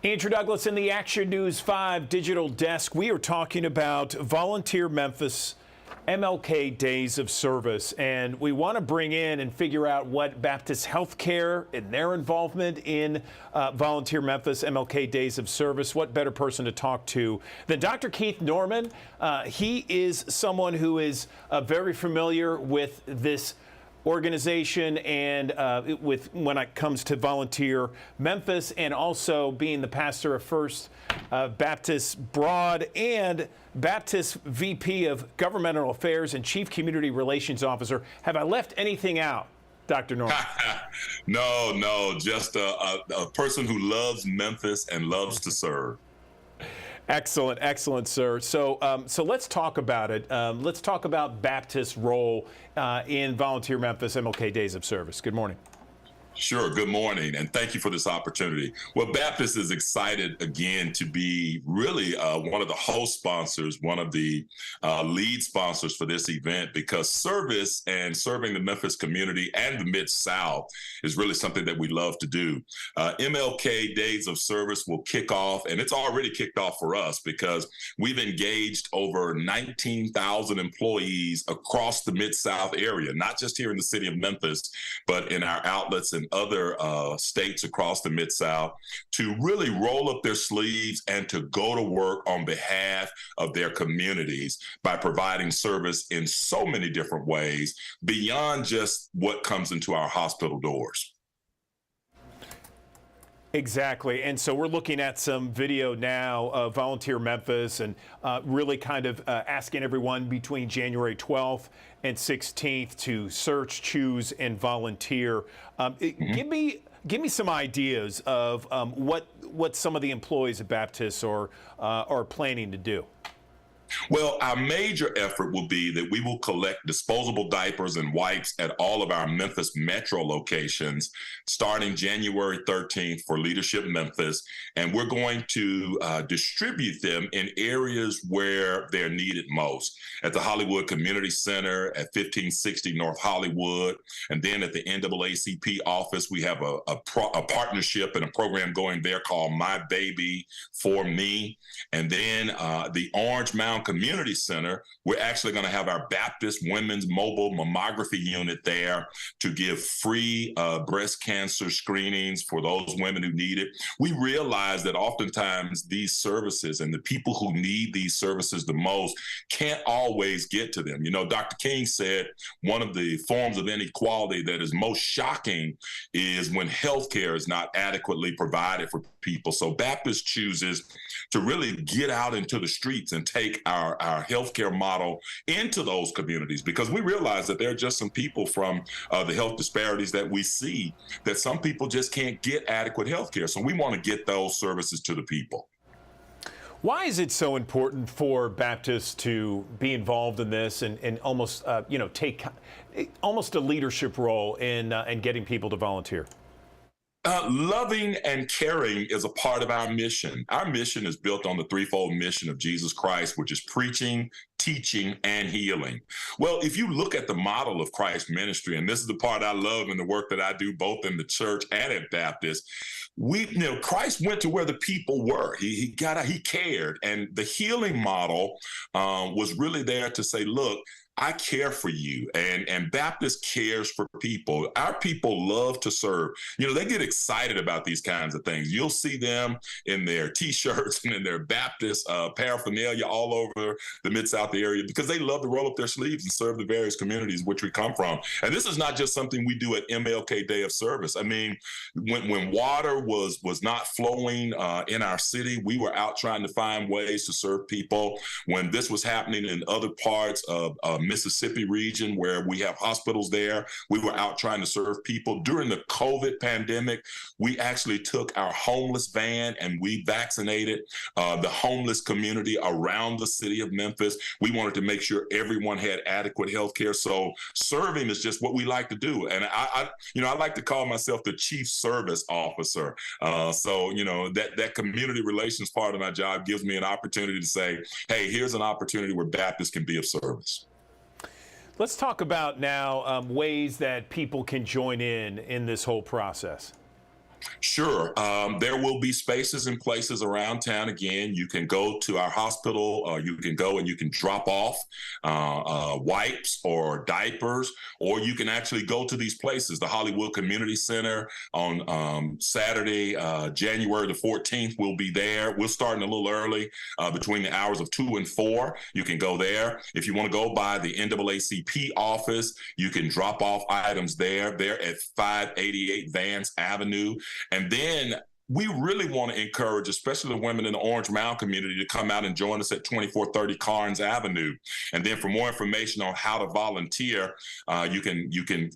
Andrew Douglas in the Action News 5 digital desk. We are talking about Volunteer Memphis MLK Days of Service, and we want to bring in and figure out what Baptist Healthcare and their involvement in Volunteer Memphis MLK Days of Service. What better person to talk to than Dr. Keith Norman? He is someone who is very familiar with this organization and with when it comes to Volunteer Memphis, and also being the pastor of First Baptist Broad and Baptist VP of Governmental Affairs and Chief Community Relations Officer. Have I left anything out, Dr. Norman? No, just a person who loves Memphis and loves to serve. Excellent, sir. So let's talk about it. Let's talk about Baptist's role in Volunteer Memphis MLK Days of Service. Good morning. Sure. Good morning, and thank you for this opportunity. Well, Baptist is excited again to be really one of the host sponsors, one of the lead sponsors for this event, because service and serving the Memphis community and the Mid-South is really something that we love to do. MLK Days of Service will kick off, and it's already kicked off for us because we've engaged over 19,000 employees across the Mid-South area, not just here in the city of Memphis, but in our outlets and other states across the Mid-South, to really roll up their sleeves and to go to work on behalf of their communities by providing service in so many different ways beyond just what comes into our hospital doors. Exactly. And so we're looking at some video now of Volunteer Memphis and really kind of asking everyone between January 12th and 16th to search, choose, and volunteer. Give me some ideas of what some of the employees at Baptist are planning to do. Well, our major effort will be that we will collect disposable diapers and wipes at all of our Memphis Metro locations starting January 13th for Leadership Memphis. And we're going to distribute them in areas where they're needed most. At the Hollywood Community Center, at 1560 North Hollywood, and then at the NAACP office, we have a partnership and a program going there called My Baby for Me. And then the Orange Mound Community Center, we're actually going to have our Baptist Women's Mobile Mammography Unit there to give free breast cancer screenings for those women who need it. We realize that oftentimes these services and the people who need these services the most can't always get to them. You know, Dr. King said one of the forms of inequality that is most shocking is when healthcare is not adequately provided for people. So Baptist chooses to really get out into the streets and take our healthcare model into those communities, because we realize that there are just some people from the health disparities that we see, that some people just can't get adequate healthcare. So we want to get those services to the people. Why is it so important for Baptists to be involved in this and almost, take almost a leadership role in getting people to volunteer? Loving and caring is a part of our mission. Our mission is built on the threefold mission of Jesus Christ, which is preaching, teaching, and healing. Well, if you look at the model of Christ's ministry, and this is the part I love in the work that I do both in the church and at Baptist, Christ went to where the people were. He cared, and the healing model was really there to say, look, I care for you, and Baptist cares for people. Our people love to serve. You know, they get excited about these kinds of things. You'll see them in their T-shirts and in their Baptist paraphernalia all over the Mid-South area because they love to roll up their sleeves and serve the various communities which we come from. And this is not just something we do at MLK Day of Service. I mean, when water was not flowing in our city, we were out trying to find ways to serve people. When this was happening in other parts of Mississippi region where we have hospitals there, we were out trying to serve people. During the COVID pandemic, we actually took our homeless van and we vaccinated the homeless community around the city of Memphis. We wanted to make sure everyone had adequate health care. So serving is just what we like to do. And I like to call myself the chief service officer. That community relations part of my job gives me an opportunity to say, hey, here's an opportunity where Baptist can be of service. Let's talk about now ways that people can join in this whole process. Sure. There will be spaces and places around town. Again, you can go to our hospital, you can go and you can drop off wipes or diapers, or you can actually go to these places. The Hollywood Community Center on Saturday, January the 14th, we'll be there. We're starting a little early between the hours of 2 and 4. You can go there. If you want to go by the NAACP office, you can drop off items there. They're at 588 Vance Avenue. And then we really want to encourage, especially the women in the Orange Mound community, to come out and join us at 2430 Carnes Avenue. And then for more information on how to volunteer, you can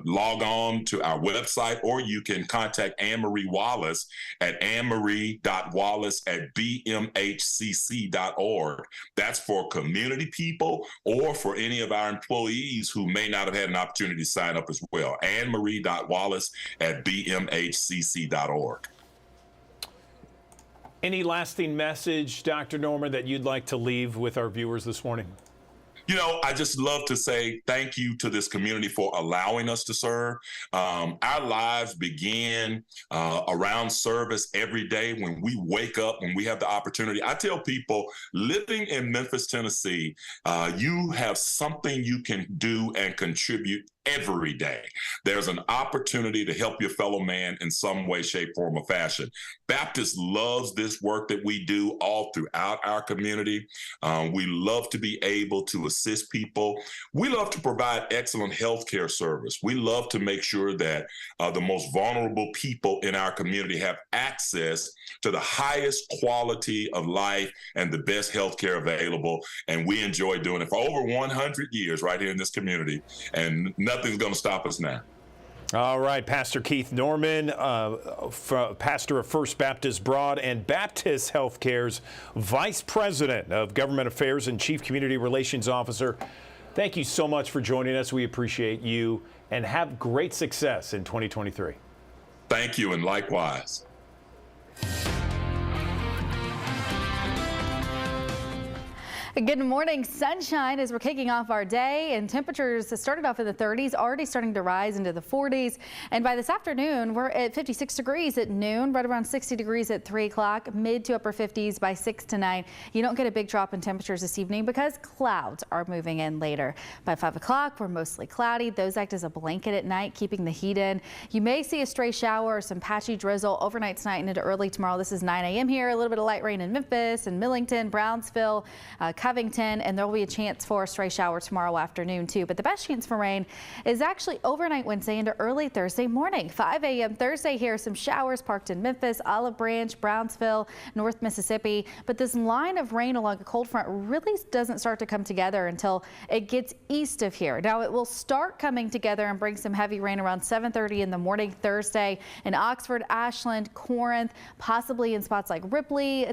log on to our website, or you can contact Anne-Marie Wallace at annemarie.wallace@bmhcc.org. That's for community people or for any of our employees who may not have had an opportunity to sign up as well. Annemarie.wallace@bmhcc.org. Any lasting message, Dr. Norman, that you'd like to leave with our viewers this morning? You know, I just love to say thank you to this community for allowing us to serve. Our lives begin around service every day when we wake up, when we have the opportunity. I tell people living in Memphis, Tennessee, you have something you can do and contribute every day. There's an opportunity to help your fellow man in some way, shape, form, or fashion. Baptist loves this work that we do all throughout our community. We love to be able to assist people. We love to provide excellent healthcare service. We love to make sure that the most vulnerable people in our community have access to the highest quality of life and the best healthcare available. And we enjoy doing it for over 100 years right here in this community. And nothing's going to stop us now. All right, Pastor Keith Norman, pastor of First Baptist Broad and Baptist Healthcare's Vice President of Government Affairs and Chief Community Relations Officer. Thank you so much for joining us. We appreciate you, and have great success in 2023. Thank you, and likewise. Good morning. Sunshine as we're kicking off our day, and temperatures started off in the 30s, already starting to rise into the 40s. And by this afternoon, we're at 56 degrees at noon, right around 60 degrees at 3 o'clock, mid to upper 50s by 6 to 9. You don't get a big drop in temperatures this evening because clouds are moving in later. By 5 o'clock, we're mostly cloudy. Those act as a blanket at night, keeping the heat in. You may see a stray shower or some patchy drizzle overnight tonight and into early tomorrow. This is 9 a.m. here. A little bit of light rain in Memphis and Millington, Brownsville, Covington, and there will be a chance for a stray shower tomorrow afternoon too. But the best chance for rain is actually overnight Wednesday into early Thursday morning. 5 a.m. Thursday here, some showers parked in Memphis, Olive Branch, Brownsville, North Mississippi. But this line of rain along a cold front really doesn't start to come together until it gets east of here. Now it will start coming together and bring some heavy rain around 7:30 in the morning Thursday in Oxford, Ashland, Corinth, possibly in spots like Ripley,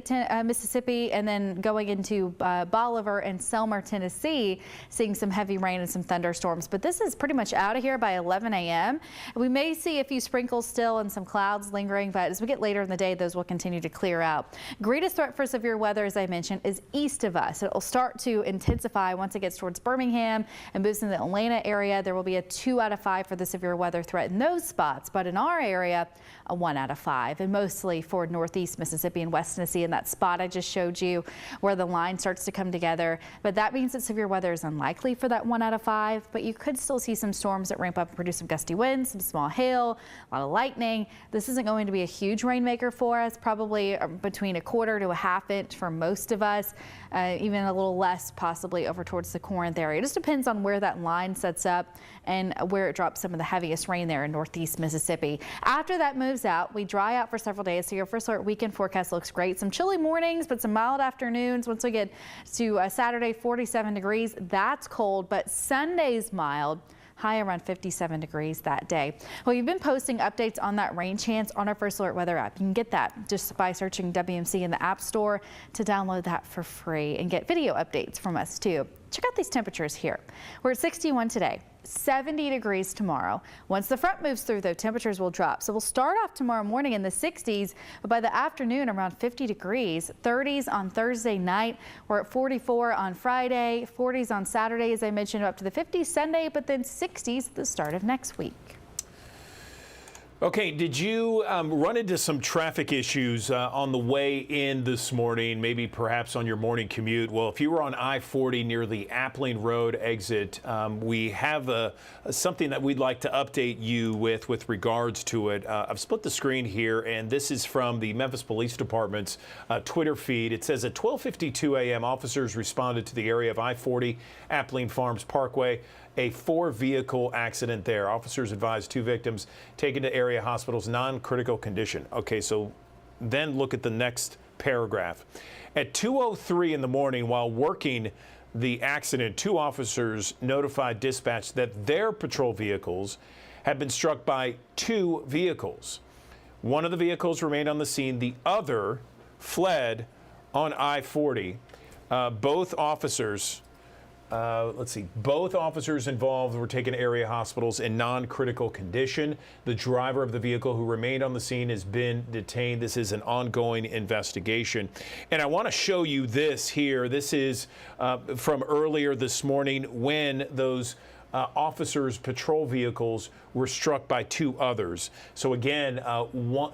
Mississippi, and then going into Bolivar and Selmer, Tennessee, seeing some heavy rain and some thunderstorms. But this is pretty much out of here by 11 a.m. We may see a few sprinkles still and some clouds lingering, but as we get later in the day, those will continue to clear out. Greatest threat for severe weather, as I mentioned, is east of us. It will start to intensify once it gets towards Birmingham and moves in the Atlanta area. There will be a 2 out of 5 for the severe weather threat in those spots, but in our area, a 1 out of 5, and mostly for northeast Mississippi and West Tennessee in that spot I just showed you where the line starts to come together. But that means that severe weather is unlikely for that 1 out of 5, but you could still see some storms that ramp up and produce some gusty winds, some small hail, a lot of lightning. This isn't going to be a huge rainmaker for us, probably between a 1/4 to a 1/2 inch for most of us, even a little less possibly over towards the Corinth area. It just depends on where that line sets up and where it drops some of the heaviest rain there in northeast Mississippi. After that moves out, we dry out for several days, so your first alert weekend forecast looks great. Some chilly mornings, but some mild afternoons. Once we get to Saturday, 47 degrees. That's cold, but Sunday's mild. High around 57 degrees that day. Well, you've been posting updates on that rain chance on our First Alert Weather app. You can get that just by searching WMC in the App Store to download that for free and get video updates from us too. Check out these temperatures here. We're at 61 today. 70 degrees tomorrow. Once the front moves through, though, temperatures will drop. So we'll start off tomorrow morning in the 60s, but by the afternoon around 50 degrees. 30s on Thursday night. We're at 44 on Friday, 40s on Saturday, as I mentioned, up to the 50s Sunday, but then 60s at the start of next week. Okay, did you run into some traffic issues on the way in this morning, maybe perhaps on your morning commute? Well, if you were on I-40 near the Appling Road exit, we have something that we'd like to update you with regards to it. I've split the screen here, and this is from the Memphis Police Department's Twitter feed. It says at 12:52 a.m., officers responded to the area of I-40 Appling Farms Parkway. A 4-vehicle accident there. Officers advised 2 victims taken to area hospitals, non-critical condition. Okay, so then look at the next paragraph. At 2:03 in the morning, while working the accident, 2 officers notified dispatch that their patrol vehicles had been struck by 2 vehicles. One of the vehicles remained on the scene. The other fled on I-40. Both officers involved were taken to area hospitals in non-critical condition. The driver of the vehicle who remained on the scene has been detained. This is an ongoing investigation. And I want to show you this here. This is from earlier this morning when those officers' patrol vehicles were struck by 2 others. So again,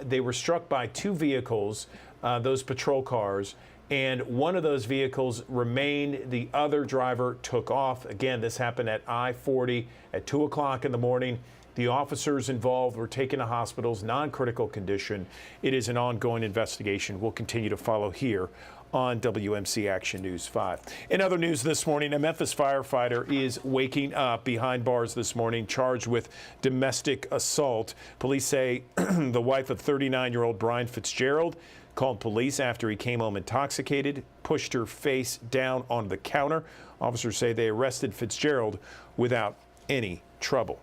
they were struck by 2 vehicles, those patrol cars, and one of those vehicles remained. The other driver took off. Again, this happened at I-40 at 2 o'clock in the morning. The officers involved were taken to hospitals, non-critical condition. It is an ongoing investigation. We'll continue to follow here on WMC Action News 5. In other news this morning, a Memphis firefighter is waking up behind bars this morning, charged with domestic assault. Police say the wife of 39-year-old Brian Fitzgerald called police after he came home intoxicated, pushed her face down on the counter. Officers say they arrested Fitzgerald without any trouble.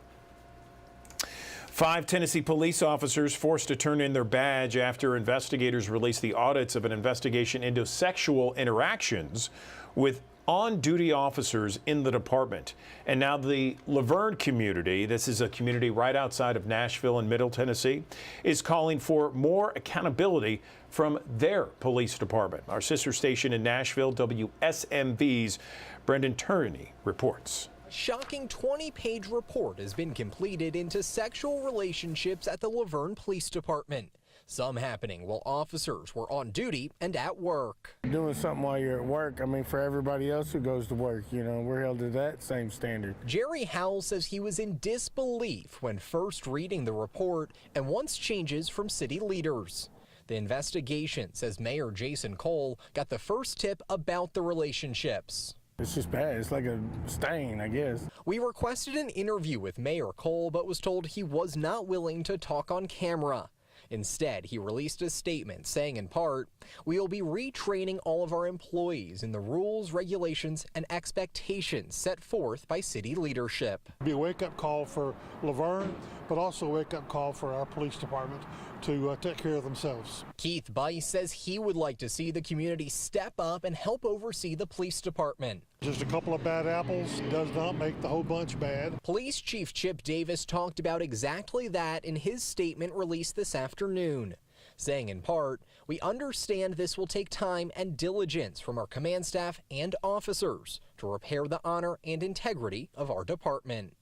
5 Tennessee police officers forced to turn in their badge after investigators released the audits of an investigation into sexual interactions with on-duty officers in the department. And now the Laverne community, this is a community right outside of Nashville in Middle Tennessee, is calling for more accountability from their police department. Our sister station in Nashville, WSMV's Brendan Turney reports. Shocking 20-page report has been completed into sexual relationships at the Laverne Police Department. Some happening while officers were on duty and at work. Doing something while you're at work, I mean, for everybody else who goes to work, you know, we're held to that same standard. Jerry Howell says he was in disbelief when first reading the report and wants changes from city leaders. The investigation says Mayor Jason Cole got the first tip about the relationships. It's just bad. It's like a stain, I guess. We requested an interview with Mayor Cole, but was told he was not willing to talk on camera. Instead, he released a statement saying, in part, "We will be retraining all of our employees in the rules, regulations, and expectations set forth by city leadership." It'll be a wake-up call for Laverne, but also a wake-up call for our police department to take care of themselves. Keith Bice says he would like to see the community step up and help oversee the police department. Just a couple of bad apples does not make the whole bunch bad. Police Chief Chip Davis talked about exactly that in his statement released this afternoon, saying in part, "We understand this will take time and diligence from our command staff and officers to repair the honor and integrity of our department."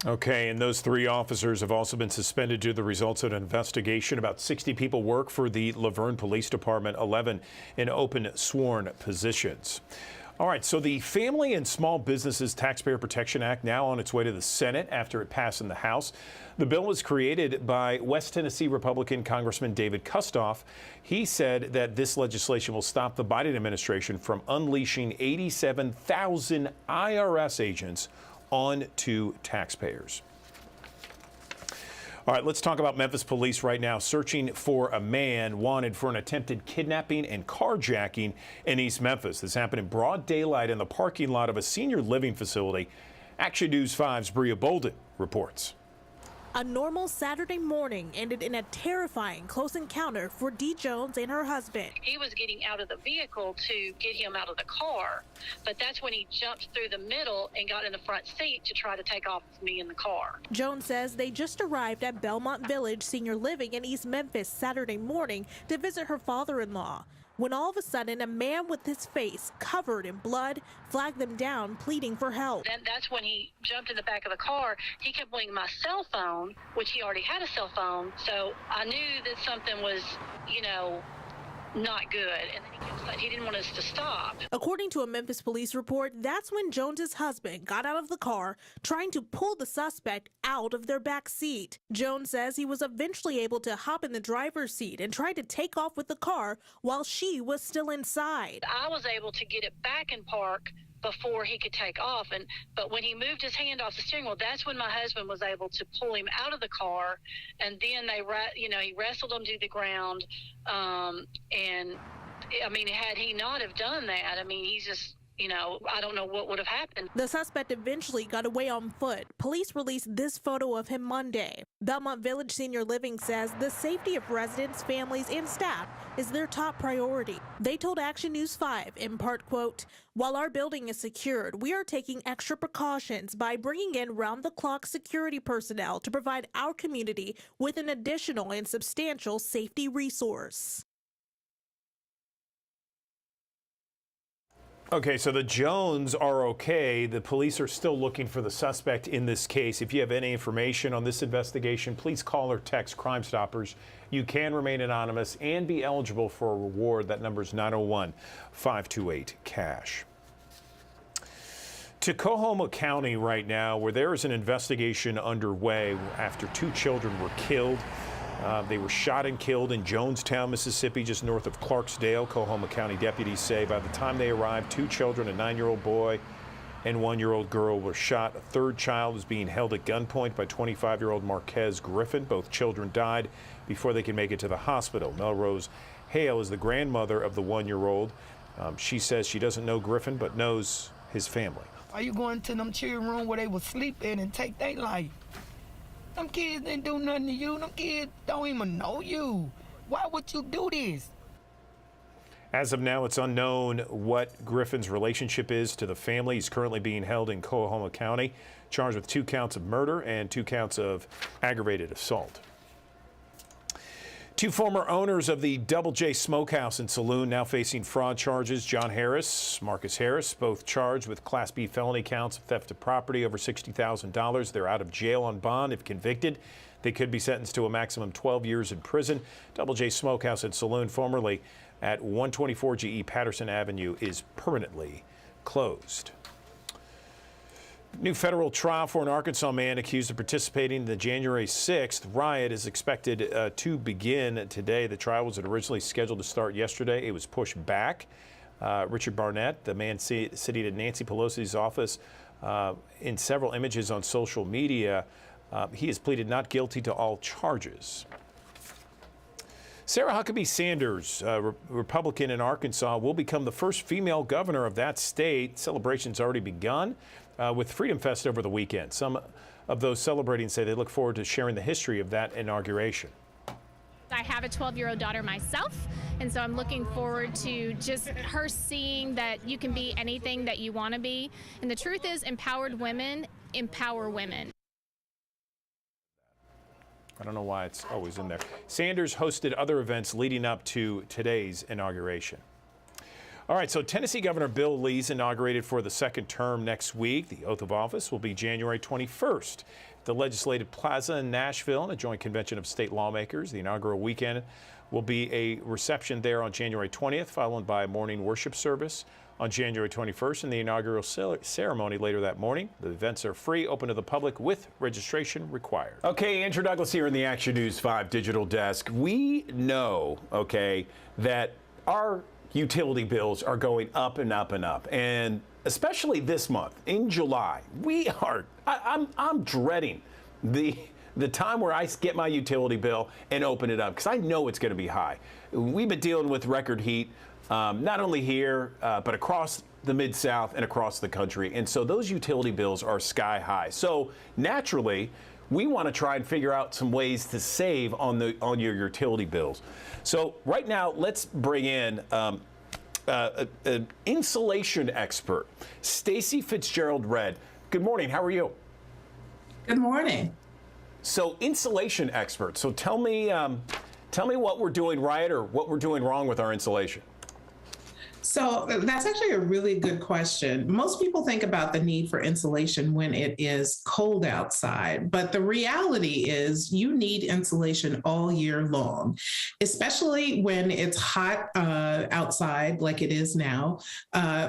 Okay, and those 3 officers have also been suspended due to the results of an investigation. About 60 people work for the Laverne Police Department, 11 in open sworn positions. All right, so the Family and Small Businesses Taxpayer Protection Act now on its way to the Senate after it passed in the House. The bill was created by West Tennessee Republican Congressman David Kustoff. He said that this legislation will stop the Biden administration from unleashing 87,000 IRS agents on to taxpayers. All right, let's talk about Memphis police right now searching for a man wanted for an attempted kidnapping and carjacking in East Memphis. This happened in broad daylight in the parking lot of a senior living facility. Action News 5's Bria Bolden reports. A normal Saturday morning ended in a terrifying close encounter for Dee Jones and her husband. He was getting out of the vehicle to get him out of the car, but that's when he jumped through the middle and got in the front seat to try to take off with me in the car. Jones says they just arrived at Belmont Village Senior Living in East Memphis Saturday morning to visit her father-in-law. when all of a sudden a man with his face covered in blood flagged them down, pleading for help. Then that's when he jumped in the back of the car. He kept blinking my cell phone, which he already had a cell phone. So I knew that something was, not good. And then he kept saying he didn't want us to stop. According to a Memphis police report, that's when Jones's husband got out of the car, trying to pull the suspect out of their back seat. Jones says he was eventually able to hop in the driver's seat and tried to take off with the car while she was still inside. I was able to get it back in park before he could take off, but when he moved his hand off the steering wheel, that's when my husband was able to pull him out of the car, and then he wrestled him to the ground. And I mean, had he not have done that, I mean, he's just, I don't know what would have happened. The suspect eventually got away on foot. Police released this photo of him Monday. Belmont Village Senior Living says the safety of residents, families, and staff is their top priority. They told Action News 5, in part, quote, "While our building is secured, we are taking extra precautions by bringing in round-the-clock security personnel to provide our community with an additional and substantial safety resource." Okay, so the Jones are okay. The police are still looking for the suspect in this case. If you have any information on this investigation, please call or text Crime Stoppers. You can remain anonymous and be eligible for a reward. That number is 901-528-CASH. To Coahoma County right now, where there is an investigation underway after 2 children were killed. They were shot and killed in Jonestown, Mississippi, just north of Clarksdale. Coahoma County deputies say by the time they arrived, 2 children, a 9-year-old boy and 1-year-old girl, were shot. A third child was being held at gunpoint by 25-year-old Marquez Griffin. Both children died before they could make it to the hospital. Melrose Hale is the grandmother of the 1-year-old. She says she doesn't know Griffin, but knows his family. Are you going to them children room where they would sleep in and take their life? Them kids didn't do nothing to you. Them kids don't even know you. Why would you do this? As of now, it's unknown what Griffin's relationship is to the family. He's currently being held in Coahoma County, charged with 2 counts of murder and 2 counts of aggravated assault. 2 former owners of the Double J Smokehouse and Saloon now facing fraud charges. John Harris, Marcus Harris, both charged with Class B felony counts of theft of property over $60,000. They're out of jail on bond. If convicted, they could be sentenced to a maximum 12 years in prison. Double J Smokehouse and Saloon, formerly at 124 GE Patterson Avenue, is permanently closed. New federal trial for an Arkansas man accused of participating in the January 6th riot is expected to begin today. The trial was originally scheduled to start yesterday. It was pushed back. Richard Barnett, the man sitting at Nancy Pelosi's office, in several images on social media, he has pleaded not guilty to all charges. Sarah Huckabee Sanders, Republican in Arkansas, will become the first female governor of that state. Celebrations already begun with Freedom Fest over the weekend. Some of those celebrating say they look forward to sharing the history of that inauguration. I have a 12-year-old daughter myself, and so I'm looking forward to just her seeing that you can be anything that you want to be. And the truth is, empowered women empower women. I don't know why it's always in there. Sanders hosted other events leading up to today's inauguration. All right, so Tennessee Governor Bill Lee's inaugurated for the 2nd term next week. The oath of office will be January 21st at the Legislative Plaza in Nashville, in a joint convention of state lawmakers. The inaugural weekend will be a reception there on January 20th, followed by a morning worship service on January 21st and the inaugural ceremony later that morning. The events are free, open to the public, with registration required. Okay, Andrew Douglas here in the Action News 5 Digital Desk. We know, okay, that our utility bills are going up and up and up, and especially this month in July, I'm dreading the time where I get my utility bill and open it up because I know it's going to be high. We've been dealing with record heat, not only here but across the Mid-South and across the country, and so those utility bills are sky high. So naturally, we want to try and figure out some ways to save on your utility bills. So right now, let's bring in an insulation expert, Stacy Fitzgerald-Redd. Good morning. How are you? Good morning. So insulation expert. So tell me what we're doing right or what we're doing wrong with our insulation. So that's actually a really good question. Most people think about the need for insulation when it is cold outside, but the reality is you need insulation all year long, especially when it's hot outside like it is now.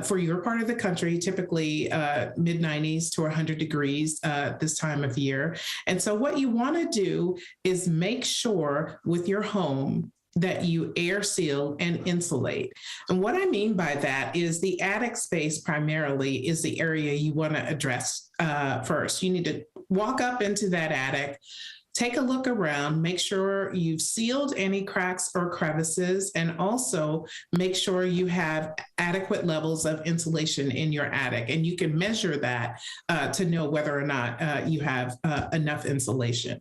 For your part of the country, typically mid 90s to 100 degrees this time of year. And so what you want to do is make sure with your home that you air seal and insulate. And what I mean by that is the attic space primarily is the area you want to address first. You need to walk up into that attic, take a look around, make sure you've sealed any cracks or crevices, and also make sure you have adequate levels of insulation in your attic. And you can measure that to know whether or not you have enough insulation.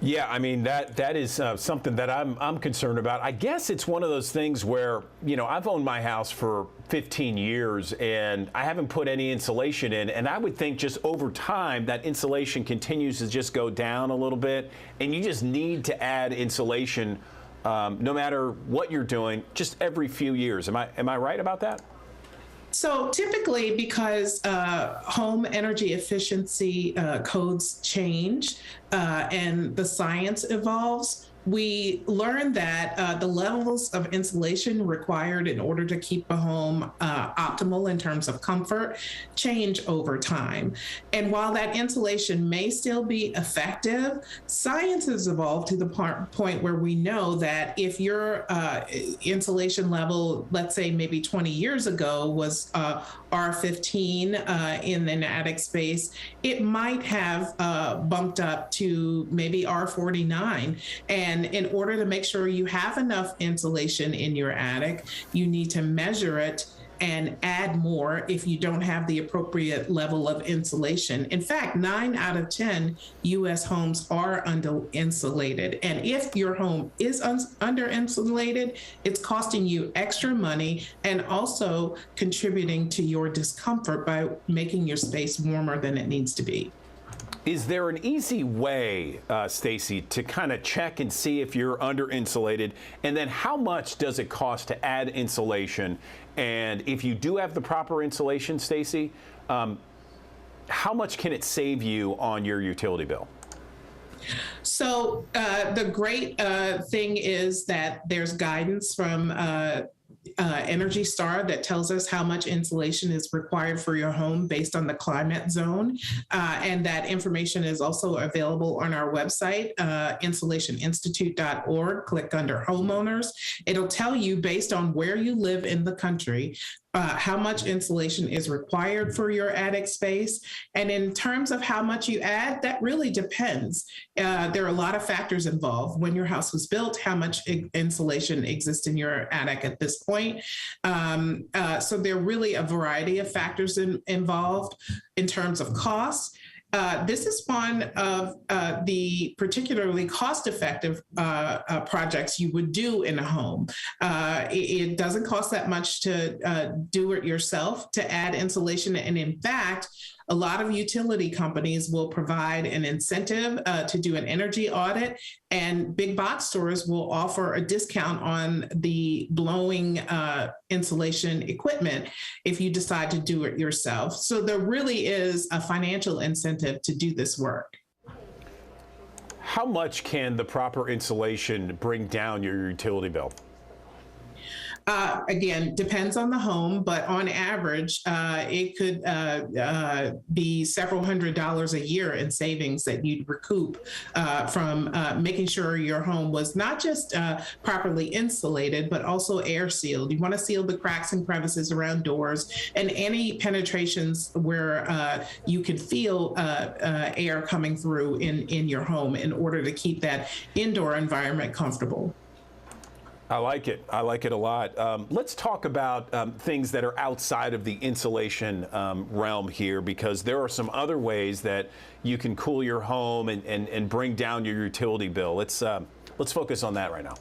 Yeah, I mean, that is something that I'm concerned about. I guess it's one of those things where, you know, I've owned my house for 15 years and I haven't put any insulation in. And I would think just over time that insulation continues to just go down a little bit. And you just need to add insulation no matter what you're doing, just every few years. Am I right about that? So typically, because home energy efficiency codes change and the science evolves, we learned that the levels of insulation required in order to keep a home optimal in terms of comfort change over time. And while that insulation may still be effective, science has evolved to the point where we know that if your insulation level, let's say maybe 20 years ago, was R15 in an attic space, it might have bumped up to maybe R49. And in order to make sure you have enough insulation in your attic, you need to measure it and add more if you don't have the appropriate level of insulation. In fact, 9 out of 10 U.S. homes are under insulated. And if your home is under insulated, it's costing you extra money and also contributing to your discomfort by making your space warmer than it needs to be. Is there an easy way, Stacy, to kind of check and see if you're under insulated? And then how much does it cost to add insulation? And if you do have the proper insulation, Stacy, how much can it save you on your utility bill? So the great thing is that there's guidance from Energy Star that tells us how much insulation is required for your home based on the climate zone. And that information is also available on our website, insulationinstitute.org. Click under homeowners. It'll tell you based on where you live in the country, how much insulation is required for your attic space. And in terms of how much you add, that really depends. There are a lot of factors involved. When your house was built, how much insulation exists in your attic at this point. So there are really a variety of factors involved in terms of cost. This is one of the particularly cost-effective projects you would do in a home. It doesn't cost that much to do it yourself, to add insulation. And in fact, a lot of utility companies will provide an incentive to do an energy audit, and big box stores will offer a discount on the blowing insulation equipment if you decide to do it yourself. So there really is a financial incentive to do this work. How much can the proper insulation bring down your utility bill? Again, depends on the home, but on average, it could be several $100s a year in savings that you'd recoup from making sure your home was not just properly insulated, but also air sealed. You want to seal the cracks and crevices around doors and any penetrations where you could feel air coming through in your home in order to keep that indoor environment comfortable. I like it. I like it a lot. Let's talk about things that are outside of the insulation realm here, because there are some other ways that you can cool your home and bring down your utility bill. Let's focus on that right now.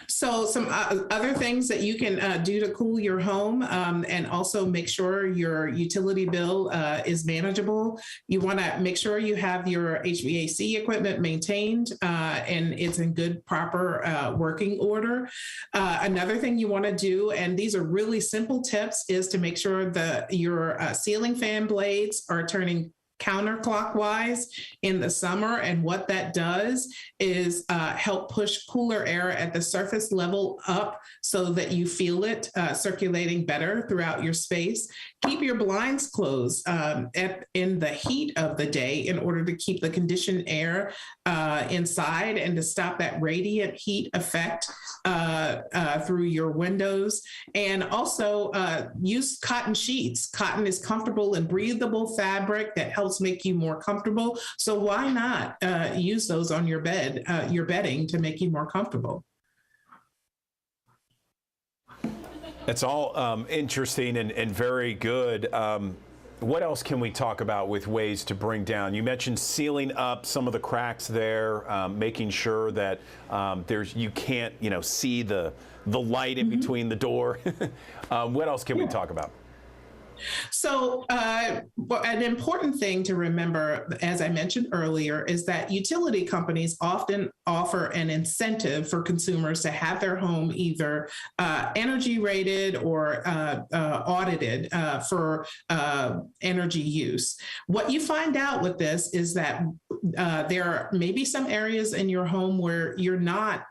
So some other things that you can do to cool your home and also make sure your utility bill is manageable. You want to make sure you have your HVAC equipment maintained and it's in good, proper working order. Another thing you want to do, and these are really simple tips, is to make sure that your ceiling fan blades are turning counterclockwise in the summer. And what that does is help push cooler air at the surface level up so that you feel it circulating better throughout your space. Keep your blinds closed in the heat of the day in order to keep the conditioned air inside and to stop that radiant heat effect through your windows. And also use cotton sheets. Cotton is comfortable and breathable fabric that helps make you more comfortable. So why not use those on your bed, your bedding, to make you more comfortable? That's all interesting and very good. What else can we talk about with ways to bring down? You mentioned sealing up some of the cracks there, making sure that you can't see the light in between the door. What else can we talk about? So an important thing to remember, as I mentioned earlier, is that utility companies often offer an incentive for consumers to have their home either energy rated or audited for energy use. What you find out with this is that there are maybe some areas in your home where you're not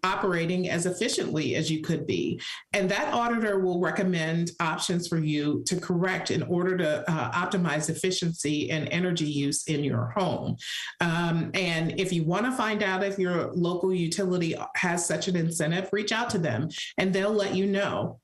operating as efficiently as you could be. And that auditor will recommend options for you to correct in order to optimize efficiency and energy use in your home. And if you want to find out if your local utility has such an incentive, reach out to them and they'll let you know.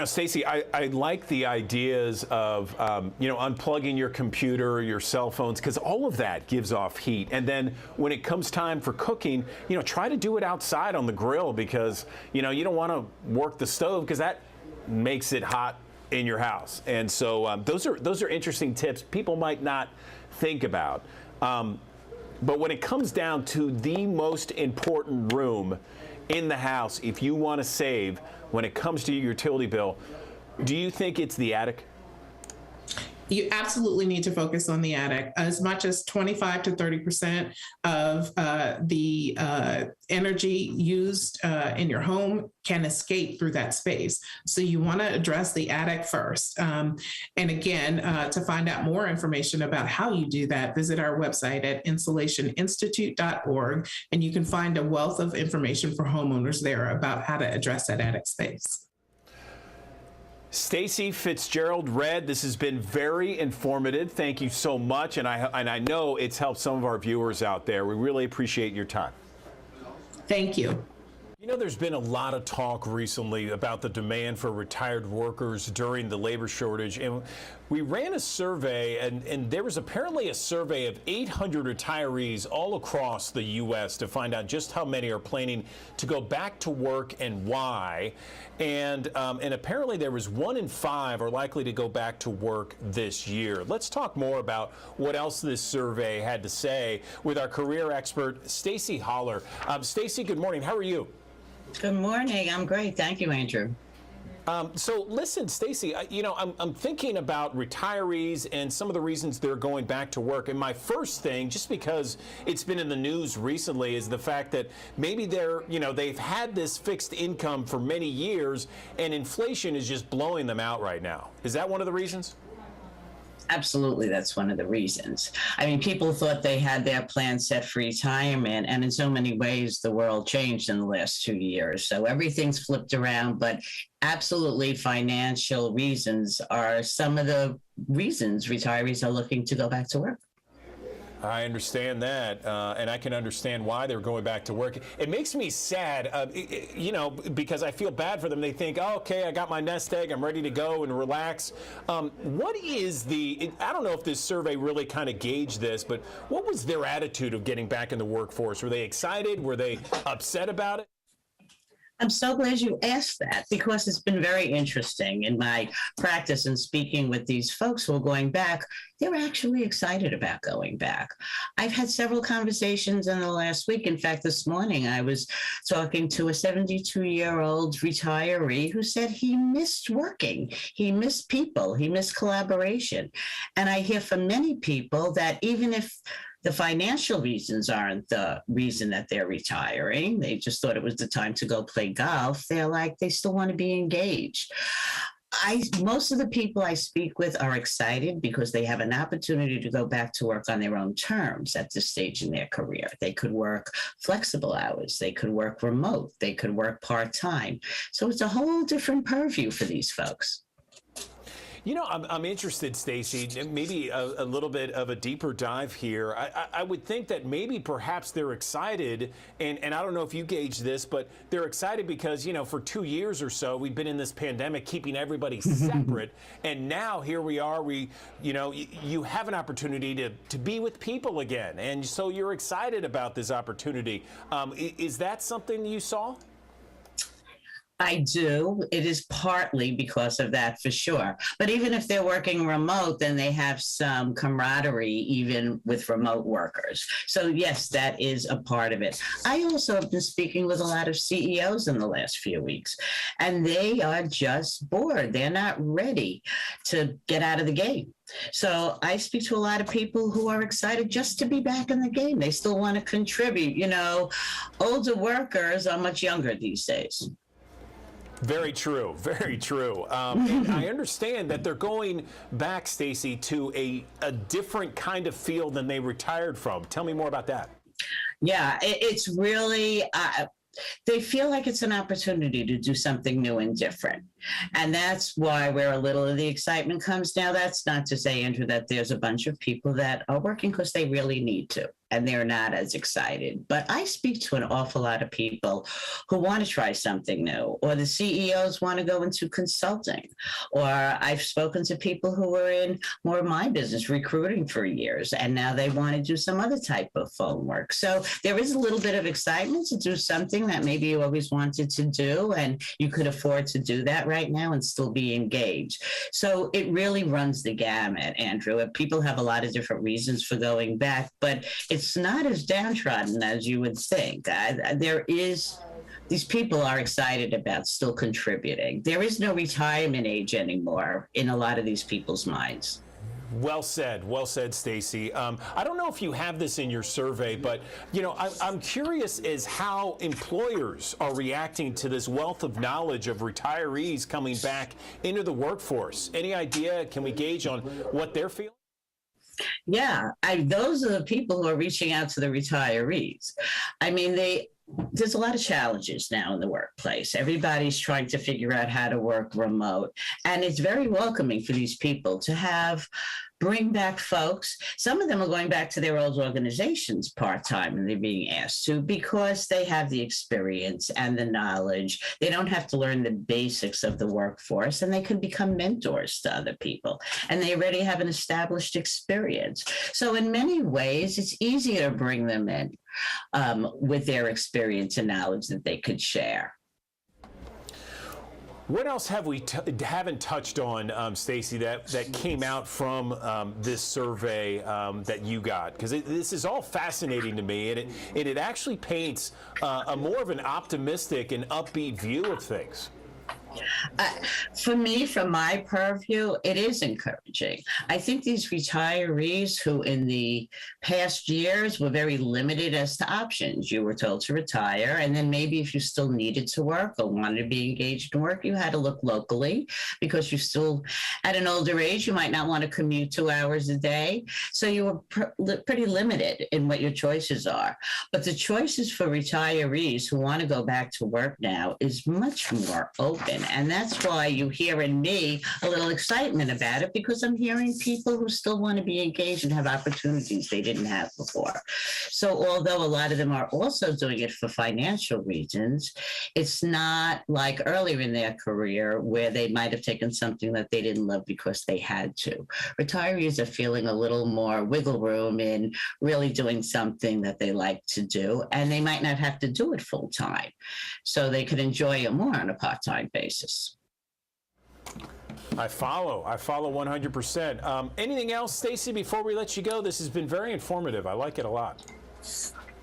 Stacey, I like the ideas of, unplugging your computer, your cell phones, because all of that gives off heat. And then when it comes time for cooking, try to do it outside on the grill because, you don't want to work the stove because that makes it hot in your house. And so those are interesting tips people might not think about. But when it comes down to the most important room in the house, if you want to save when it comes to your utility bill, do you think it's the attic? You absolutely need to focus on the attic. As much as 25 to 30% of the energy used in your home can escape through that space. So you want to address the attic first. And again, to find out more information about how you do that, visit our website at insulationinstitute.org, and you can find a wealth of information for homeowners there about how to address that attic space. Stacey Fitzgerald-Redd, this has been very informative. Thank you so much, and I know it's helped some of our viewers out there. We really appreciate your time. Thank you. There's been a lot of talk recently about the demand for retired workers during the labor shortage, and we ran a survey, and there was apparently a survey of 800 retirees all across the U.S. to find out just how many are planning to go back to work and why. And apparently there was 1 in 5 are likely to go back to work this year. Let's talk more about what else this survey had to say with our career expert, Stacey Holler. Stacey, good morning. How are you? Good morning. I'm great. Thank you, Andrew. So listen, Stacey, I'm thinking about retirees and some of the reasons they're going back to work. And my first thing, just because it's been in the news recently, is the fact that maybe they've had this fixed income for many years and inflation is just blowing them out right now. Is that one of the reasons? Absolutely, that's one of the reasons. I mean, people thought they had their plan set for retirement, and in so many ways, the world changed in the last 2 years. So everything's flipped around, but absolutely financial reasons are some of the reasons retirees are looking to go back to work. I understand that, and I can understand why they're going back to work. It makes me sad, because I feel bad for them. They think, oh, okay, I got my nest egg, I'm ready to go and relax. What is I don't know if this survey really kind of gauged this, but what was their attitude of getting back in the workforce? Were they excited? Were they upset about it? I'm so glad you asked that because it's been very interesting in my practice and speaking with these folks who are going back. They're actually excited about going back. I've had several conversations in the last week. In fact, this morning I was talking to a 72-year-old retiree who said he missed working. He missed people. He missed collaboration. And I hear from many people that even if the financial reasons aren't the reason that they're retiring, they just thought it was the time to go play golf, they're like, they still want to be engaged. Most of the people I speak with are excited because they have an opportunity to go back to work on their own terms at this stage in their career. They could work flexible hours, they could work remote, they could work part-time. So it's a whole different purview for these folks. You know, I'm interested, Stacey, maybe a little bit of a deeper dive here. I would think that maybe perhaps they're excited, and I don't know if you gauge this, but they're excited because, you know, for 2 years or so, we've been in this pandemic keeping everybody separate, and now here we are, you have an opportunity to be with people again, and so you're excited about this opportunity. Is that something you saw? I do. It is partly because of that for sure. But even if they're working remote, then they have some camaraderie even with remote workers. So yes, that is a part of it. I also have been speaking with a lot of CEOs in the last few weeks, and they are just bored. They're not ready to get out of the game. So I speak to a lot of people who are excited just to be back in the game. They still want to contribute. You know, older workers are much younger these days. Very true. Very true. And I understand that they're going back, Stacey, to a different kind of field than they retired from. Tell me more about that. Yeah, it's really, they feel like it's an opportunity to do something new and different. And that's why where a little of the excitement comes now. That's not to say, Andrew, that there's a bunch of people that are working because they really need to, and they're not as excited. But I speak to an awful lot of people who want to try something new, or the CEOs want to go into consulting, or I've spoken to people who were in more of my business, recruiting for years, and now they want to do some other type of phone work. So there is a little bit of excitement to do something that maybe you always wanted to do, and you could afford to do that right now and still be engaged. So it really runs the gamut, Andrew. People have a lot of different reasons for going back, but it's not as downtrodden as you would think. These people are excited about still contributing. There is no retirement age anymore in a lot of these people's minds. Well said, Stacey. I don't know if you have this in your survey, but you know, I'm curious as how employers are reacting to this wealth of knowledge of retirees coming back into the workforce. Any idea? Can we gauge on what they're feeling? Yeah, those are the people who are reaching out to the retirees. I mean, there's a lot of challenges now in the workplace. Everybody's trying to figure out how to work remote. And it's very welcoming for these people to bring back folks. Some of them are going back to their old organizations part-time, and they're being asked to because they have the experience and the knowledge. They don't have to learn the basics of the workforce, and they can become mentors to other people. And they already have an established experience. So in many ways, it's easier to bring them in with their experience and knowledge that they could share. What else have we haven't touched on, Stacey, that came out from this survey that you got? Because this is all fascinating to me, and it actually paints a more of an optimistic and upbeat view of things. For me, from my purview, it is encouraging. I think these retirees who in the past years were very limited as to options. You were told to retire, and then maybe if you still needed to work or wanted to be engaged in work, you had to look locally because you still, at an older age, you might not want to commute 2 hours a day. So you were pretty limited in what your choices are. But the choices for retirees who want to go back to work now is much more open. in. And that's why you hear in me a little excitement about it, because I'm hearing people who still want to be engaged and have opportunities they didn't have before. So although a lot of them are also doing it for financial reasons, it's not like earlier in their career where they might have taken something that they didn't love because they had to. Retirees are feeling a little more wiggle room in really doing something that they like to do, and they might not have to do it full time. So they could enjoy it more on a part-time basis. I follow 100%. Anything else, Stacey, before we let you go? This has been very informative. I like it a lot.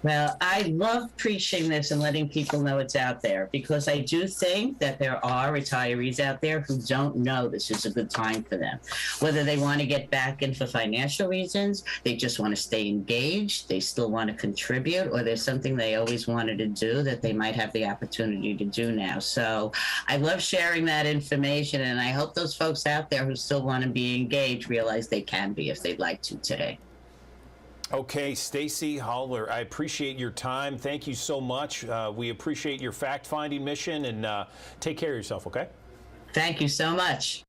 Well, I love preaching this and letting people know it's out there, because I do think that there are retirees out there who don't know this is a good time for them. Whether they want to get back in for financial reasons, they just want to stay engaged, they still want to contribute, or there's something they always wanted to do that they might have the opportunity to do now. So I love sharing that information, and I hope those folks out there who still want to be engaged realize they can be if they'd like to today. Okay, Stacey Holler, I appreciate your time. Thank you so much. We appreciate your fact-finding mission, and take care of yourself, okay? Thank you so much.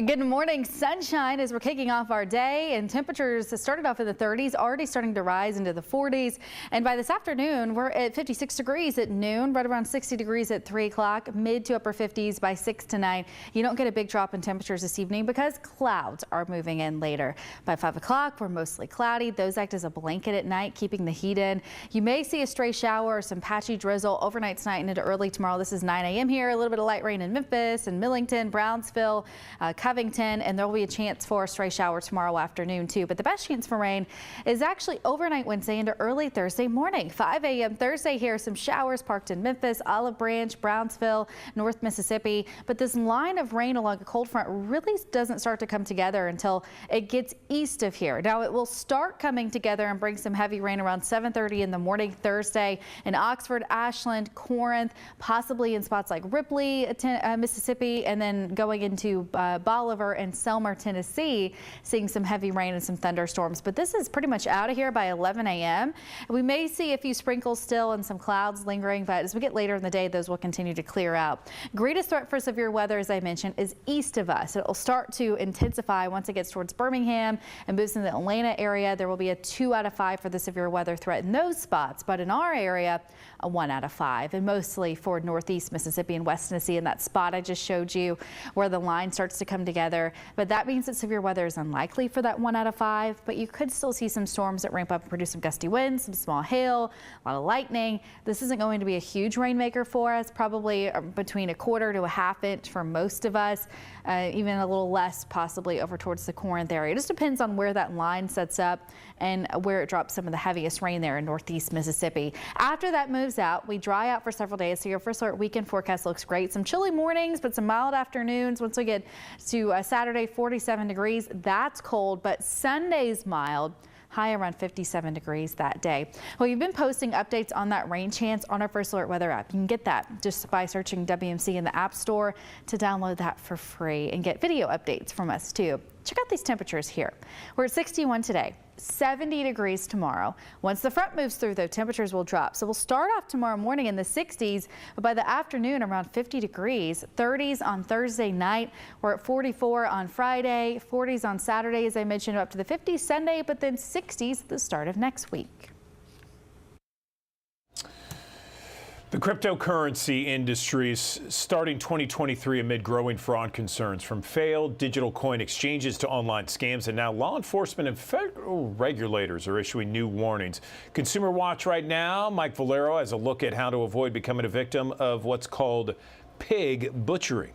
Good morning. Sunshine as we're kicking off our day, and temperatures started off in the 30s, already starting to rise into the 40s. And by this afternoon, we're at 56 degrees at noon, right around 60 degrees at 3 o'clock, mid to upper 50s by 6 to 9. You don't get a big drop in temperatures this evening because clouds are moving in later. By 5 o'clock, we're mostly cloudy. Those act as a blanket at night, keeping the heat in. You may see a stray shower or some patchy drizzle overnight tonight and into early tomorrow. This is 9 a.m. here. A little bit of light rain in Memphis and Millington, Brownsville, Covington, and there will be a chance for a stray shower tomorrow afternoon too. But the best chance for rain is actually overnight Wednesday into early Thursday morning. 5 a.m. Thursday here, some showers parked in Memphis, Olive Branch, Brownsville, North Mississippi. But this line of rain along a cold front really doesn't start to come together until it gets east of here. Now it will start coming together and bring some heavy rain around 7:30 in the morning Thursday in Oxford, Ashland, Corinth, possibly in spots like Ripley, Mississippi, and then going into Bolivar and Selmer, Tennessee, seeing some heavy rain and some thunderstorms. But this is pretty much out of here by 11 a.m. We may see a few sprinkles still and some clouds lingering, but as we get later in the day, those will continue to clear out. Greatest threat for severe weather, as I mentioned, is east of us. It will start to intensify once it gets towards Birmingham and moves in the Atlanta area. There will be a 2 out of 5 for the severe weather threat in those spots, but in our area, a 1 out of 5, and mostly for northeast Mississippi and West Tennessee in that spot I just showed you where the line starts to come together. But that means that severe weather is unlikely for that 1 out of 5, but you could still see some storms that ramp up and produce some gusty winds, some small hail, a lot of lightning. This isn't going to be a huge rainmaker for us, probably between 1/4 to 1/2 inch for most of us, even a little less possibly over towards the Corinth area. It just depends on where that line sets up and where it drops some of the heaviest rain there in northeast Mississippi. After that moves out, we dry out for several days. So your first alert weekend forecast looks great. Some chilly mornings, but some mild afternoons. Once we get to Saturday, 47 degrees. That's cold, but Sunday's mild. High around 57 degrees that day. Well, you've been posting updates on that rain chance on our First Alert Weather app. You can get that just by searching WMC in the App Store to download that for free and get video updates from us too. Check out these temperatures here. We're at 61 today. 70 degrees tomorrow. Once the front moves through, though, temperatures will drop. So we'll start off tomorrow morning in the 60s, but by the afternoon around 50 degrees. 30s on Thursday night. We're at 44 on Friday, 40s on Saturday, as I mentioned, up to the 50s Sunday, but then 60s at the start of next week. The cryptocurrency industry is starting 2023 amid growing fraud concerns, from failed digital coin exchanges to online scams, and now law enforcement and federal regulators are issuing new warnings. Consumer Watch right now, Mike Valero has a look at how to avoid becoming a victim of what's called pig butchery.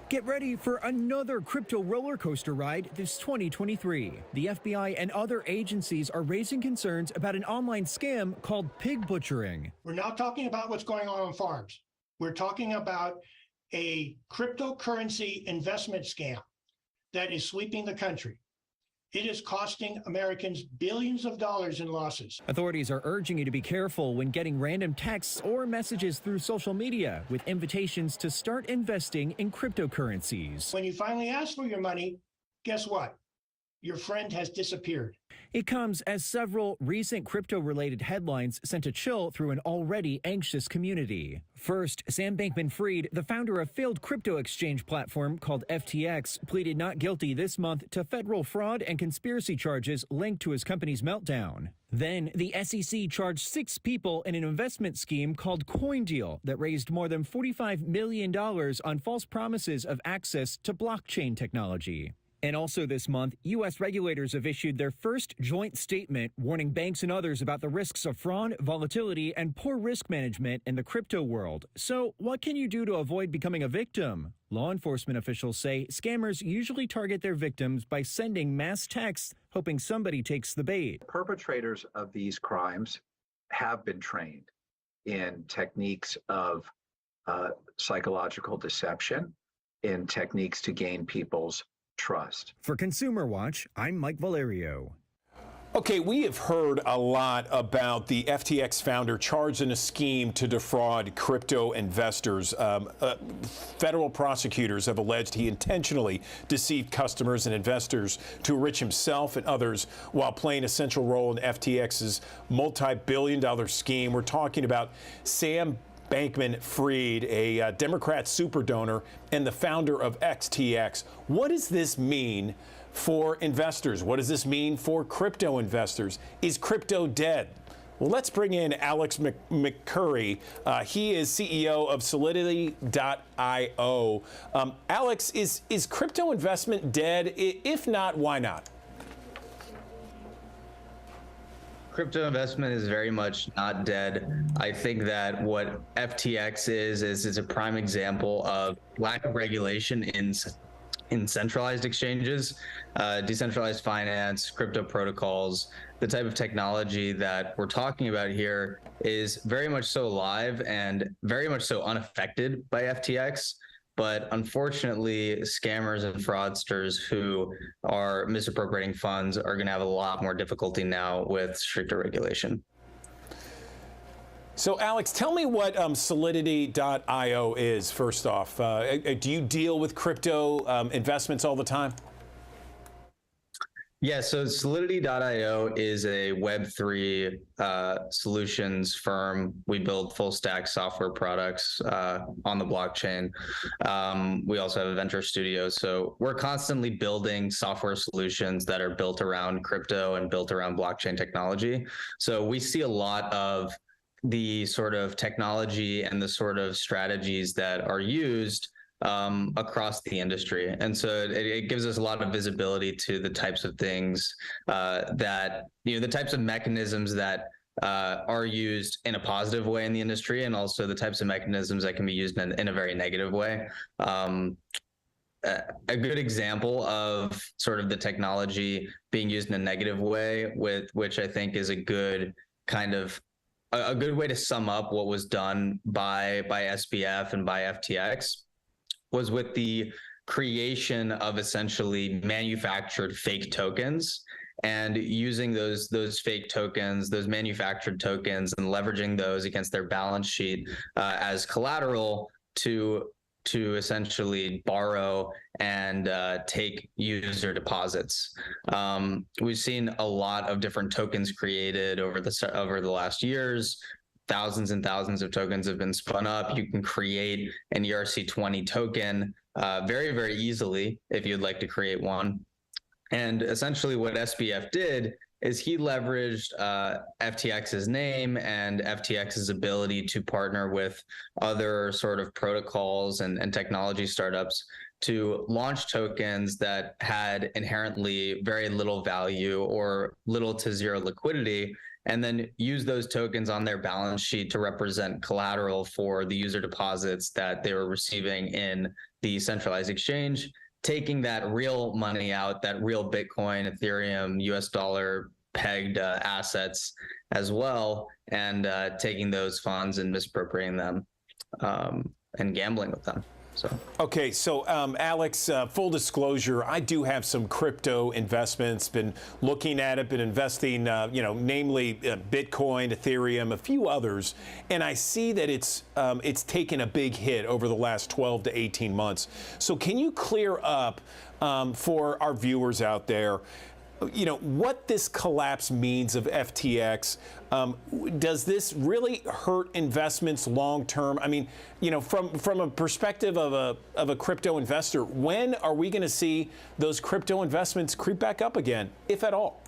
Get ready for another crypto roller coaster ride this 2023. The FBI and other agencies are raising concerns about an online scam called pig butchering. We're not talking about what's going on farms. We're talking about a cryptocurrency investment scam that is sweeping the country. It is costing Americans billions of dollars in losses. Authorities are urging you to be careful when getting random texts or messages through social media with invitations to start investing in cryptocurrencies. When you finally ask for your money, guess what? Your friend has disappeared. It comes as several recent crypto-related headlines sent a chill through an already anxious community. First, Sam Bankman-Fried, the founder of failed crypto exchange platform called FTX, pleaded not guilty this month to federal fraud and conspiracy charges linked to his company's meltdown. Then, the SEC charged 6 people in an investment scheme called CoinDeal that raised more than $45 million on false promises of access to blockchain technology. And also this month, U.S. regulators have issued their first joint statement warning banks and others about the risks of fraud, volatility, and poor risk management in the crypto world. So what can you do to avoid becoming a victim? Law enforcement officials say scammers usually target their victims by sending mass texts, hoping somebody takes the bait. Perpetrators of these crimes have been trained in techniques of psychological deception, in techniques to gain people's trust. For Consumer Watch, I'm Mike Valerio. Okay, we have heard a lot about the FTX founder charged in a scheme to defraud crypto investors. Federal prosecutors have alleged he intentionally deceived customers and investors to enrich himself and others while playing a central role in FTX's multi-billion-dollar scheme. We're talking about Sam Bankman-Fried, a Democrat super donor and the founder of XTX. What does this mean for investors? What does this mean for crypto investors? Is crypto dead? Well, let's bring in Alex McCurry. He is CEO of Solidity.io. Alex, is crypto investment dead? If not, why not? Crypto investment is very much not dead. I think that what FTX is a prime example of lack of regulation in centralized exchanges, decentralized finance, crypto protocols. The type of technology that we're talking about here is very much so alive and very much so unaffected by FTX. But unfortunately, scammers and fraudsters who are misappropriating funds are going to have a lot more difficulty now with stricter regulation. So, Alex, tell me what Solidity.io is, first off. Do you deal with crypto investments all the time? Yeah, so Solidity.io is a Web3 solutions firm. We build full stack software products on the blockchain. We also have a venture studio. So we're constantly building software solutions that are built around crypto and built around blockchain technology. So we see a lot of the sort of technology and the sort of strategies that are used across the industry. And so it gives us a lot of visibility to the types of things that, the types of mechanisms that are used in a positive way in the industry, and also the types of mechanisms that can be used in a very negative way. A good example of sort of the technology being used in a negative way, which I think is a good kind of a good way to sum up what was done by SBF and by FTX, was with the creation of essentially manufactured fake tokens, and using those fake tokens, those manufactured tokens, and leveraging those against their balance sheet as collateral to essentially borrow and take user deposits. We've seen a lot of different tokens created over the last years. Thousands and thousands of tokens have been spun up. You can create an ERC20 token very, very easily if you'd like to create one. And essentially what SBF did is he leveraged FTX's name and FTX's ability to partner with other sort of protocols and technology startups to launch tokens that had inherently very little value or little to zero liquidity, and then use those tokens on their balance sheet to represent collateral for the user deposits that they were receiving in the centralized exchange, taking that real money out, that real Bitcoin, Ethereum, US dollar pegged assets as well, and taking those funds and misappropriating them and gambling with them. Okay, so Alex, full disclosure, I do have some crypto investments, been looking at it, been investing, namely Bitcoin, Ethereum, a few others, and I see that it's taken a big hit over the last 12 to 18 months. So can you clear up for our viewers out there, what this collapse means of FTX. Does this really hurt investments long term? I mean, from a perspective of a crypto investor, when are we going to see those crypto investments creep back up again, if at all?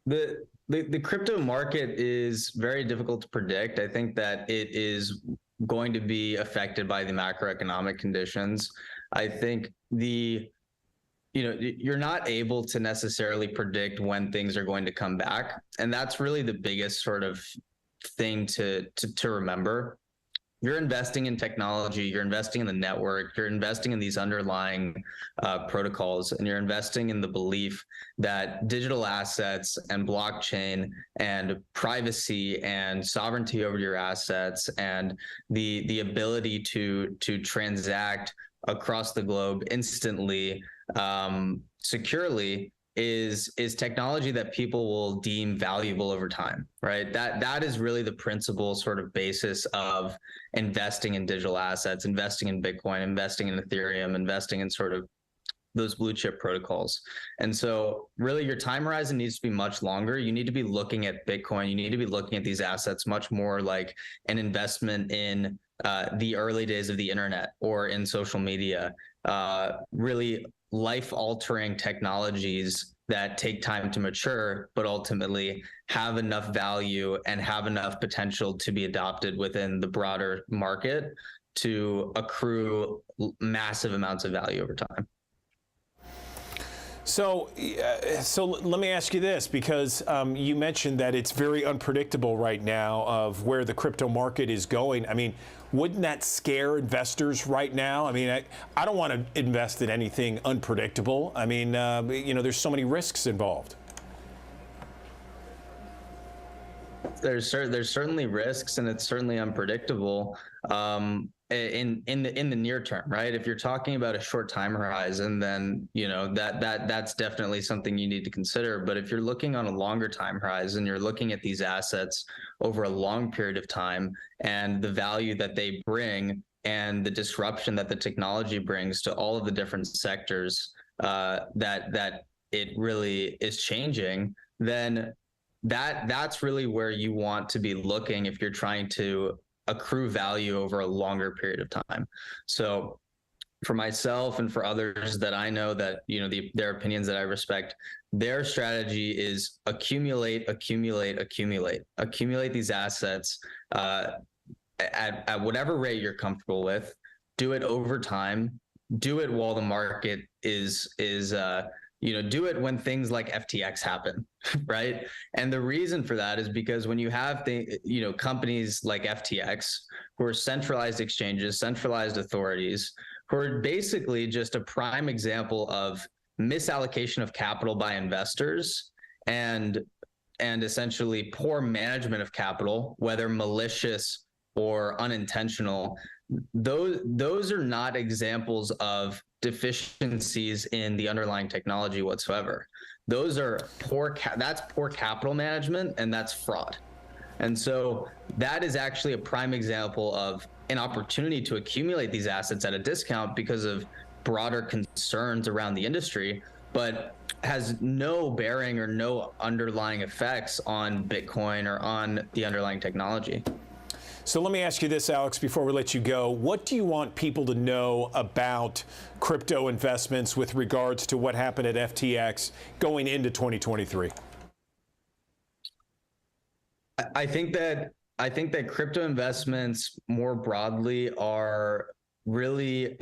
The crypto market is very difficult to predict. I think that it is going to be affected by the macroeconomic conditions. I think you're not able to necessarily predict when things are going to come back. And that's really the biggest sort of thing to remember. You're investing in technology, you're investing in the network, you're investing in these underlying protocols, and you're investing in the belief that digital assets and blockchain and privacy and sovereignty over your assets and the ability to transact across the globe instantly, securely, is technology that people will deem valuable over time, right? That is really the principal sort of basis of investing in digital assets, investing in Bitcoin, investing in Ethereum, investing in sort of those blue chip protocols. And so really your time horizon needs to be much longer. You need to be looking at Bitcoin. You need to be looking at these assets much more like an investment in the early days of the internet or in social media, really life-altering technologies that take time to mature, but ultimately have enough value and have enough potential to be adopted within the broader market to accrue massive amounts of value over time. So let me ask you this, because you mentioned that it's very unpredictable right now of where the crypto market is going. I mean, wouldn't that scare investors right now? I mean, I don't want to invest in anything unpredictable. I mean, there's so many risks involved. There's certainly risks, and it's certainly unpredictable in the near term, right? If you're talking about a short time horizon, then that's definitely something you need to consider. But if you're looking on a longer time horizon, you're looking at these assets over a long period of time and the value that they bring and the disruption that the technology brings to all of the different sectors that it really is changing, then that's really where you want to be looking if you're trying to accrue value over a longer period of time. So for myself and for others that I know that, their opinions that I respect, their strategy is accumulate these assets at whatever rate you're comfortable with, do it over time, do it while the market is do it when things like FTX happen, right? And the reason for that is because when you have companies like FTX, who are centralized exchanges, centralized authorities, who are basically just a prime example of misallocation of capital by investors and essentially poor management of capital, whether malicious or unintentional, those are not examples of deficiencies in the underlying technology whatsoever. Those are that's poor capital management, and that's fraud. And so that is actually a prime example of an opportunity to accumulate these assets at a discount because of broader concerns around the industry, but has no bearing or no underlying effects on Bitcoin or on the underlying technology. So let me ask you this, Alex, before we let you go. What do you want people to know about crypto investments with regards to what happened at FTX going into 2023? I think that crypto investments more broadly are really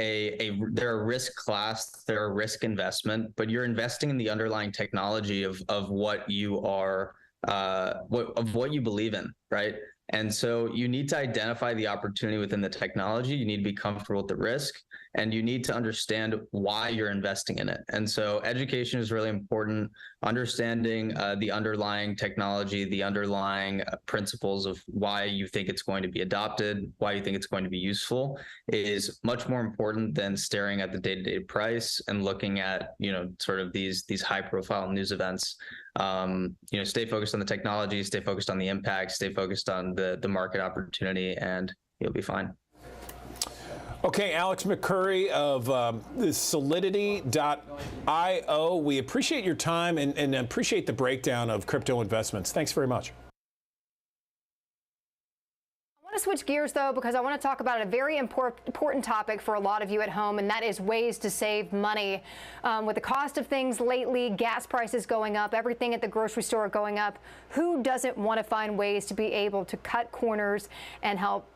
they're a risk class, they're a risk investment, but you're investing in the underlying technology of what you are, what you believe in, right? And so you need to identify the opportunity within the technology. You need to be comfortable with the risk, and you need to understand why you're investing in it. And so education is really important. Understanding the underlying technology, the underlying principles of why you think it's going to be adopted, why you think it's going to be useful, is much more important than staring at the day-to-day price and looking at, sort of these high-profile news events. Stay focused on the technology, stay focused on the impact, stay focused on the market opportunity, and you'll be fine. Okay, Alex McCurry of Solidity.io. We appreciate your time and appreciate the breakdown of crypto investments. Thanks very much. I want to switch gears, though, because I want to talk about a very important topic for a lot of you at home, and that is ways to save money. With the cost of things lately, gas prices going up, everything at the grocery store going up, who doesn't want to find ways to be able to cut corners and help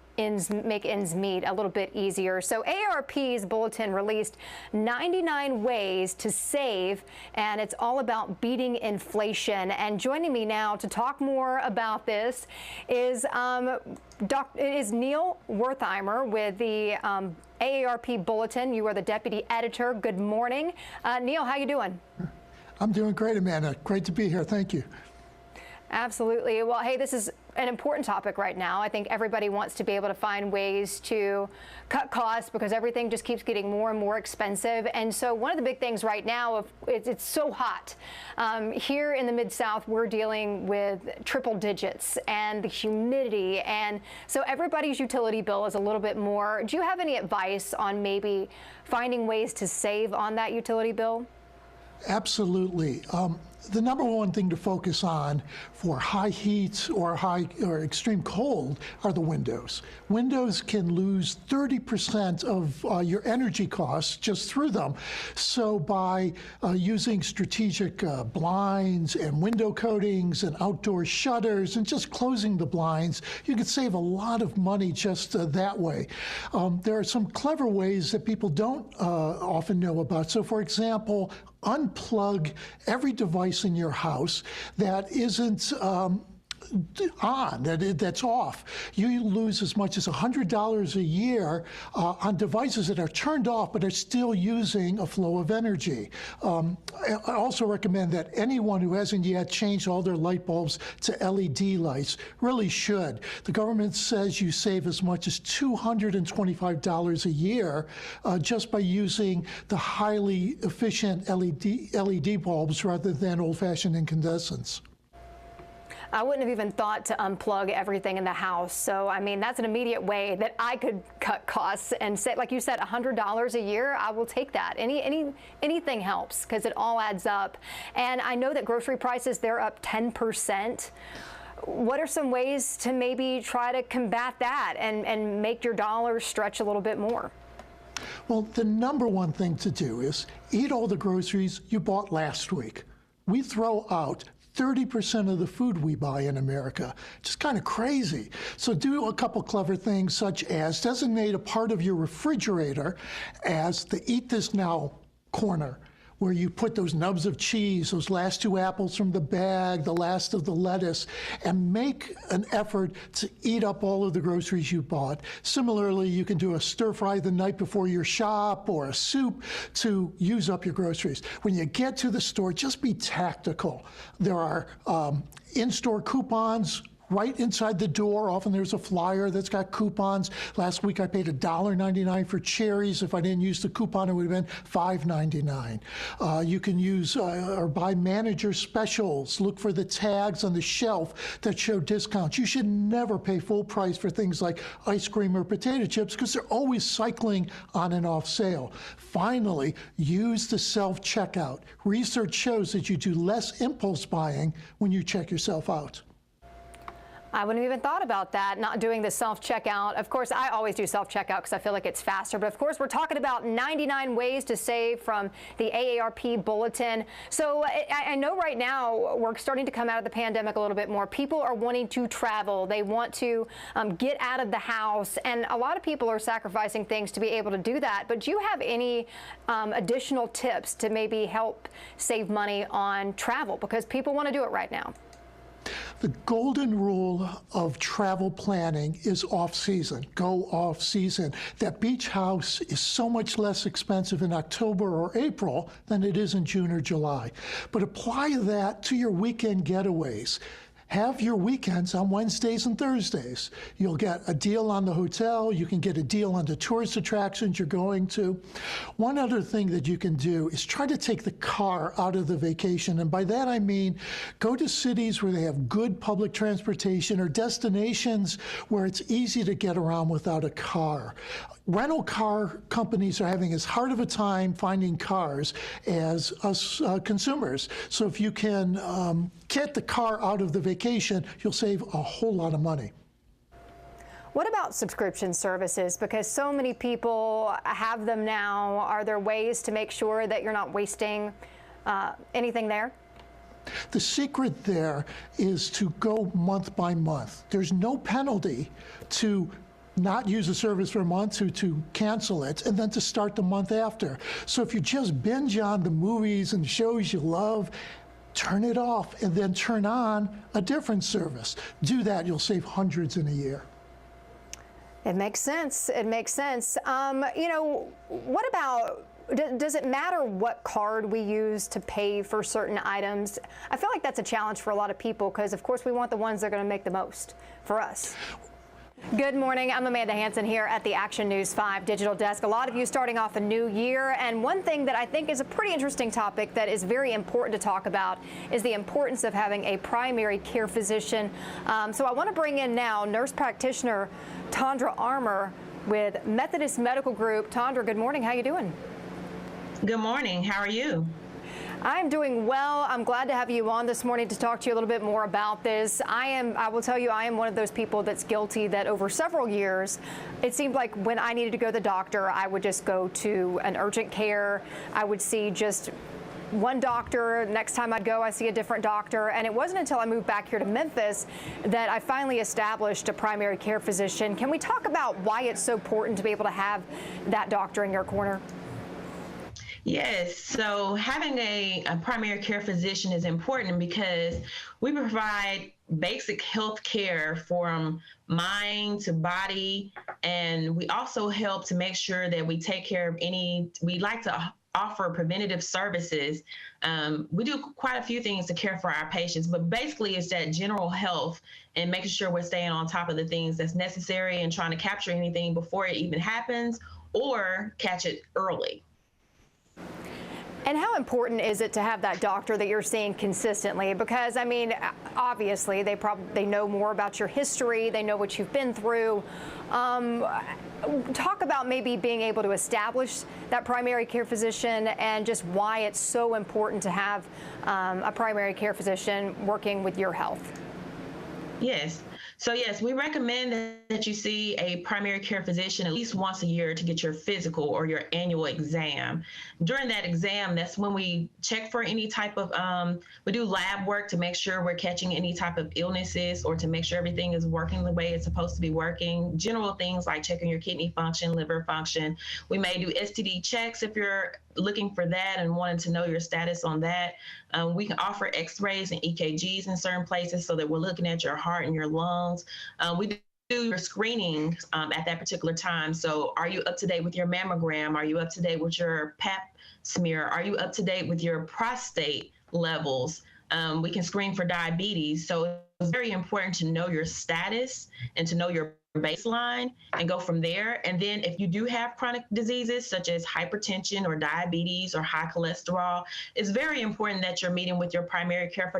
make ends meet a little bit easier? So AARP's bulletin released 99 ways to save, and it's all about beating inflation. And joining me now to talk more about this is Neil Wertheimer with the AARP Bulletin. You are the deputy editor. Good morning. Neil, how you doing? I'm doing great, Amanda. Great to be here. Thank you. Absolutely. Well, hey, this is an important topic right now. I think everybody wants to be able to find ways to cut costs because everything just keeps getting more and more expensive. And so one of the big things right now, it's so hot. Here in the Mid-South, we're dealing with triple digits and the humidity. And so everybody's utility bill is a little bit more. Do you have any advice on maybe finding ways to save on that utility bill? Absolutely. The number one thing to focus on for high heat or extreme cold are the windows. Windows can lose 30% of your energy costs just through them. So by using strategic blinds and window coatings and outdoor shutters and just closing the blinds, you can save a lot of money just that way. There are some clever ways that people don't often know about. So for example, unplug every device in your house that isn't that's off. You lose as much as $100 a year on devices that are turned off but are still using a flow of energy. I also recommend that anyone who hasn't yet changed all their light bulbs to LED lights really should. The government says you save as much as $225 a year just by using the highly efficient LED bulbs rather than old-fashioned incandescents. I wouldn't have even thought to unplug everything in the house. So, I mean, that's an immediate way that I could cut costs and say, like you said, $100 a year, I will take that. Anything helps because it all adds up. And I know that grocery prices, they're up 10%. What are some ways to maybe try to combat that and make your dollars stretch a little bit more? Well, the number one thing to do is eat all the groceries you bought last week. We throw out 30% of the food we buy in America. Just kind of crazy. So do a couple clever things, such as designate a part of your refrigerator as the Eat This Now corner, where you put those nubs of cheese, those last 2 apples from the bag, the last of the lettuce, and make an effort to eat up all of the groceries you bought. Similarly, you can do a stir fry the night before your shop or a soup to use up your groceries. When you get to the store, just be tactical. There are in-store coupons right inside the door. Often there's a flyer that's got coupons. Last week I paid $1.99 for cherries. If I didn't use the coupon, it would have been $5.99. You can use or buy manager specials. Look for the tags on the shelf that show discounts. You should never pay full price for things like ice cream or potato chips because they're always cycling on and off sale. Finally, use the self-checkout. Research shows that you do less impulse buying when you check yourself out. I wouldn't have even thought about that, not doing the self-checkout. Of course, I always do self-checkout because I feel like it's faster. But of course, we're talking about 99 ways to save from the AARP Bulletin. So I know right now we're starting to come out of the pandemic a little bit more. People are wanting to travel. They want to get out of the house. And a lot of people are sacrificing things to be able to do that. But do you have any additional tips to maybe help save money on travel? Because people want to do it right now. The golden rule of travel planning is off-season. Go off-season. That beach house is so much less expensive in October or April than it is in June or July. But apply that to your weekend getaways. Have your weekends on Wednesdays and Thursdays. You'll get a deal on the hotel. You can get a deal on the tourist attractions you're going to. One other thing that you can do is try to take the car out of the vacation. And by that I mean go to cities where they have good public transportation or destinations where it's easy to get around without a car. Rental car companies are having as hard of a time finding cars as us consumers. So if you can get the car out of the vacation, you'll save a whole lot of money. What about subscription services? Because so many people have them now. Are there ways to make sure that you're not wasting anything there? The secret there is to go month by month. There's no penalty to not use a service for a month, to cancel it, and then to start the month after. So if you just binge on the movies and shows you love, turn it off and then turn on a different service. Do that, you'll save hundreds in a year. It makes sense. It makes sense. You know, what about, does it matter what card we use to pay for certain items? I feel like that's a challenge for a lot of people because, of course, we want the ones that are going to make the most for us. Good morning. I'm Amanda Hansen here at the Action News 5 Digital Desk. A lot of you starting off a new year, and one thing that I think is a pretty interesting topic that is very important to talk about is the importance of having a primary care physician. So I want to bring in now nurse practitioner Tondra Armour with Methodist Medical Group. Tondra, good morning. How you doing? Good morning. How are you? I'm doing well. I'm glad to have you on this morning to talk to you a little bit more about this. I will tell you, I am one of those people that's guilty that over several years, it seemed like when I needed to go to the doctor, I would just go to an urgent care. I would see just one doctor. Next time I'd go, I see a different doctor. And it wasn't until I moved back here to Memphis that I finally established a primary care physician. Can we talk about why it's so important to be able to have that doctor in your corner? Yes, so having a primary care physician is important because we provide basic health care from mind to body, and we also help to make sure that we take care of we like to offer preventative services. We do quite a few things to care for our patients, but basically it's that general health and making sure we're staying on top of the things that's necessary and trying to capture anything before it even happens or catch it early. And how important is it to have that doctor that you're seeing consistently? Because, I mean, obviously, they know more about your history. They know what you've been through. Talk about maybe being able to establish that primary care physician and just why it's so important to have a primary care physician working with your health. Yes. So yes, we recommend that you see a primary care physician at least once a year to get your physical or your annual exam. During that exam, that's when we check for any type of, we do lab work to make sure we're catching any type of illnesses or to make sure everything is working the way it's supposed to be working. General things like checking your kidney function, liver function. We may do STD checks if you're looking for that and wanting to know your status on that. We can offer x-rays and EKGs in certain places so that we're looking at your heart and your lungs. We do your screening at that particular time. So are you up to date with your mammogram? Are you up to date with your pap smear? Are you up to date with your prostate levels? We can screen for diabetes. So it's very important to know your status and to know your baseline and go from there. And then if you do have chronic diseases such as hypertension or diabetes or high cholesterol, it's very important that you're meeting with your primary care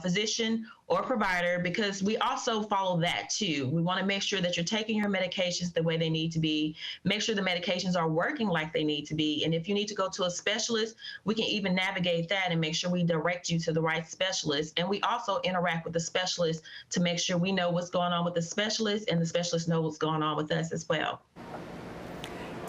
physician or provider, because we also follow that too. We want to make sure that you're taking your medications the way they need to be, make sure the medications are working like they need to be. And if you need to go to a specialist, we can even navigate that and make sure we direct you to the right specialist. And we also interact with the specialist to make sure we know what's going on with the specialist and the specialist knows what's going on with us as well.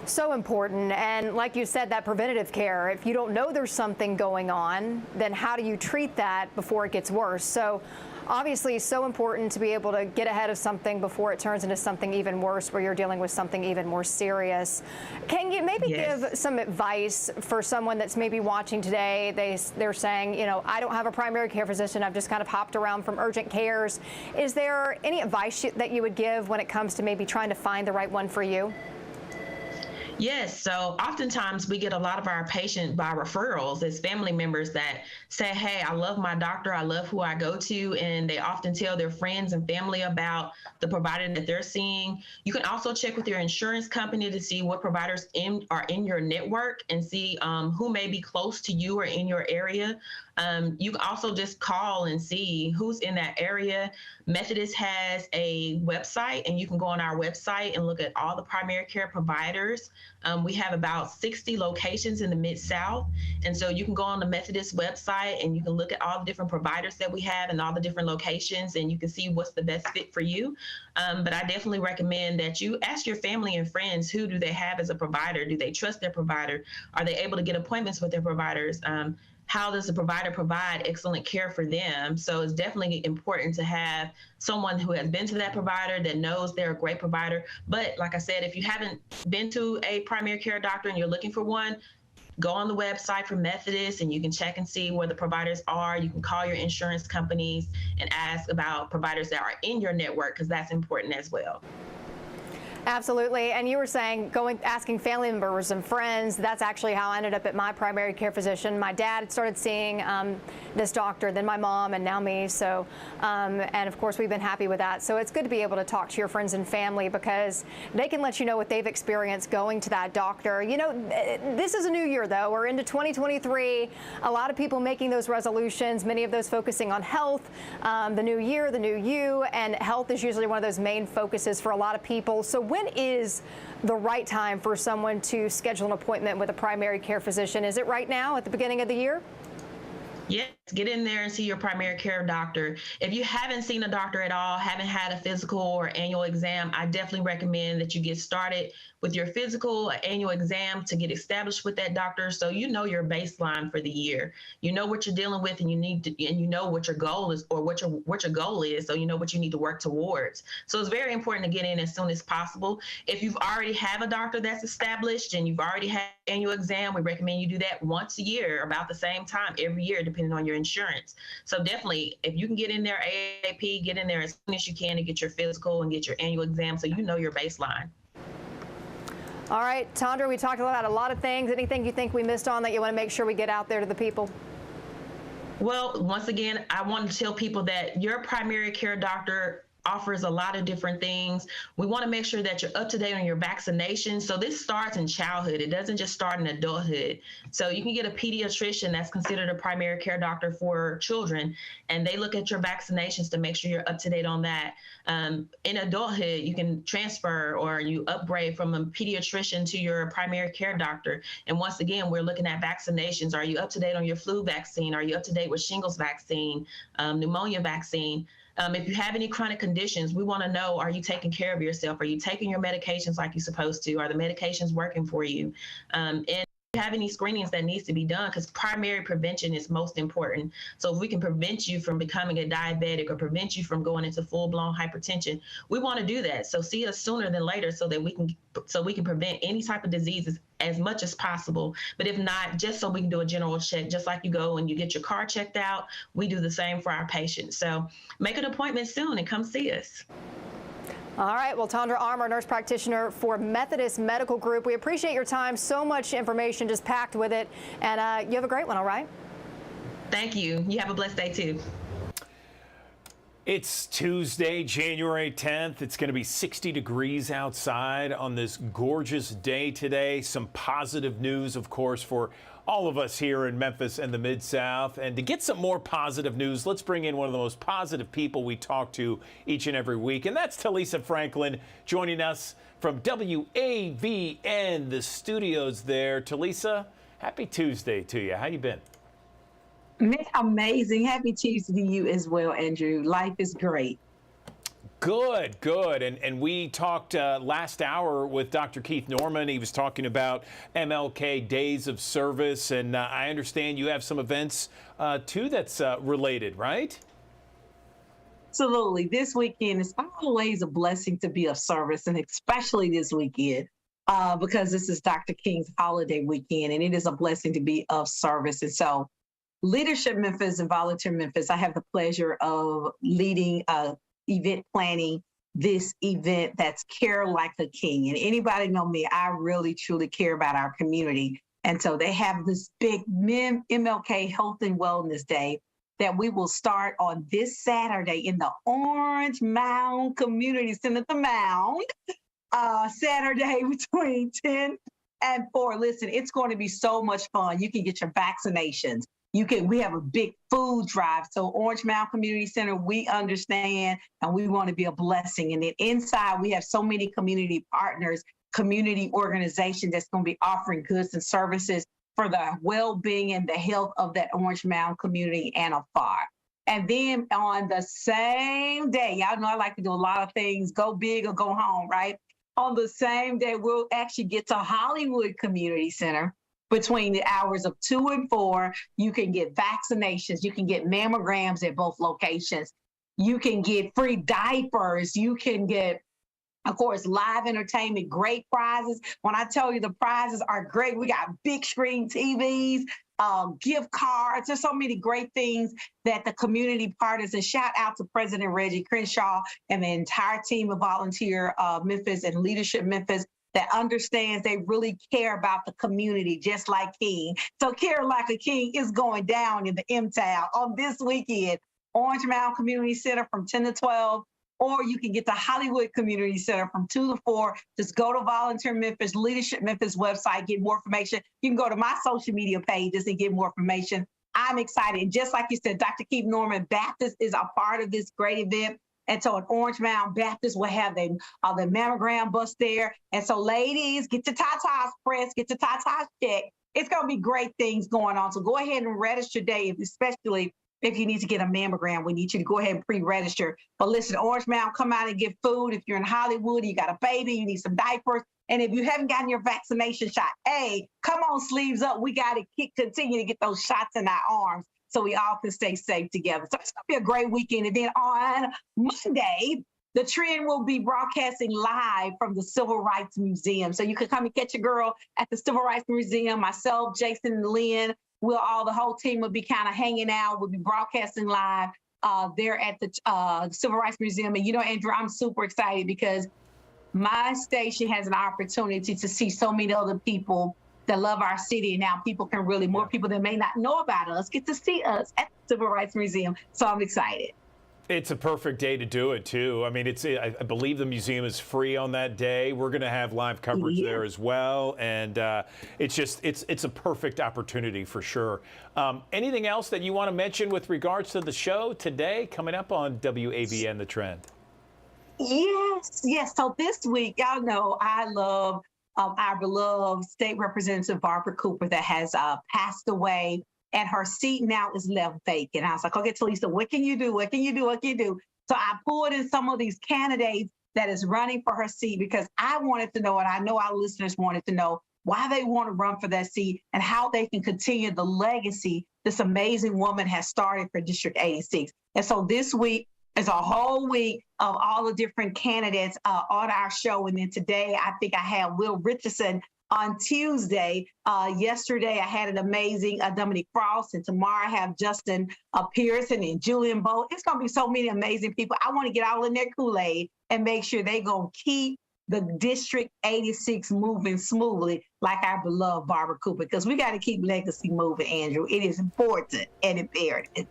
So important. And like you said, that preventative care, if you don't know there's something going on, then how do you treat that before it gets worse? So obviously so important to be able to get ahead of something before it turns into something even worse, where you're dealing with something even more serious. Can you maybe give some advice for someone that's maybe watching today? They're saying, you know, I don't have a primary care physician. I've just kind of hopped around from urgent cares. Is there any advice that you would give when it comes to maybe trying to find the right one for you? Yes. So oftentimes we get a lot of our patients by referrals as family members that say, hey, I love my doctor. I love who I go to. And they often tell their friends and family about the provider that they're seeing. You can also check with your insurance company to see what providers are in your network and see who may be close to you or in your area. You can also just call and see who's in that area. Methodist has a website, and you can go on our website and look at all the primary care providers. We have about 60 locations in the Mid-South. And so you can go on the Methodist website and you can look at all the different providers that we have and all the different locations, and you can see what's the best fit for you. But I definitely recommend that you ask your family and friends, who do they have as a provider? Do they trust their provider? Are they able to get appointments with their providers? How does the provider provide excellent care for them? So it's definitely important to have someone who has been to that provider, that knows they're a great provider. But like I said, if you haven't been to a primary care doctor and you're looking for one, go on the website for Methodist and you can check and see where the providers are. You can call your insurance companies and ask about providers that are in your network, because that's important as well. Absolutely. And you were saying asking family members and friends. That's actually how I ended up at my primary care physician. My dad started seeing this doctor, then my mom, and now me. So, and of course, we've been happy with that. So it's good to be able to talk to your friends and family, because they can let you know what they've experienced going to that doctor. You know, this is a new year, though. We're into 2023. A lot of people making those resolutions, many of those focusing on health, the new year, the new you, and health is usually one of those main focuses for a lot of people. So when is the right time for someone to schedule an appointment with a primary care physician? Is it right now at the beginning of the year? Yes, get in there and see your primary care doctor. If you haven't seen a doctor at all, haven't had a physical or annual exam, I definitely recommend that you get started with your physical or annual exam to get established with that doctor, so you know your baseline for the year. You know what you're dealing with, and you know what your goal is, or what your goal is, so you know what you need to work towards. So it's very important to get in as soon as possible. If you've already have a doctor that's established and you've already had annual exam, we recommend you do that once a year, about the same time every year, depending on your insurance. So definitely, if you can get in there ASAP, get in there as soon as you can and get your physical and get your annual exam, so you know your baseline. All right, Tondra, we talked about a lot of things. Anything you think we missed on that you want to make sure we get out there to the people? Well, once again, I want to tell people that your primary care doctor offers a lot of different things. We want to make sure that you're up to date on your vaccinations. So this starts in childhood. It doesn't just start in adulthood. So you can get a pediatrician that's considered a primary care doctor for children, and they look at your vaccinations to make sure you're up to date on that. In adulthood, you can transfer or you upgrade from a pediatrician to your primary care doctor. And once again, we're looking at vaccinations. Are you up to date on your flu vaccine? Are you up to date with shingles vaccine, pneumonia vaccine? If you have any chronic conditions, we want to know, are you taking care of yourself? Are you taking your medications like you're supposed to? Are the medications working for you? And if you have any screenings that needs to be done, because primary prevention is most important. So if we can prevent you from becoming a diabetic or prevent you from going into full-blown hypertension, we want to do that. So see us sooner than later, so that we can prevent any type of diseases as much as possible. But if not, just so we can do a general check, just like you go and you get your car checked out, we do the same for our patients. So make an appointment soon and come see us. All right. Well, Tondra Armour, nurse practitioner for Methodist Medical Group, we appreciate your time. So much information just packed with it. And you have a great one, all right? Thank you. You have a blessed day, too. It's Tuesday, January 10th. It's going to be 60 degrees outside on this gorgeous day today. Some positive news, of course, for all of us here in Memphis and the Mid-South. And to get some more positive news, let's bring in one of the most positive people we talk to each and every week. And that's Talisa Franklin joining us from WAVN, the studios there. Talisa, happy Tuesday to you. How you been? Amazing. Happy Tuesday to you as well, Andrew. Life is great. Good, good. And we talked last hour with Dr. Keith Norman. He was talking about MLK Days of Service. And I understand you have some events, too, that's related, right? Absolutely. This weekend is always a blessing to be of service, and especially this weekend, because this is Dr. King's holiday weekend, and it is a blessing to be of service. And so Leadership Memphis and Volunteer Memphis, I have the pleasure of leading event planning this event that's Care Like a King. And anybody know me, I really, truly care about our community. And so they have this big MLK Health and Wellness Day that we will start on this Saturday in the Orange Mound Community Center, the Mound, Saturday between 10 and 4. Listen, it's going to be so much fun. You can get your vaccinations. We have a big food drive. So Orange Mound Community Center, we understand, and we want to be a blessing. And then inside, we have so many community partners, community organizations that's going to be offering goods and services for the well-being and the health of that Orange Mound community and afar. And then on the same day, y'all know I like to do a lot of things, go big or go home, right? On the same day, we'll actually get to Hollywood Community Center between the hours of 2 and 4. You can get vaccinations. You can get mammograms at both locations. You can get free diapers. You can get, of course, live entertainment, great prizes. When I tell you the prizes are great, we got big screen TVs, gift cards. There's so many great things that the community partners, and shout out to President Reggie Crenshaw and the entire team of Volunteer Memphis and Leadership Memphis that understands they really care about the community just like King. So Care Like a King is going down in the M-Town on this weekend. Orange Mound Community Center from 10 to 12. Or you can get the Hollywood Community Center from 2 to 4. Just go to Volunteer Memphis, Leadership Memphis website, get more information. You can go to my social media pages and get more information. I'm excited. And just like you said, Dr. Keith Norman Baptist is a part of this great event. And so at Orange Mound Baptist, we'll have the mammogram bus there. And so ladies, get your tatas pressed, get your tatas checked. It's going to be great things going on. So go ahead and register today, especially if you need to get a mammogram. We need you to go ahead and pre-register. But listen, Orange Mound, come out and get food. If you're in Hollywood, you got a baby, you need some diapers. And if you haven't gotten your vaccination shot, hey, come on, sleeves up. We got to continue to get those shots in our arms so we all can stay safe together. So it's going to be a great weekend. And then on Monday, the Trend will be broadcasting live from the Civil Rights Museum. So you can come and catch a girl at the Civil Rights Museum. Myself, Jason, and Lynn, the whole team will be kind of hanging out. We'll be broadcasting live there at the Civil Rights Museum. And, Andrew, I'm super excited because my station has an opportunity to see so many other people that love our city. And now people can more people that may not know about us get to see us at the Civil Rights Museum. So I'm excited. It's a perfect day to do it, too. I mean, I believe the museum is free on that day. We're going to have live coverage there as well. And it's a perfect opportunity for sure. Anything else that you want to mention with regards to the show today coming up on WAVN The Trend? Yes. So this week, y'all know I love our beloved State Representative Barbara Cooper that has passed away. And her seat now is left vacant. I was like, okay, Talisa, what can you do? What can you do? So I pulled in some of these candidates that is running for her seat because I wanted to know, and I know our listeners wanted to know, why they want to run for that seat and how they can continue the legacy this amazing woman has started for District 86. And so this week is a whole week of all the different candidates on our show. And then today, I think I have Will Richardson on Tuesday. Yesterday, I had an amazing Dominique Frost, and tomorrow I have Justin Pearson and Julian Bowe. It's going to be so many amazing people. I want to get all in their Kool-Aid and make sure they're going to keep the District 86 moving smoothly like our beloved Barbara Cooper, because we got to keep legacy moving, Andrew. It is important and imperative.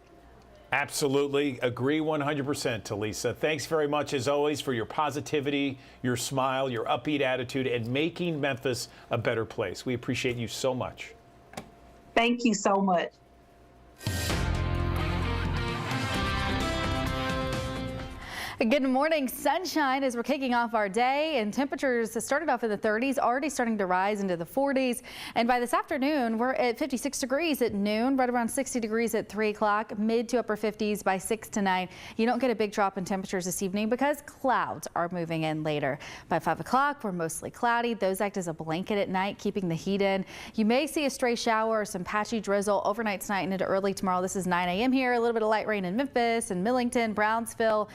Absolutely. Agree 100%, Talisa. Thanks very much, as always, for your positivity, your smile, your upbeat attitude, and making Memphis a better place. We appreciate you so much. Thank you so much. Good morning. Sunshine as we're kicking off our day, and temperatures started off in the 30s, already starting to rise into the 40s. And by this afternoon, we're at 56 degrees at noon, right around 60 degrees at 3 o'clock, mid to upper 50s by 6 to 9. You don't get a big drop in temperatures this evening because clouds are moving in later. By 5 o'clock, we're mostly cloudy. Those act as a blanket at night, keeping the heat in. You may see a stray shower or some patchy drizzle overnight tonight and into early tomorrow. This is 9 a.m. here. A little bit of light rain in Memphis and Millington, Brownsville,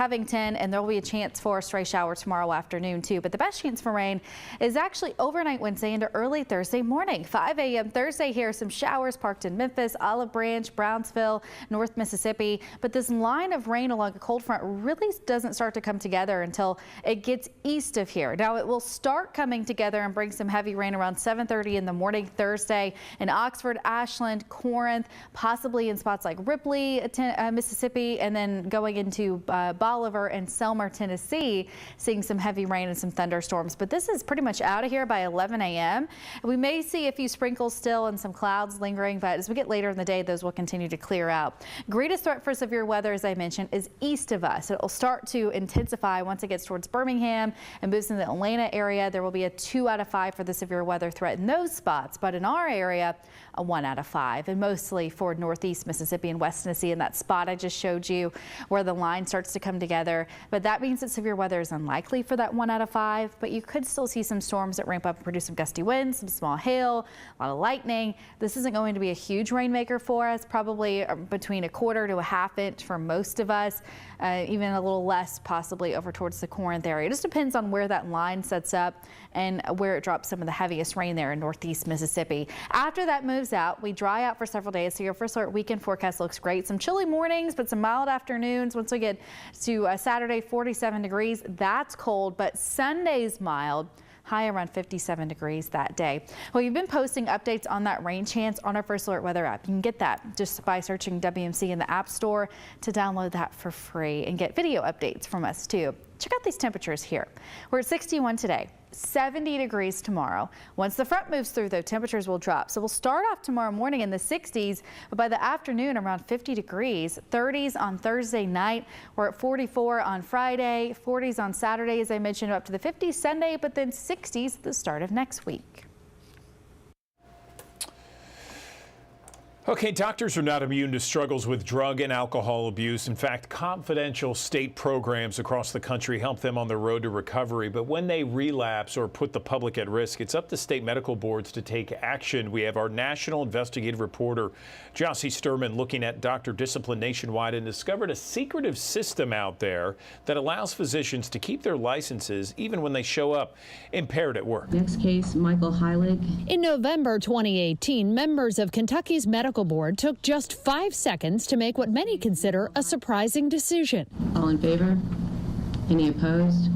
Covington, and there will be a chance for a stray shower tomorrow afternoon too. But the best chance for rain is actually overnight Wednesday into early Thursday morning. 5 a.m. Thursday here, some showers parked in Memphis, Olive Branch, Brownsville, North Mississippi. But this line of rain along a cold front really doesn't start to come together until it gets east of here. Now it will start coming together and bring some heavy rain around 7:30 in the morning Thursday in Oxford, Ashland, Corinth, possibly in spots like Ripley, Mississippi, and then going into Bolivar and Selmer, Tennessee, seeing some heavy rain and some thunderstorms. But this is pretty much out of here by 11 a.m. We may see a few sprinkles still and some clouds lingering, but as we get later in the day, those will continue to clear out. Greatest threat for severe weather, as I mentioned, is east of us. It will start to intensify once it gets towards Birmingham and moves in the Atlanta area. There will be a 2 out of 5 for the severe weather threat in those spots, but in our area, a 1 out of 5, and mostly for northeast Mississippi and West Tennessee in that spot I just showed you where the line starts to come together. But that means that severe weather is unlikely for that 1 out of 5, but you could still see some storms that ramp up and produce some gusty winds, some small hail, a lot of lightning. This isn't going to be a huge rainmaker for us, probably between 1/4 to 1/2 inch for most of us, even a little less possibly over towards the Corinth area. It just depends on where that line sets up and where it drops some of the heaviest rain there in northeast Mississippi. After that moves out, we dry out for several days. So your first alert weekend forecast looks great. Some chilly mornings, but some mild afternoons. Once we get to Saturday, 47 degrees. That's cold, but Sunday's mild. High around 57 degrees that day. Well, you've been posting updates on that rain chance on our First Alert weather app. You can get that just by searching WMC in the App Store to download that for free and get video updates from us too. Check out these temperatures here. We're at 61 today. 70 degrees tomorrow. Once the front moves through, though, temperatures will drop. So we'll start off tomorrow morning in the 60s, but by the afternoon around 50 degrees. 30s on Thursday night. We're at 44 on Friday, 40s on Saturday, as I mentioned, up to the 50s Sunday, but then 60s at the start of next week. Okay, doctors are not immune to struggles with drug and alcohol abuse. In fact, confidential state programs across the country help them on their road to recovery. But when they relapse or put the public at risk, it's up to state medical boards to take action. We have our national investigative reporter, Jossie Sturman, looking at doctor discipline nationwide and discovered a secretive system out there that allows physicians to keep their licenses even when they show up impaired at work. Next case, Michael Heilig. In November 2018, members of Kentucky's medical board took just 5 seconds to make what many consider a surprising decision. All in favor? Any opposed?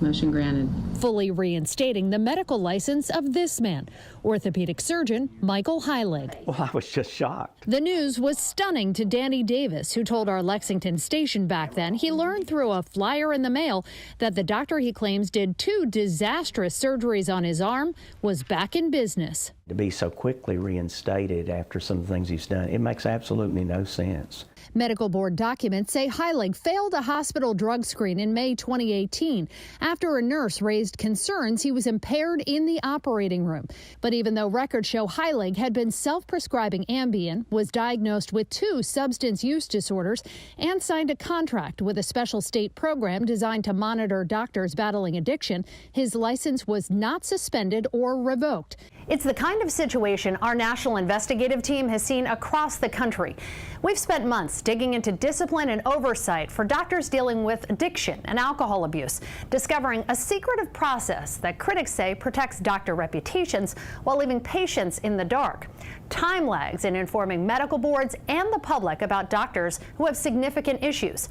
Motion granted. Fully reinstating the medical license of this man, orthopedic surgeon Michael Heilig. Well, I was just shocked. The news was stunning to Danny Davis, who told our Lexington station back then he learned through a flyer in the mail that the doctor he claims did 2 disastrous surgeries on his arm was back in business. To be so quickly reinstated after some of the things he's done, it makes absolutely no sense. Medical board documents say Heilig failed a hospital drug screen in May 2018 after a nurse raised concerns he was impaired in the operating room. But even though records show Heilig had been self-prescribing Ambien, was diagnosed with 2 substance use disorders, and signed a contract with a special state program designed to monitor doctors battling addiction, his license was not suspended or revoked. It's the kind of situation our national investigative team has seen across the country. We've spent months digging into discipline and oversight for doctors dealing with addiction and alcohol abuse, discovering a secretive process that critics say protects doctor reputations while leaving patients in the dark. Time lags in informing medical boards and the public about doctors who have significant issues,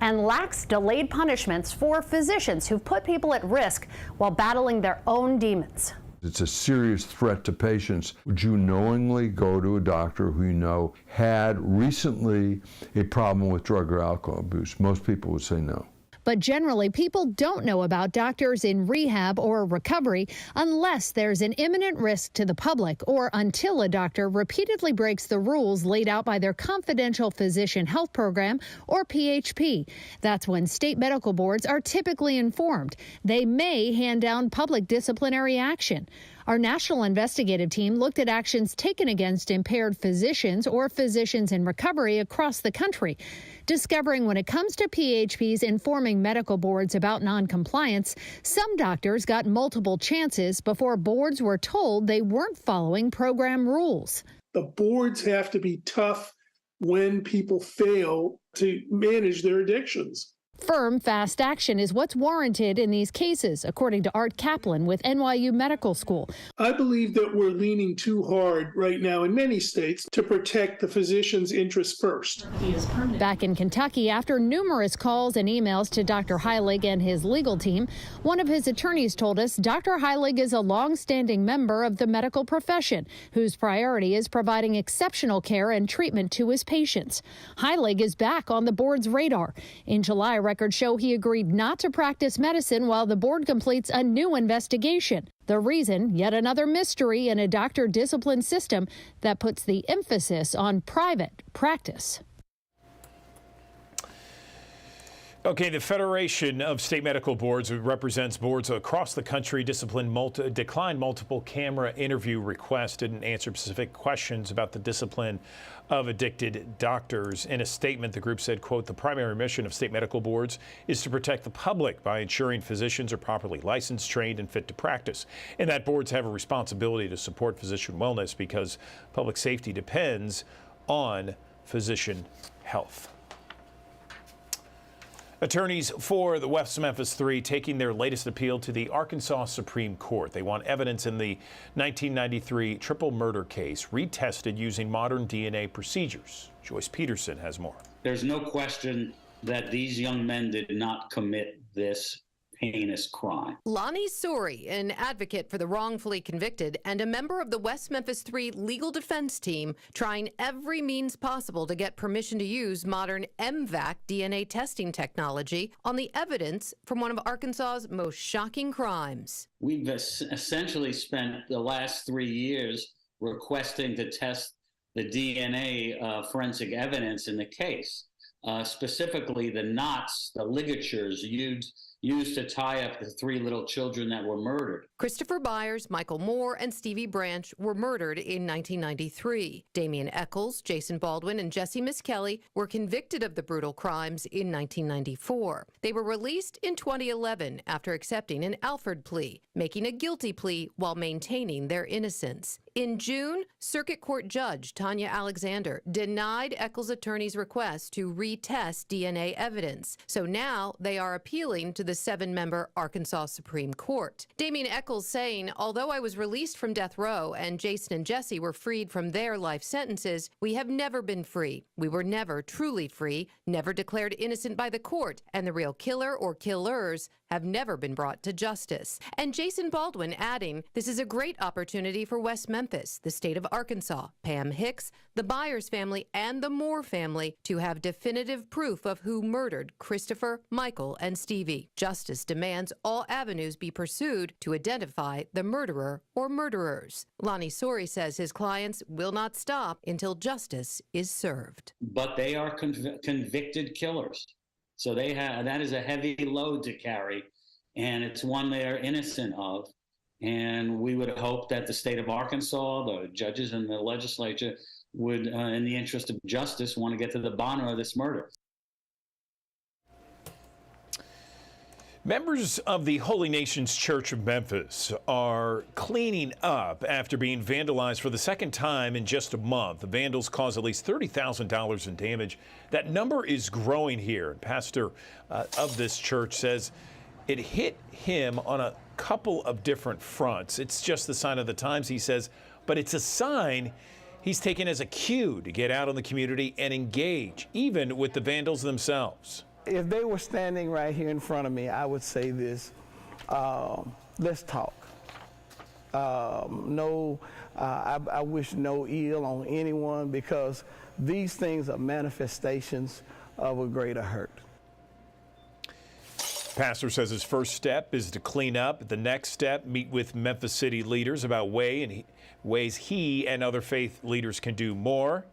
and lacks delayed punishments for physicians who've put people at risk while battling their own demons. It's a serious threat to patients. Would you knowingly go to a doctor who you know had recently a problem with drug or alcohol abuse? Most people would say no. But generally, people don't know about doctors in rehab or recovery unless there's an imminent risk to the public or until a doctor repeatedly breaks the rules laid out by their confidential physician health program or PHP. That's when state medical boards are typically informed. They may hand down public disciplinary action. Our national investigative team looked at actions taken against impaired physicians or physicians in recovery across the country, discovering when it comes to PHPs informing medical boards about noncompliance, some doctors got multiple chances before boards were told they weren't following program rules. The boards have to be tough when people fail to manage their addictions. Firm, fast action is what's warranted in these cases, according to Art Kaplan with NYU Medical School. I believe that we're leaning too hard right now in many states to protect the physician's interests first. Back in Kentucky, after numerous calls and emails to Dr. Heilig and his legal team, one of his attorneys told us Dr. Heilig is a long-standing member of the medical profession whose priority is providing exceptional care and treatment to his patients. Heilig is back on the board's radar. In July, records show he agreed not to practice medicine while the board completes a new investigation. The reason, yet another mystery in a doctor discipline system that puts the emphasis on private practice. Okay, the Federation of State Medical Boards, which represents boards across the country, declined multiple camera interview requests, didn't answer specific questions about the discipline of addicted doctors. In a statement, the group said, quote, "The primary mission of state medical boards is to protect the public by ensuring physicians are properly licensed, trained, and fit to practice, and that boards have a responsibility to support physician wellness because public safety depends on physician health." Attorneys for the West Memphis Three taking their latest appeal to the Arkansas Supreme Court. They want evidence in the 1993 triple murder case retested using modern DNA procedures. Joyce Peterson has more. There's no question that these young men did not commit this heinous crime. Lonnie Sori, an advocate for the wrongfully convicted and a member of the West Memphis 3 legal defense team, trying every means possible to get permission to use modern MVAC DNA testing technology on the evidence from one of Arkansas's most shocking crimes. We've essentially spent the last 3 years requesting to test the DNA forensic evidence in the case, specifically the knots, the ligatures used to tie up the 3 little children that were murdered. Christopher Byers, Michael Moore, and Stevie Branch were murdered in 1993. Damian Eccles, Jason Baldwin, and Jesse Miskelly were convicted of the brutal crimes in 1994. They were released in 2011 after accepting an Alford plea, making a guilty plea while maintaining their innocence. In June, Circuit Court Judge Tanya Alexander denied Eccles' attorney's request to retest DNA evidence. So now they are appealing to the 7-member Arkansas Supreme Court. Damian Eccles saying, although I was released from death row and Jason and Jesse were freed from their life sentences, we have never been free. We were never truly free, never declared innocent by the court, and the real killer or killers have never been brought to justice. And Jason Baldwin adding, this is a great opportunity for West Memphis, the state of Arkansas, Pam Hicks, the Byers family, and the Moore family to have definitive proof of who murdered Christopher, Michael, and Stevie. Justice demands all avenues be pursued to identify the murderer or murderers. Lonnie Sori says his clients will not stop until justice is served. But they are convicted killers. So that is a heavy load to carry, and it's one they are innocent of. And we would hope that the state of Arkansas, the judges and the legislature would, in the interest of justice, want to get to the bottom of this murder. Members of the Holy Nations Church of Memphis are cleaning up after being vandalized for the second time in just a month. The vandals caused at least $30,000 in damage. That number is growing here. Pastor of this church says it hit him on a couple of different fronts. It's just the sign of the times, he says, but it's a sign he's taken as a cue to get out in the community and engage, even with the vandals themselves. If they were standing right here in front of me, I would say this, let's talk. I wish no ill on anyone because these things are manifestations of a greater hurt. Pastor says his first step is to clean up. The next step, meet with Memphis City leaders about ways he and other faith leaders can do more.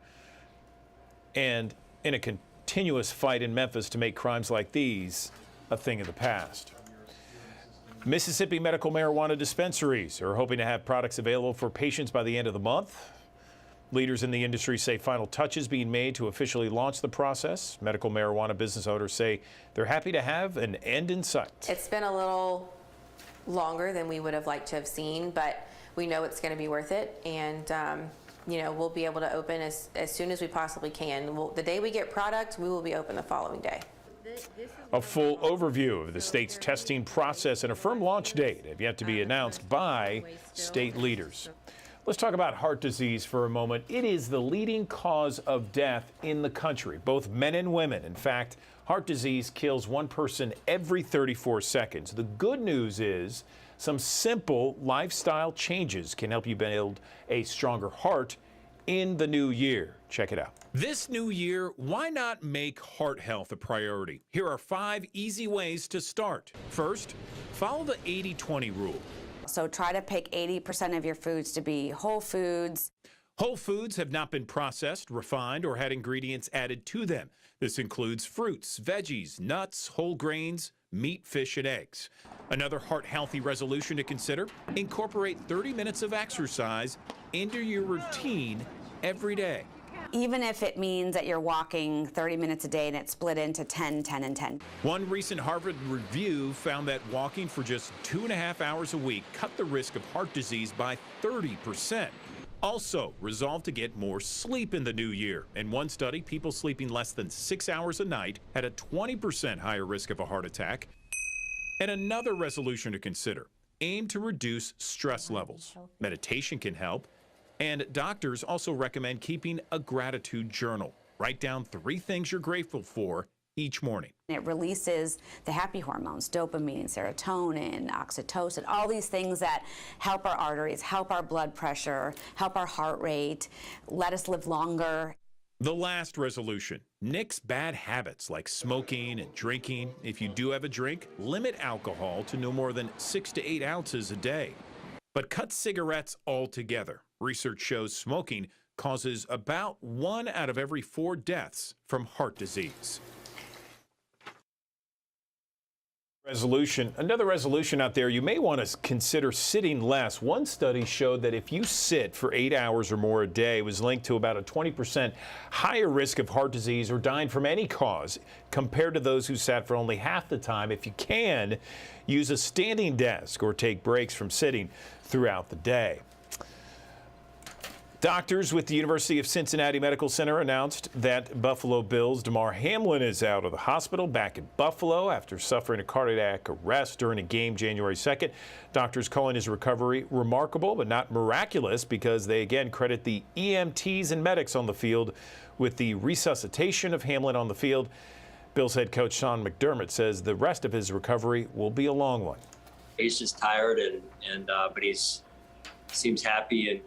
And in a continuous fight in Memphis to make crimes like these a thing of the past. Mississippi medical marijuana dispensaries are hoping to have products available for patients by the end of the month. Leaders in the industry say final touches being made to officially launch the process. Medical marijuana business owners say they're happy to have an end in sight. It's been a little longer than we would have liked to have seen, but we know it's going to be worth it, and we'll be able to open as soon as we possibly can. The day we get product, we will be open the following day. A full overview of the state's testing process and a firm launch date have yet to be announced by state leaders. Let's talk about heart disease for a moment. It is the leading cause of death in the country, both men and women. In fact, heart disease kills one person every 34 seconds. The good news is some simple lifestyle changes can help you build a stronger heart in the new year. Check it out. This new year, why not make heart health a priority? Here are 5 easy ways to start. First, follow the 80-20 rule. So try to pick 80% of your foods to be whole foods. Whole foods have not been processed, refined, or had ingredients added to them. This includes fruits, veggies, nuts, whole grains, meat, fish, and eggs. Another heart-healthy resolution to consider: incorporate 30 minutes of exercise into your routine every day. Even if it means that you're walking 30 minutes a day and it's split into 10, 10, and 10. One recent Harvard review found that walking for just 2.5 hours a week cut the risk of heart disease by 30%. Also, resolve to get more sleep in the new year. In one study, people sleeping less than 6 hours a night had a 20% higher risk of a heart attack. And another resolution to consider: aim to reduce stress levels. Meditation can help. And doctors also recommend keeping a gratitude journal. Write down 3 things you're grateful for each morning. It releases the happy hormones: dopamine, serotonin, oxytocin, all these things that help our arteries, help our blood pressure, help our heart rate, let us live longer. The last resolution: nix bad habits like smoking and drinking. If you do have a drink, limit alcohol to no more than 6 to 8 ounces a day. But cut cigarettes altogether. Research shows smoking causes about 1 out of every 4 deaths from heart disease. Another resolution out there: you may want to consider sitting less. One study showed that if you sit for 8 hours or more a day, it was linked to about a 20% higher risk of heart disease or dying from any cause compared to those who sat for only half the time. If you can, use a standing desk or take breaks from sitting throughout the day. Doctors with the University of Cincinnati Medical Center announced that Buffalo Bills' Damar Hamlin is out of the hospital back in Buffalo after suffering a cardiac arrest during a game January 2nd. Doctors calling his recovery remarkable but not miraculous, because they again credit the EMTs and medics on the field with the resuscitation of Hamlin on the field. Bills head coach Sean McDermott says the rest of his recovery will be a long one. He's just tired, but he seems happy and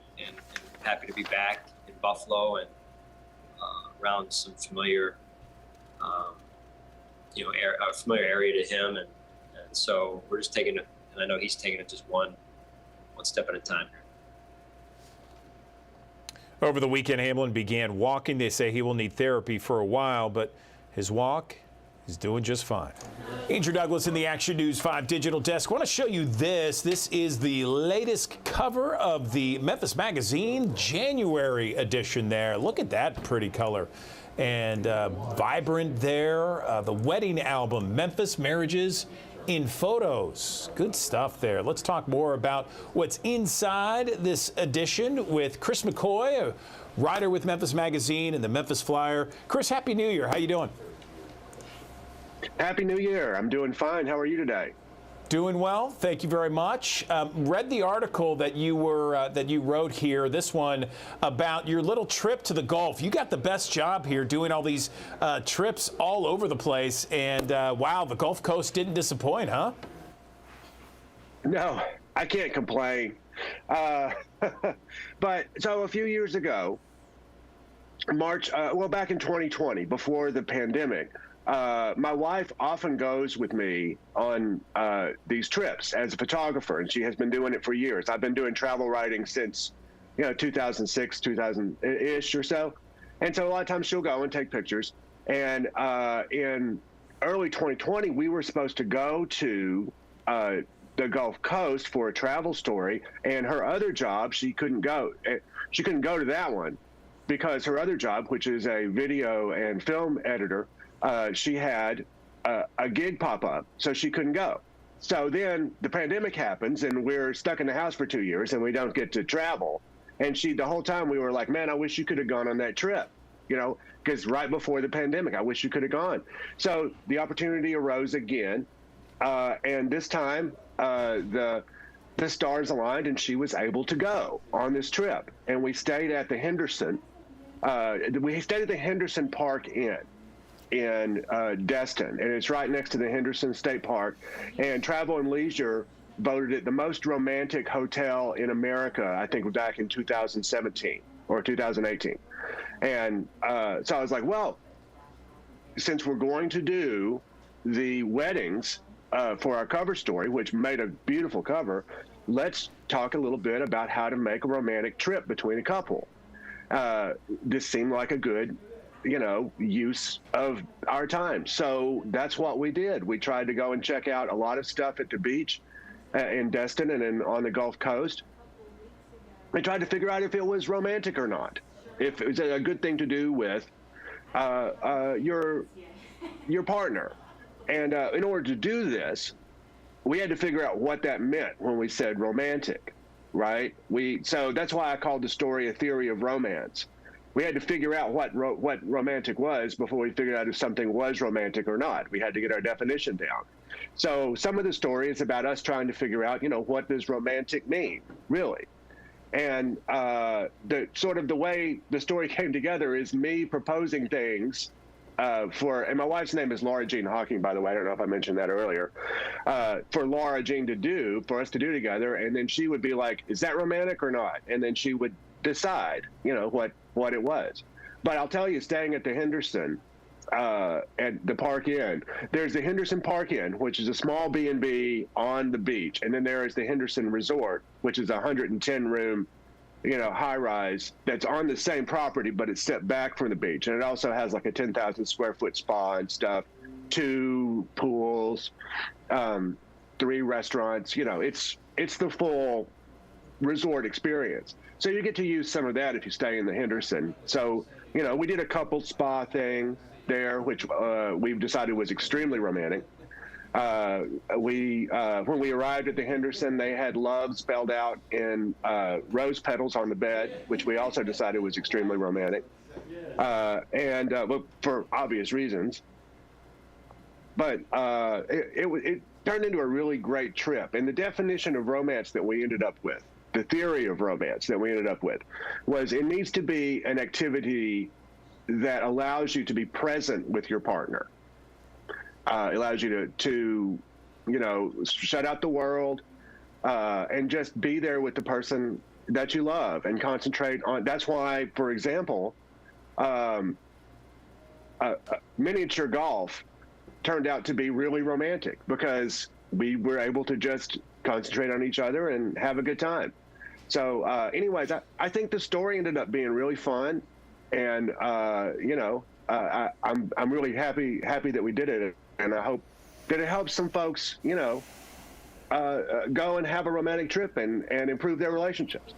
happy to be back in Buffalo and around some familiar, a familiar area to him, and so we're just taking it, and I know he's taking it just one step at a time. Over the weekend, Hamlin began walking. They say he will need therapy for a while, but his walk is doing just fine. Andrew Douglas in the Action News 5 Digital Desk. I want to show you this. This is the latest cover of the Memphis Magazine January edition there. Look at that pretty color and vibrant there. The wedding album, Memphis Marriages in Photos. Good stuff there. Let's talk more about what's inside this edition with Chris McCoy, a writer with Memphis Magazine and the Memphis Flyer. Chris, Happy New Year. How you doing? Happy New Year. I'm doing fine. How are you today? Doing well. Thank you very much. Read the article that you wrote here, this one about your little trip to the Gulf. You got the best job here doing all these trips all over the place. And wow, the Gulf Coast didn't disappoint, huh? No, I can't complain. But so a few years ago, back in 2020, before the pandemic, my wife often goes with me on these trips as a photographer, and she has been doing it for years. I've been doing travel writing since, 2006, 2000-ish or so. And so a lot of times she'll go and take pictures. And in early 2020, we were supposed to go to the Gulf Coast for a travel story, and her other job, she couldn't go. She couldn't go to that one because her other job, which is a video and film editor, she had a gig pop up, so she couldn't go. So then the pandemic happens, and we're stuck in the house for 2 years, and we don't get to travel. And the whole time we were like, man, I wish you could have gone on that trip, because right before the pandemic, I wish you could have gone. So the opportunity arose again. And this time, the stars aligned and she was able to go on this trip. And we stayed at the Henderson. We stayed at the Henderson Park Inn in Destin, and it's right next to the Henderson State Park. And Travel and Leisure voted it the most romantic hotel in America, I think back in 2017 or 2018. And so I was like, well, since we're going to do the weddings for our cover story, which made a beautiful cover, let's talk a little bit about how to make a romantic trip between a couple. This seemed like a good, use of our time. So that's what we did. We tried to go and check out a lot of stuff at the beach in Destin and on the Gulf Coast. We tried to figure out if it was romantic or not, if it was a good thing to do with your partner. And in order to do this, we had to figure out what that meant when we said romantic, right? So that's why I called the story A Theory of Romance. We had to figure out what romantic was before we figured out if something was romantic or not. We had to get our definition down. So some of the story is about us trying to figure out, what does romantic mean, really? And the way the story came together is me proposing things and my wife's name is Laura Jean Hawking, by the way. I don't know if I mentioned that earlier. For Laura Jean for us to do together, and then she would be like, "Is that romantic or not?" And then she would decide, what it was. But I'll tell you, staying at the Henderson at the Park Inn, there's the Henderson Park Inn, which is a small B&B on the beach, and then there is the Henderson Resort, which is a 110-room. High rise that's on the same property, but it's set back from the beach. And it also has like a 10,000 square foot spa and stuff, 2 pools, 3 restaurants. It's the full resort experience. So you get to use some of that if you stay in the Henderson. So, we did a couple spa thing there, which we've decided was extremely romantic. When we arrived at the Henderson, they had love spelled out in rose petals on the bed, which we also decided was extremely romantic, and for obvious reasons. But it turned into a really great trip. And the definition of romance that we ended up with, the theory of romance that we ended up with, was it needs to be an activity that allows you to be present with your partner. It allows you to shut out the world and just be there with the person that you love and concentrate on. That's why, for example, miniature golf turned out to be really romantic because we were able to just concentrate on each other and have a good time. So anyways, I think the story ended up being really fun. And, I'm really happy that we did it. And I hope that it helps some folks, go and have a romantic trip and improve their relationships.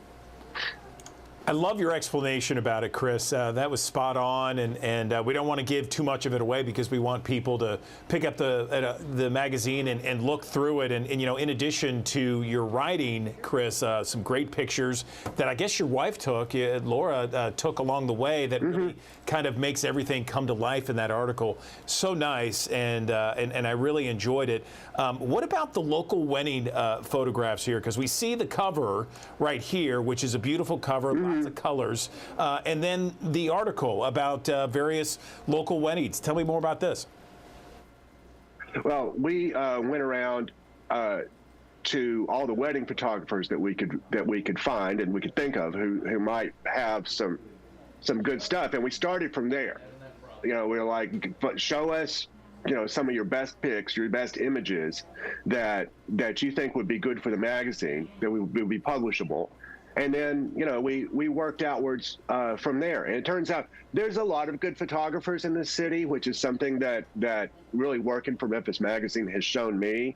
I love your explanation about it, Chris. That was spot on, and we don't want to give too much of it away because we want people to pick up the magazine and look through it. And in addition to your writing, Chris, some great pictures that I guess your wife took, Laura took along the way that really kind of makes everything come to life in that article. So nice, and I really enjoyed it. What about the local wedding photographs here? Because we see the cover right here, which is a beautiful cover. Lots of colors, and then the article about various local weddings. Tell me more about this. Well, we went around to all the wedding photographers that we could find and we could think of who might have some good stuff, and we started from there. We were like, show us some of your best pics, your best images that you think would be good for the magazine, that would be publishable. And then, we worked outwards from there. And it turns out there's a lot of good photographers in this city, which is something that really working for Memphis Magazine has shown me.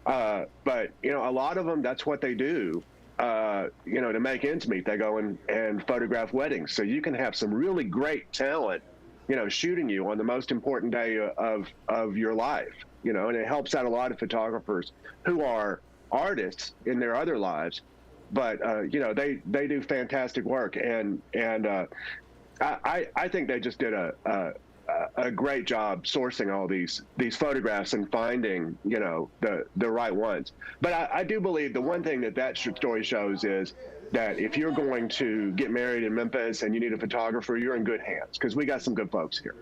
But, a lot of them, that's what they do, to make ends meet. They go and photograph weddings. So you can have some really great talent, shooting you on the most important day of your life, and it helps out a lot of photographers who are artists in their other lives, but you know, they do fantastic work, and I think they just did a great job sourcing all these photographs and finding, you know, the right ones. But I do believe the one thing that story shows is that if you're going to get married in Memphis and you need a photographer, you're in good hands, because we got some good folks here.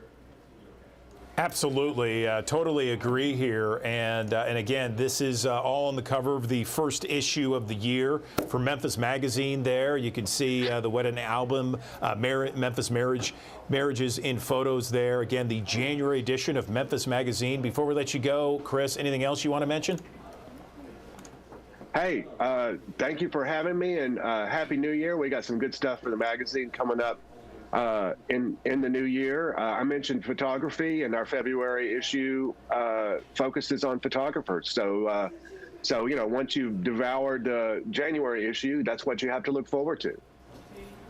Absolutely, totally agree here. And again, this is all on the cover of the first issue of the year for Memphis Magazine. There you can see the wedding album, Memphis Marriages in photos there. Again, the January edition of Memphis Magazine. Before we let you go, Chris, anything else you want to mention? Hey, thank you for having me, and Happy New Year. We got some good stuff for the magazine coming up in the new year. I mentioned photography, and our February issue focuses on photographers. So you know, once you've devoured the January issue, that's what you have to look forward to.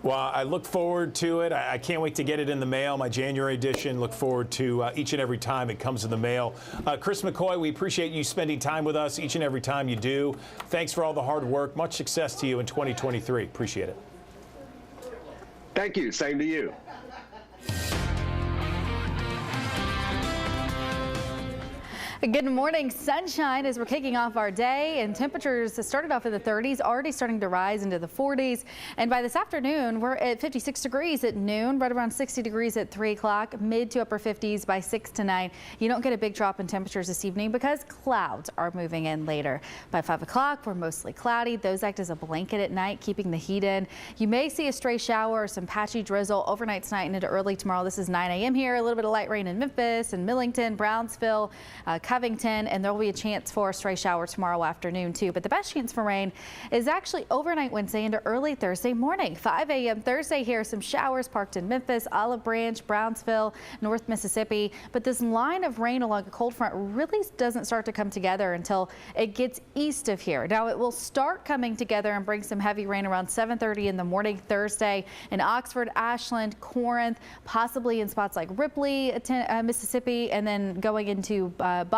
Well, I look forward to it. I can't wait to get it in the mail, my January edition. Look forward to each and every time it comes in the mail. Chris McCoy, we appreciate you spending time with us each and every time you do. Thanks for all the hard work. Much success to you in 2023. Appreciate it. Thank you. Same to you. Good morning. Sunshine as we're kicking off our day, and temperatures started off in the 30s, already starting to rise into the 40s. And by this afternoon, we're at 56 degrees at noon, right around 60 degrees at 3 o'clock, mid to upper 50s by 6 to 9. You don't get a big drop in temperatures this evening because clouds are moving in later. By 5 o'clock, we're mostly cloudy. Those act as a blanket at night, keeping the heat in. You may see a stray shower or some patchy drizzle overnight tonight and into early tomorrow. This is 9 a.m. here. A little bit of light rain in Memphis and Millington, Brownsville, Covington, and there will be a chance for a stray shower tomorrow afternoon too. But the best chance for rain is actually overnight Wednesday into early Thursday morning. 5 a.m. Thursday here, some showers parked in Memphis, Olive Branch, Brownsville, North Mississippi. But this line of rain along a cold front really doesn't start to come together until it gets east of here. Now it will start coming together and bring some heavy rain around 7:30 in the morning Thursday in Oxford, Ashland, Corinth, possibly in spots like Ripley, Mississippi, and then going into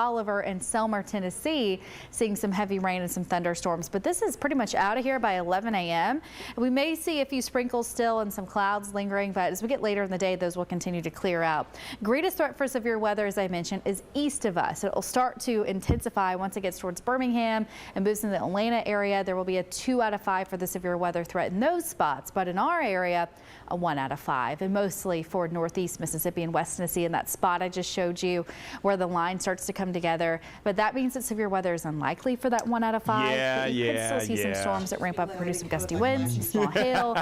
Bolivar and Selmer, Tennessee, seeing some heavy rain and some thunderstorms. But this is pretty much out of here by 11 a.m. We may see a few sprinkles still and some clouds lingering, but as we get later in the day, those will continue to clear out. Greatest threat for severe weather, as I mentioned, is east of us. It will start to intensify once it gets towards Birmingham and moves in the Atlanta area. There will be a 2 out of 5 for the severe weather threat in those spots, but in our area, a 1 out of 5, and mostly for northeast Mississippi and West Tennessee in that spot I just showed you where the line starts to come together. But that means that severe weather is unlikely for that 1 out of 5. But you could still see some storms that ramp up and produce some gusty winds, some small hail,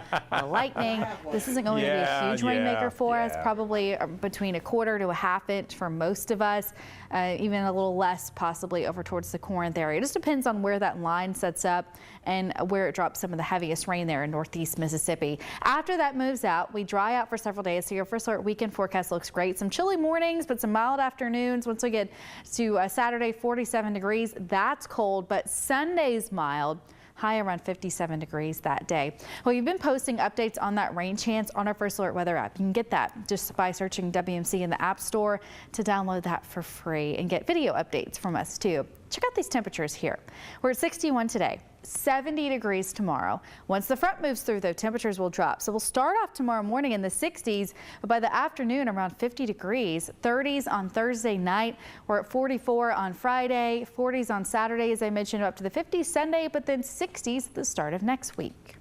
lightning. This isn't going to be a huge rainmaker for us, probably between 1/4 to a 1/2 inch for most of us, even a little less possibly over towards the Corinth area. It just depends on where that line sets up and where it drops some of the heaviest rain there in northeast Mississippi. After that moves out, we dry out for several days. So your first alert weekend forecast looks great. Some chilly mornings, but some mild afternoons. Once we get to Saturday, 47 degrees. That's cold, but Sunday's mild. High around 57 degrees that day. Well, you've been posting updates on that rain chance on our First Alert weather app. You can get that just by searching WMC in the App Store to download that for free and get video updates from us too. Check out these temperatures here. We're at 61 today. 70 degrees tomorrow. Once the front moves through, though, temperatures will drop. So we'll start off tomorrow morning in the 60s, but by the afternoon around 50 degrees. 30s on Thursday night. We're at 44 on Friday, 40s on Saturday, as I mentioned, up to the 50s Sunday, but then 60s at the start of next week.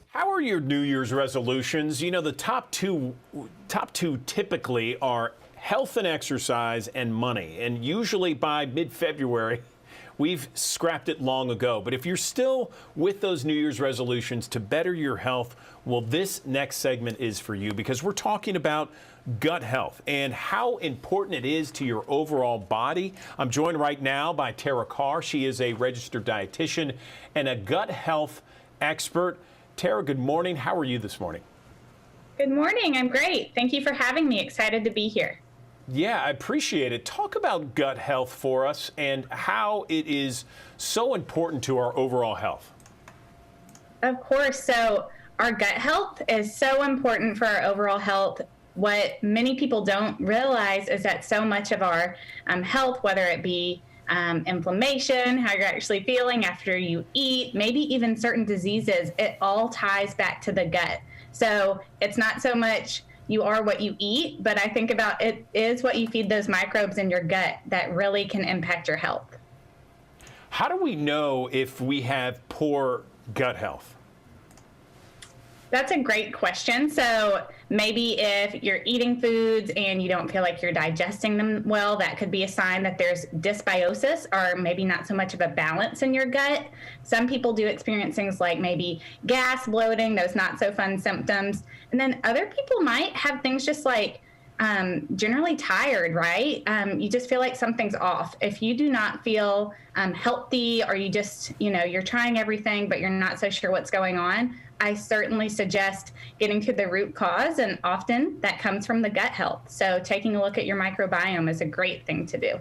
How are your New Year's resolutions? You know, the top two typically are health and exercise and money. And usually by mid-February, we've scrapped it long ago. But if you're still with those New Year's resolutions to better your health, well, this next segment is for you, because we're talking about gut health and how important it is to your overall body. I'm joined right now by Tara Carr. She is a registered dietitian and a gut health expert. Tara, good morning. How are you this morning? Good morning. I'm great. Thank you for having me. Excited to be here. Yeah, I appreciate it. Talk about gut health for us and how it is so important to our overall health. Of course. So our gut health is so important for our overall health. What many people don't realize is that so much of our health, whether it be inflammation, how you're actually feeling after you eat, maybe even certain diseases. It all ties back to the gut. So it's not so much you are what you eat, but I think about it is what you feed those microbes in your gut that really can impact your health. How do we know if we have poor gut health? That's a great question. So maybe if you're eating foods and you don't feel like you're digesting them well, that could be a sign that there's dysbiosis or maybe not so much of a balance in your gut. Some people do experience things like maybe gas, bloating, those not so fun symptoms. And then other people might have things just like generally tired, right? You just feel like something's off. If you do not feel healthy, or you just, you're trying everything, but you're not so sure what's going on, I certainly suggest getting to the root cause, and often that comes from the gut health. So taking a look at your microbiome is a great thing to do.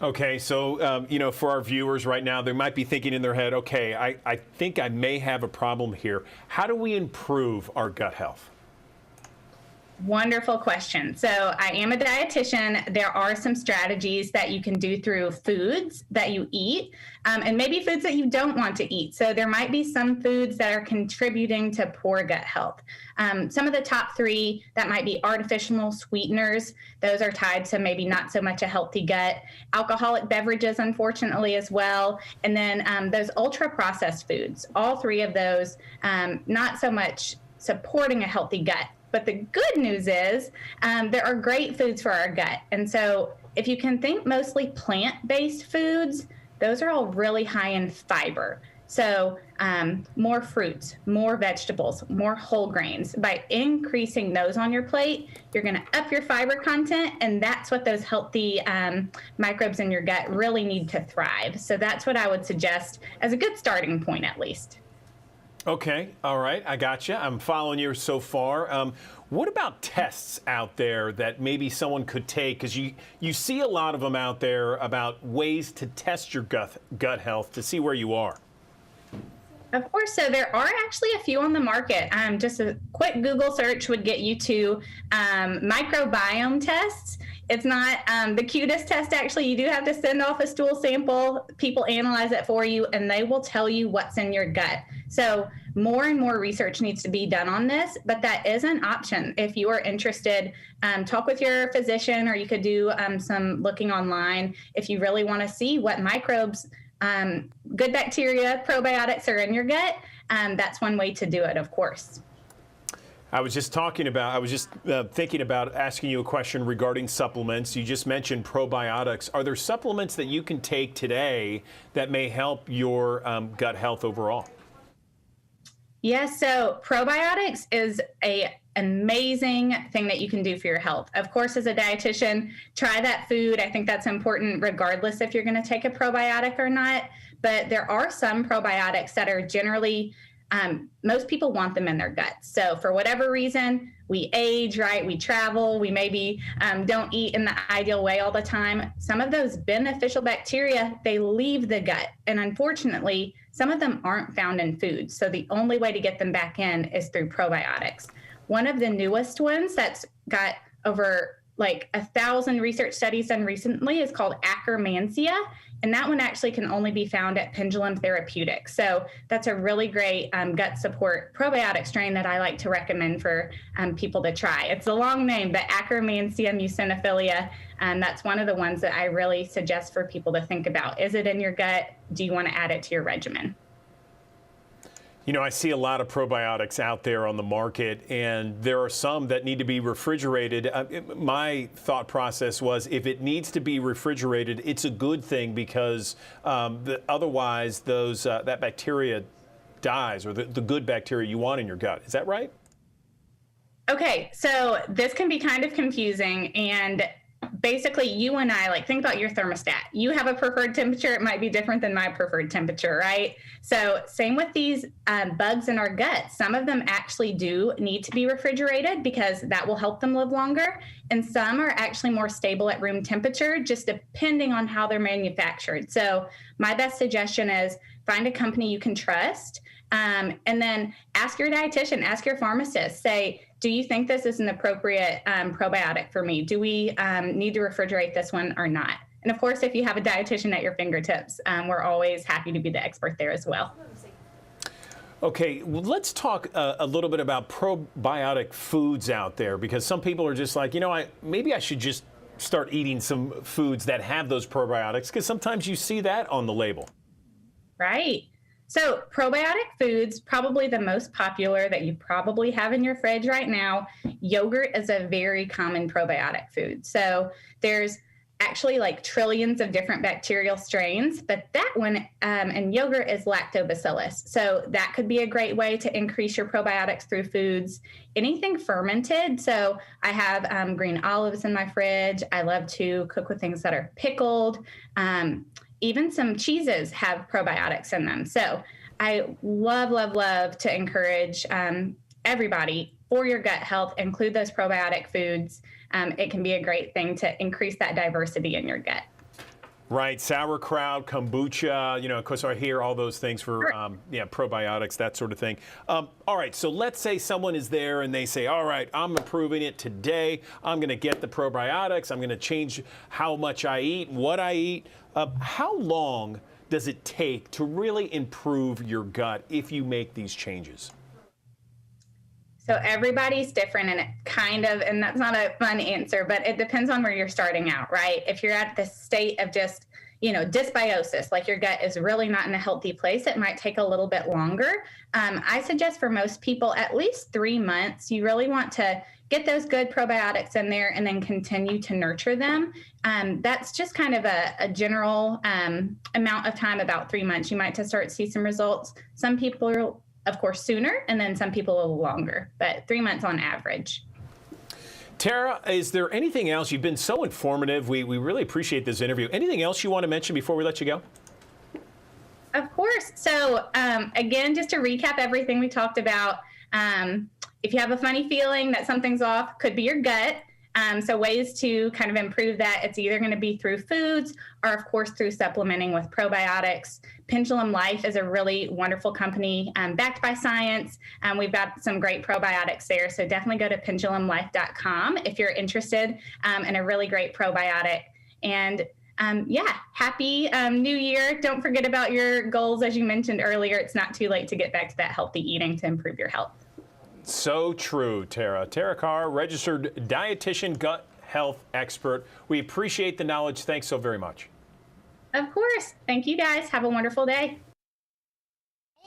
Okay, so, for our viewers right now, they might be thinking in their head, okay, I think I may have a problem here. How do we improve our gut health? Wonderful question. So I am a dietitian. There are some strategies that you can do through foods that you eat, and maybe foods that you don't want to eat. So there might be some foods that are contributing to poor gut health. Some of the top three that might be artificial sweeteners. Those are tied to maybe not so much a healthy gut. Alcoholic beverages, unfortunately, as well. And then those ultra processed foods. All three of those, not so much supporting a healthy gut. But the good news is there are great foods for our gut. And so if you can think mostly plant-based foods, those are all really high in fiber. So more fruits, more vegetables, more whole grains. By increasing those on your plate, you're going to up your fiber content, and that's what those healthy microbes in your gut really need to thrive. So that's what I would suggest as a good starting point, at least. Okay, all right, I gotcha. I'm following you so far. What about tests out there that maybe someone could take? Because you see a lot of them out there about ways to test your gut health to see where you are. Of course. So there are actually a few on the market. Just a quick Google search would get you to microbiome tests. It's not the cutest test, actually. You do have to send off a stool sample. People analyze it for you, and they will tell you what's in your gut. So more and more research needs to be done on this, but that is an option. If you are interested, talk with your physician, or you could do some looking online if you really want to see what microbes, good bacteria, probiotics are in your gut. That's one way to do it, of course. I was just thinking about asking you a question regarding supplements. You just mentioned probiotics. Are there supplements that you can take today that may help your gut health overall? Yes, so probiotics is an amazing thing that you can do for your health. Of course, as a dietitian, try that food. I think that's important regardless if you're going to take a probiotic or not. But there are some probiotics that are generally, most people want them in their guts. So for whatever reason, we age, right? We travel, we maybe don't eat in the ideal way all the time. Some of those beneficial bacteria, they leave the gut. And unfortunately, some of them aren't found in food. So the only way to get them back in is through probiotics. One of the newest ones that's got over like 1,000 research studies done recently is called Akkermansia. And that one actually can only be found at Pendulum Therapeutics. So that's a really great gut support probiotic strain that I like to recommend for people to try. It's a long name, but Akkermansia muciniphila. And that's one of the ones that I really suggest for people to think about. Is it in your gut? Do you want to add it to your regimen? You know, I see a lot of probiotics out there on the market, and there are some that need to be refrigerated. My thought process was if it needs to be refrigerated, it's a good thing because otherwise that bacteria dies, or the good bacteria you want in your gut. Is that right? Okay, so this can be kind of confusing, and basically you and I, like, think about your thermostat. You have a preferred temperature. It might be different than my preferred temperature, right? So same with these bugs in our gut. Some of them actually do need to be refrigerated because that will help them live longer. And some are actually more stable at room temperature, just depending on how they're manufactured. So my best suggestion is find a company you can trust, and then ask your dietitian, ask your pharmacist, say, do you think this is an appropriate probiotic for me? Do we need to refrigerate this one or not? And of course, if you have a dietitian at your fingertips, we're always happy to be the expert there as well. Okay, well, let's talk a little bit about probiotic foods out there, because some people are just like, maybe I should just start eating some foods that have those probiotics, because sometimes you see that on the label. Right. So probiotic foods, probably the most popular that you probably have in your fridge right now. Yogurt is a very common probiotic food. So there's actually like trillions of different bacterial strains, but that one in yogurt is lactobacillus. So that could be a great way to increase your probiotics through foods. Anything fermented. So I have green olives in my fridge. I love to cook with things that are pickled. Even some cheeses have probiotics in them. So I love to encourage everybody for your gut health, include those probiotic foods. It can be a great thing to increase that diversity in your gut. Right, sauerkraut, kombucha, of course I hear all those things for probiotics, that sort of thing. All right, so let's say someone is there and they say, all right, I'm improving it today. I'm going to get the probiotics. I'm going to change how much I eat, what I eat. How long does it take to really improve your gut if you make these changes? So everybody's different, and that's not a fun answer, but it depends on where you're starting out, right? If you're at the state of just, dysbiosis, like your gut is really not in a healthy place, it might take a little bit longer. I suggest for most people, at least 3 months. You really want to get those good probiotics in there and then continue to nurture them. That's just kind of a general amount of time, about 3 months. You might just start to see some results. Some people are, of course, sooner, and then some people a little longer, but 3 months on average. Tara, is there anything else? You've been so informative. We really appreciate this interview. Anything else you want to mention before we let you go? Of course. So again, just to recap everything we talked about, if you have a funny feeling that something's off, could be your gut. So ways to kind of improve that, it's either going to be through foods or, of course, through supplementing with probiotics. Pendulum Life is a really wonderful company backed by science. We've got some great probiotics there. So definitely go to pendulumlife.com if you're interested in a really great probiotic. And happy New Year. Don't forget about your goals. As you mentioned earlier, it's not too late to get back to that healthy eating to improve your health. So true, Tara. Tara Carr, registered dietitian, gut health expert. We appreciate the knowledge. Thanks so very much. Of course. Thank you, guys. Have a wonderful day.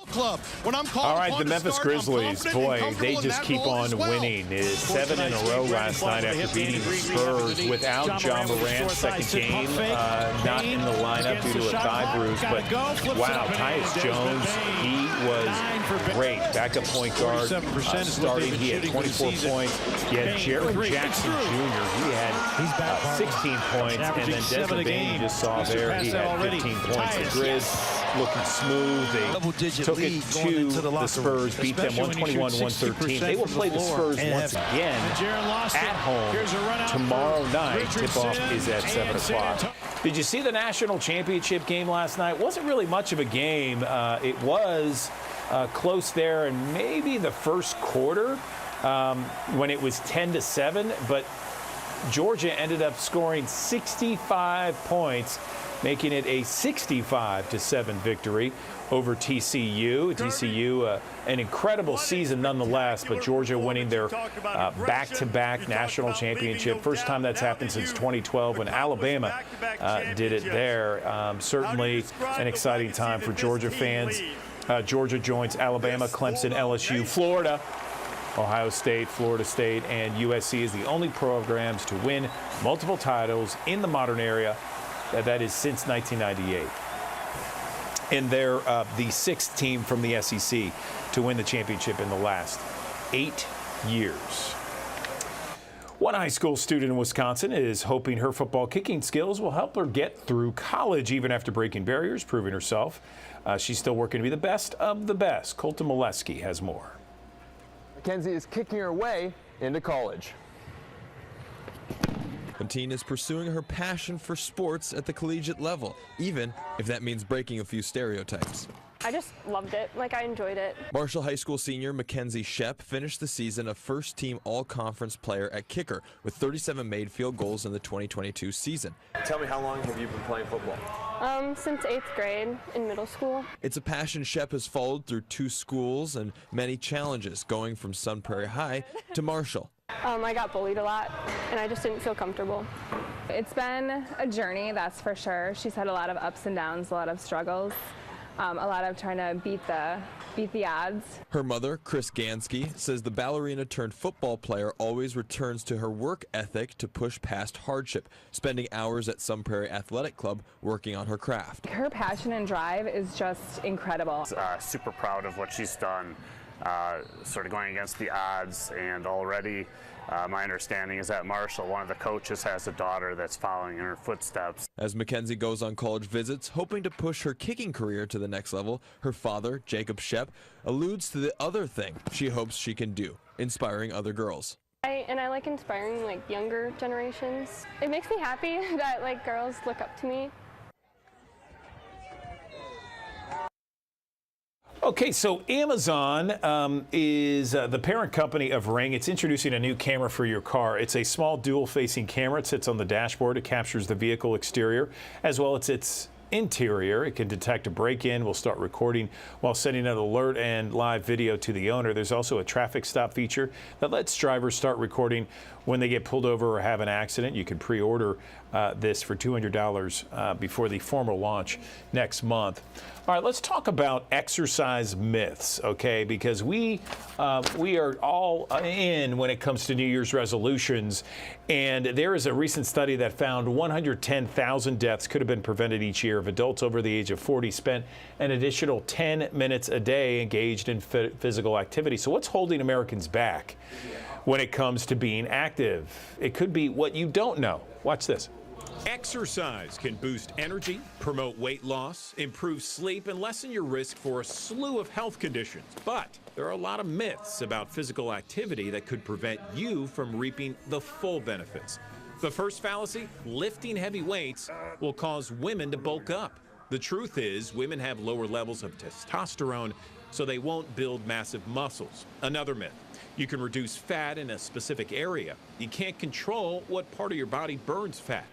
Club. When I'm called all right, the Memphis Grizzlies, boy, they just keep on winning. It's 7 in a row last night after beating the Spurs without Ja Morant's second game, not in the lineup due to a thigh bruise. But wow, Tyus Jones, he was great. Backup point guard, starting. He had 24 points. He had Jaren Jackson Jr. He had 16 points, and then Desmond Bane, you just saw there, he had 15 points. The Grizz looking smooth. They took it to the Spurs, beat them 121-113. They will play the Spurs once again at home tomorrow night. Tip-off is at 7 o'clock. Did you see the national championship game last night? Wasn't really much of a game. It was close there in maybe the first quarter when it was 10-7, but Georgia ended up scoring 65 points, making it a 65-7 victory over TCU. TCU, an incredible season nonetheless, but Georgia winning their back-to-back national championship. First time that's happened since 2012 when Alabama did it there. Certainly an exciting time for Georgia fans. Georgia joins Alabama, Clemson, LSU, Florida, Ohio State, Florida State, and USC as the only programs to win multiple titles in the modern era. That is since 1998. And they're the sixth team from the SEC to win the championship in the last 8 years. One high school student in Wisconsin is hoping her football kicking skills will help her get through college, even after breaking barriers, proving herself. She's still working to be the best of the best. Colton Molesky has more. Mackenzie is kicking her way into college. Quintine is pursuing her passion for sports at the collegiate level, even if that means breaking a few stereotypes. I just loved it. Like, I enjoyed it. Marshall High School senior Mackenzie Shep finished the season a first-team all-conference player at kicker with 37 made field goals in the 2022 season. Tell me, how long have you been playing football? Since 8th grade in middle school. It's a passion Shep has followed through 2 schools and many challenges, going from Sun Prairie High to Marshall. I got bullied a lot, and I just didn't feel comfortable. It's been a journey, that's for sure. She's had a lot of ups and downs, a lot of struggles. A lot of trying to beat the odds. Her mother, Chris Gansky, says the ballerina turned football player always returns to her work ethic to push past hardship, spending hours at Sun Prairie Athletic Club working on her craft. Her passion and drive is just incredible. Super proud of what she's done, sort of going against the odds, and already my understanding is that Marshall, one of the coaches, has a daughter that's following in her footsteps. As Mackenzie goes on college visits, hoping to push her kicking career to the next level, her father, Jacob Shep, alludes to the other thing she hopes she can do, inspiring other girls. I like inspiring like younger generations. It makes me happy that like girls look up to me. Okay, so Amazon is the parent company of Ring. It's introducing a new camera for your car. It's a small dual-facing camera. It sits on the dashboard. It captures the vehicle exterior as well as its interior. It can detect a break-in, will start recording while sending an alert and live video to the owner. There's also a traffic stop feature that lets drivers start recording when they get pulled over or have an accident. You can pre-order this for $200 before the formal launch next month. All right, let's talk about exercise myths, okay? Because we are all in when it comes to New Year's resolutions, and there is a recent study that found 110,000 deaths could have been prevented each year if adults over the age of 40 spent an additional 10 minutes a day engaged in physical activity. So what's holding Americans back when it comes to being active? It could be what you don't know. Watch this. Exercise can boost energy, promote weight loss, improve sleep, and lessen your risk for a slew of health conditions. But there are a lot of myths about physical activity that could prevent you from reaping the full benefits. The first fallacy, lifting heavy weights will cause women to bulk up. The truth is, women have lower levels of testosterone, so they won't build massive muscles. Another myth, you can reduce fat in a specific area. You can't control what part of your body burns fat.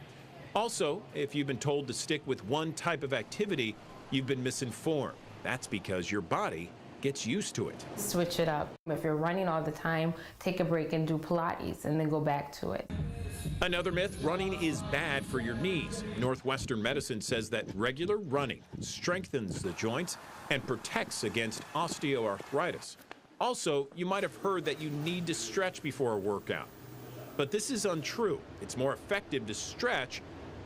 Also, if you've been told to stick with one type of activity, you've been misinformed. That's because your body gets used to it. Switch it up. If you're running all the time, take a break and do Pilates and then go back to it. Another myth, running is bad for your knees. Northwestern Medicine says that regular running strengthens the joints and protects against osteoarthritis. Also, you might have heard that you need to stretch before a workout. But this is untrue. It's more effective to stretch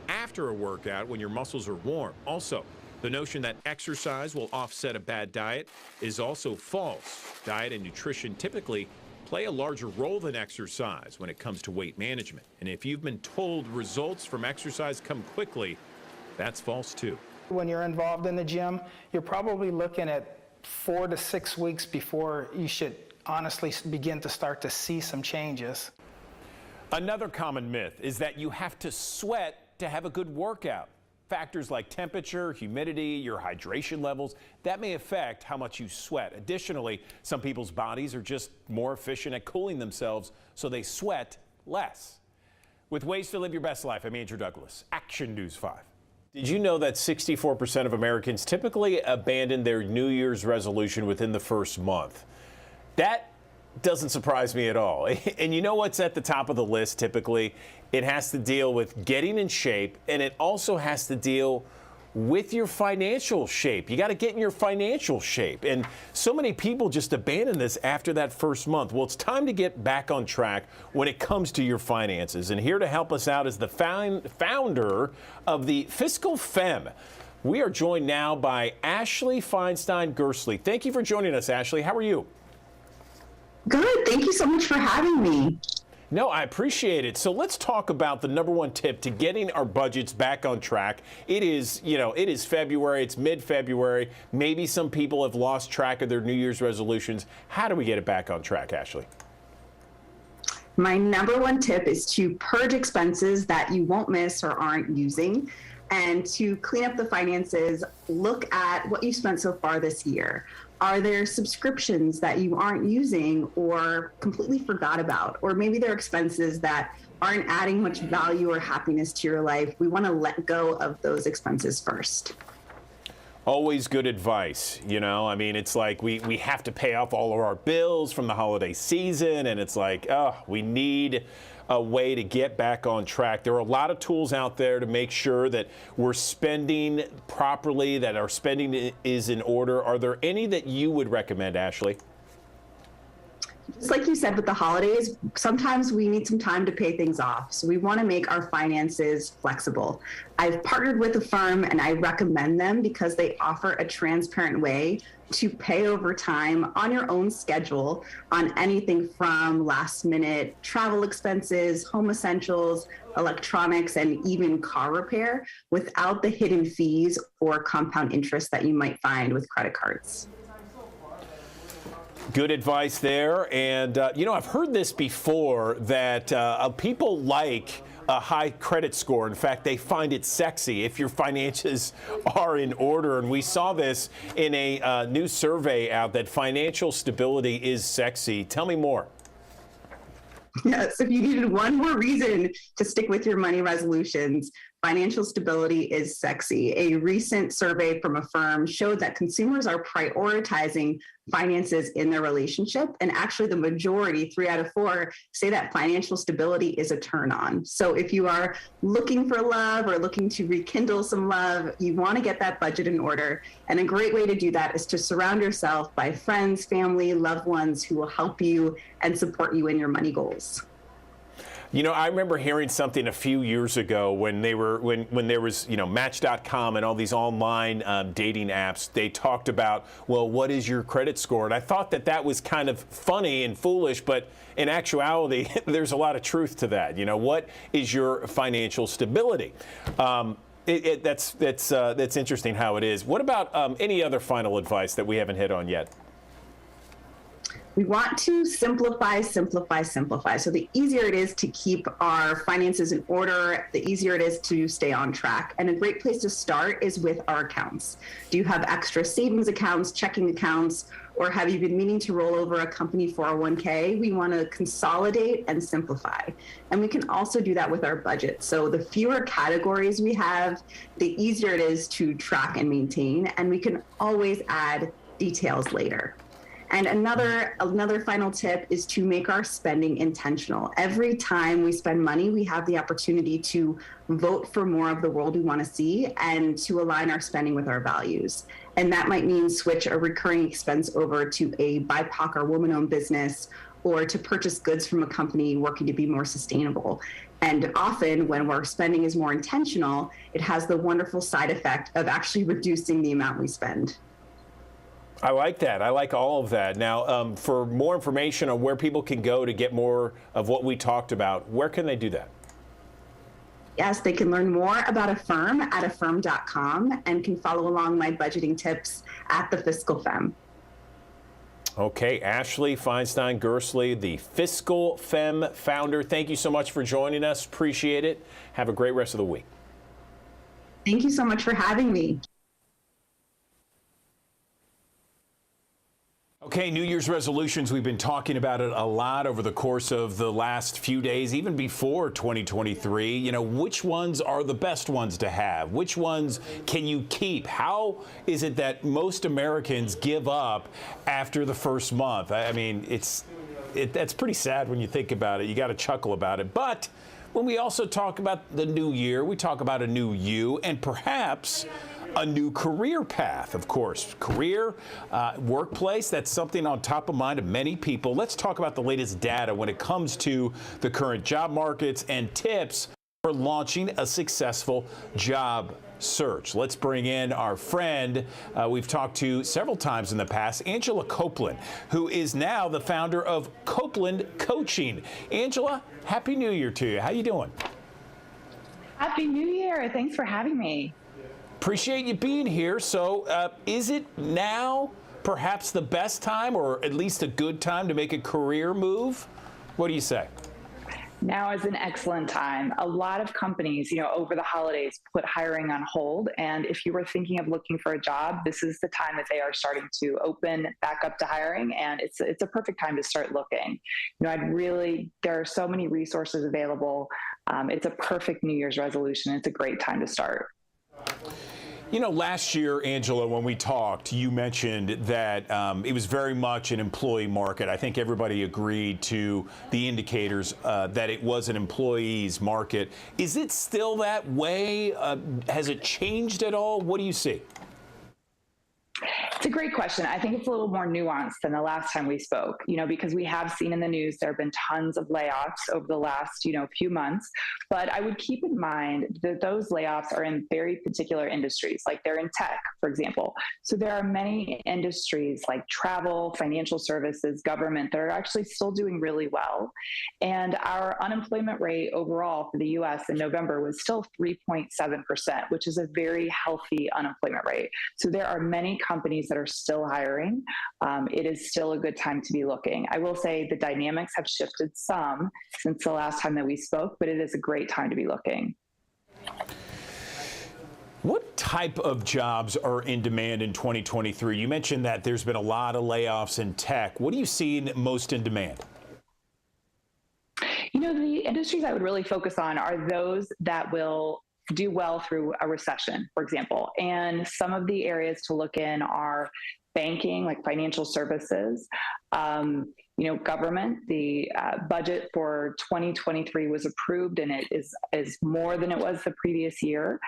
after a workout when your muscles are warm. Also, the notion that exercise will offset a bad diet is also false. Diet and nutrition typically play a larger role than exercise when it comes to weight management. And if you've been told results from exercise come quickly, that's false too. When you're involved in the gym, you're probably looking at 4 to 6 weeks before you should honestly begin to start to see some changes. Another common myth is that you have to sweat to have a good workout. Factors like temperature, humidity, your hydration levels, that may affect how much you sweat. Additionally, some people's bodies are just more efficient at cooling themselves, so they sweat less. With ways to live your best life, I'm Andrew Douglas, Action News 5. Did you know that 64% of Americans typically abandon their New Year's resolution within the first month? That doesn't surprise me at all. And you know what's at the top of the list typically? It has to deal with getting in shape, and it also has to deal with your financial shape. You got to get in your financial shape. And so many people just abandon this after that first month. Well, it's time to get back on track when it comes to your finances. And here to help us out is the founder of the Fiscal Femme. We are joined now by Ashley Feinstein-Gerstley. Thank you for joining us, Ashley. How are you? Good. Thank you so much for having me. No, I appreciate it. So let's talk about the number one tip to getting our budgets back on track. It is February. It's mid-February. Maybe some people have lost track of their New Year's resolutions. How do we get it back on track, Ashley? My number one tip is to purge expenses that you won't miss or aren't using. And to clean up the finances, look at what you spent so far this year. Are there subscriptions that you aren't using or completely forgot about? Or maybe there are expenses that aren't adding much value or happiness to your life. We want to let go of those expenses first. Always good advice, you know? I mean, it's like we have to pay off all of our bills from the holiday season, and it's like, oh, we need a way to get back on track. There are a lot of tools out there to make sure that we're spending properly, that our spending is in order. Are there any that you would recommend, Ashley? Just like you said with the holidays, sometimes we need some time to pay things off. So we want to make our finances flexible. I've partnered with a firm and I recommend them because they offer a transparent way to pay over time on your own schedule on anything from last minute travel expenses, home essentials, electronics, and even car repair without the hidden fees or compound interest that you might find with credit cards. Good advice there. And, you know, I've heard this before that people like a high credit score. In fact, they find it sexy if your finances are in order. And we saw this in a new survey out that financial stability is sexy. Tell me more. Yes, if you needed one more reason to stick with your money resolutions, financial stability is sexy. A recent survey from a firm showed that consumers are prioritizing finances in their relationship. And actually the majority, 3 out of 4, say that financial stability is a turn on. So if you are looking for love or looking to rekindle some love, you want to get that budget in order. And a great way to do that is to surround yourself by friends, family, loved ones who will help you and support you in your money goals. You know, I remember hearing something a few years ago when there was, you know, Match.com and all these online dating apps. They talked about, well, what is your credit score? And I thought that was kind of funny and foolish, but in actuality, there's a lot of truth to that. You know, what is your financial stability? That's interesting how it is. What about any other final advice that we haven't hit on yet? We want to simplify, simplify, simplify. So the easier it is to keep our finances in order, the easier it is to stay on track. And a great place to start is with our accounts. Do you have extra savings accounts, checking accounts, or have you been meaning to roll over a company 401k? We want to consolidate and simplify. And we can also do that with our budget. So the fewer categories we have, the easier it is to track and maintain. And we can always add details later. And another final tip is to make our spending intentional. Every time we spend money, we have the opportunity to vote for more of the world we want to see and to align our spending with our values. And that might mean switch a recurring expense over to a BIPOC or woman-owned business, or to purchase goods from a company working to be more sustainable. And often when our spending is more intentional, it has the wonderful side effect of actually reducing the amount we spend. I like that. I like all of that. Now, for more information on where people can go to get more of what we talked about, where can they do that? Yes, they can learn more about Affirm at affirm.com and can follow along my budgeting tips at The Fiscal Femme. Okay, Ashley Feinstein Gerstley, the Fiscal Femme founder. Thank you so much for joining us. Appreciate it. Have a great rest of the week. Thank you so much for having me. Okay, New Year's resolutions. We've been talking about it a lot over the course of the last few days, even before 2023. You know, which ones are the best ones to have? Which ones can you keep? How is it that most Americans give up after the first month? I mean, that's pretty sad when you think about it. You got to chuckle about it. But when we also talk about the new year, we talk about a new you and perhaps a new career path, of course. Career, workplace, that's something on top of mind of many people. Let's talk about the latest data when it comes to the current job markets and tips for launching a successful job search. Let's bring in our friend we've talked to several times in the past, Angela Copeland, who is now the founder of Copeland Coaching. Angela, Happy New Year to you. How you doing? Happy New Year. Thanks for having me. Appreciate you being here. So is it now perhaps the best time, or at least a good time, to make a career move? What do you say? Now is an excellent time. A lot of companies, over the holidays put hiring on hold. And if you were thinking of looking for a job, this is the time that they are starting to open back up to hiring. And it's a perfect time to start looking. There are so many resources available. It's a perfect New Year's resolution. It's a great time to start. Last year, Angela, when we talked, you mentioned that it was very much an employee market. I think everybody agreed to the indicators that it was an employees market. Is it still that way? Has it changed at all? What do you see? It's a great question. I think it's a little more nuanced than the last time we spoke, because we have seen in the news there have been tons of layoffs over the last, few months. But I would keep in mind that those layoffs are in very particular industries, like they're in tech, for example. So there are many industries like travel, financial services, government that are actually still doing really well. And our unemployment rate overall for the U.S. in November was still 3.7%, which is a very healthy unemployment rate. So there are many companies that are still hiring. It is still a good time to be looking. I will say the dynamics have shifted some since the last time that we spoke, but it is a great time to be looking. What type of jobs are in demand in 2023? You mentioned that there's been a lot of layoffs in tech. What do you see most in demand? The industries I would really focus on are those that will do well through a recession, for example. And some of the areas to look in are banking, like financial services, government. The budget for 2023 was approved, and it is more than it was the previous year.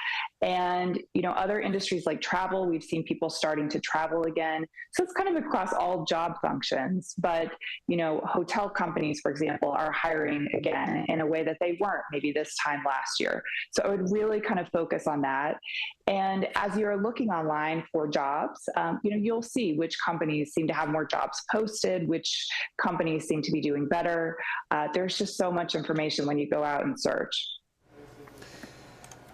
And other industries like travel, we've seen people starting to travel again. So it's kind of across all job functions. But hotel companies, for example, are hiring again in a way that they weren't maybe this time last year. So I would really kind of focus on that. And as you're looking online for jobs, you'll see which companies seem to have more jobs posted, which companies seem to be doing better. There's just so much information when you go out and search.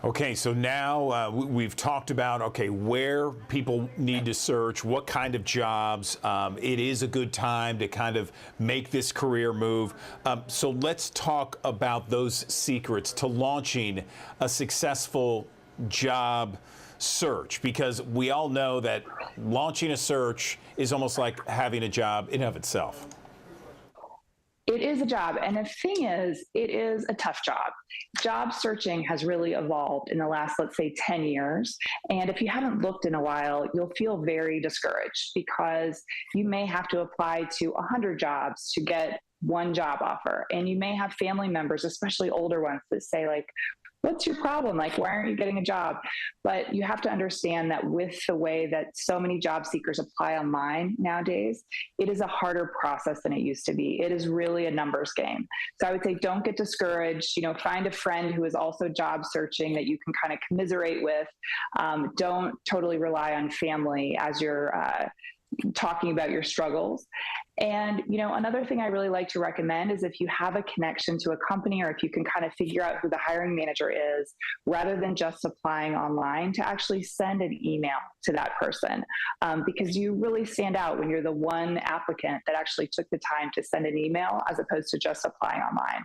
Okay, so now we've talked about, where people need to search, what kind of jobs. It is a good time to kind of make this career move. So let's talk about those secrets to launching a successful job search, because we all know that launching a search is almost like having a job in of itself. It is a job. And the thing is, it is a tough job. Job searching has really evolved in the last, let's say, 10 years. And if you haven't looked in a while, you'll feel very discouraged because you may have to apply to 100 jobs to get one job offer. And you may have family members, especially older ones, that say, like, what's your problem? Like, why aren't you getting a job? But you have to understand that with the way that so many job seekers apply online nowadays, it is a harder process than it used to be. It is really a numbers game. So I would say don't get discouraged. Find a friend who is also job searching that you can kind of commiserate with. Don't totally rely on family as you're talking about your struggles. And, another thing I really like to recommend is if you have a connection to a company, or if you can kind of figure out who the hiring manager is, rather than just applying online, to actually send an email to that person, because you really stand out when you're the one applicant that actually took the time to send an email as opposed to just applying online.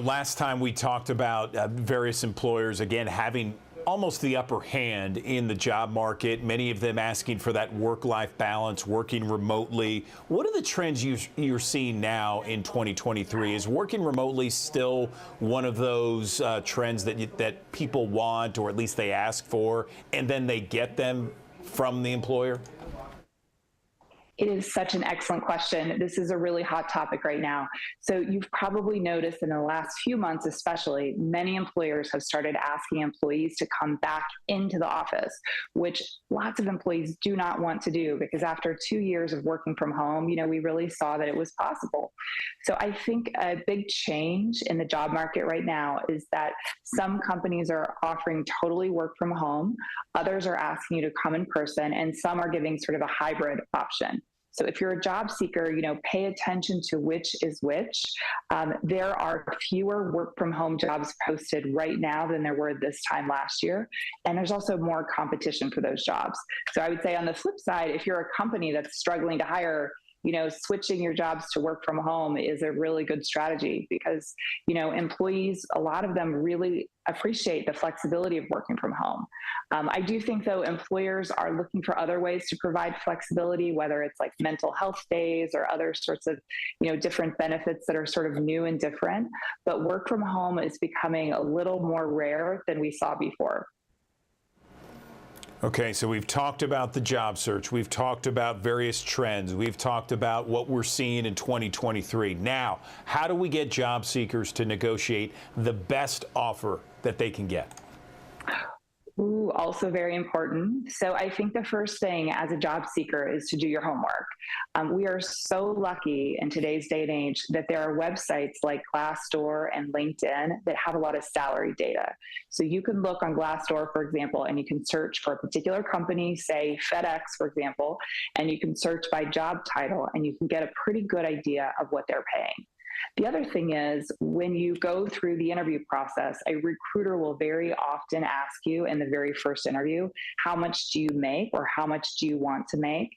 Last time we talked about various employers, again, having almost the upper hand in the job market, many of them asking for that work-life balance, working remotely. What are the trends you're seeing now in 2023? Is working remotely still one of those trends that people want, or at least they ask for, and then they get them from the employer? It is such an excellent question. This is a really hot topic right now. So you've probably noticed in the last few months, especially, many employers have started asking employees to come back into the office, which lots of employees do not want to do, because after 2 years of working from home, we really saw that it was possible. So I think a big change in the job market right now is that some companies are offering totally work from home, others are asking you to come in person, and some are giving sort of a hybrid option. So if you're a job seeker, pay attention to which is which. There are fewer work from home jobs posted right now than there were this time last year. And there's also more competition for those jobs. So I would say on the flip side, if you're a company that's struggling to hire, switching your jobs to work from home is a really good strategy because, employees, a lot of them really appreciate the flexibility of working from home. I do think, though, employers are looking for other ways to provide flexibility, whether it's like mental health days or other sorts of, different benefits that are sort of new and different. But work from home is becoming a little more rare than we saw before. Okay, so we've talked about the job search. We've talked about various trends. We've talked about what we're seeing in 2023. Now, how do we get job seekers to negotiate the best offer that they can get? Ooh, also very important. So I think the first thing as a job seeker is to do your homework. We are so lucky in today's day and age that there are websites like Glassdoor and LinkedIn that have a lot of salary data. So you can look on Glassdoor, for example, and you can search for a particular company, say FedEx, for example, and you can search by job title and you can get a pretty good idea of what they're paying. The other thing is when you go through the interview process, a recruiter will very often ask you in the very first interview, how much do you make or how much do you want to make?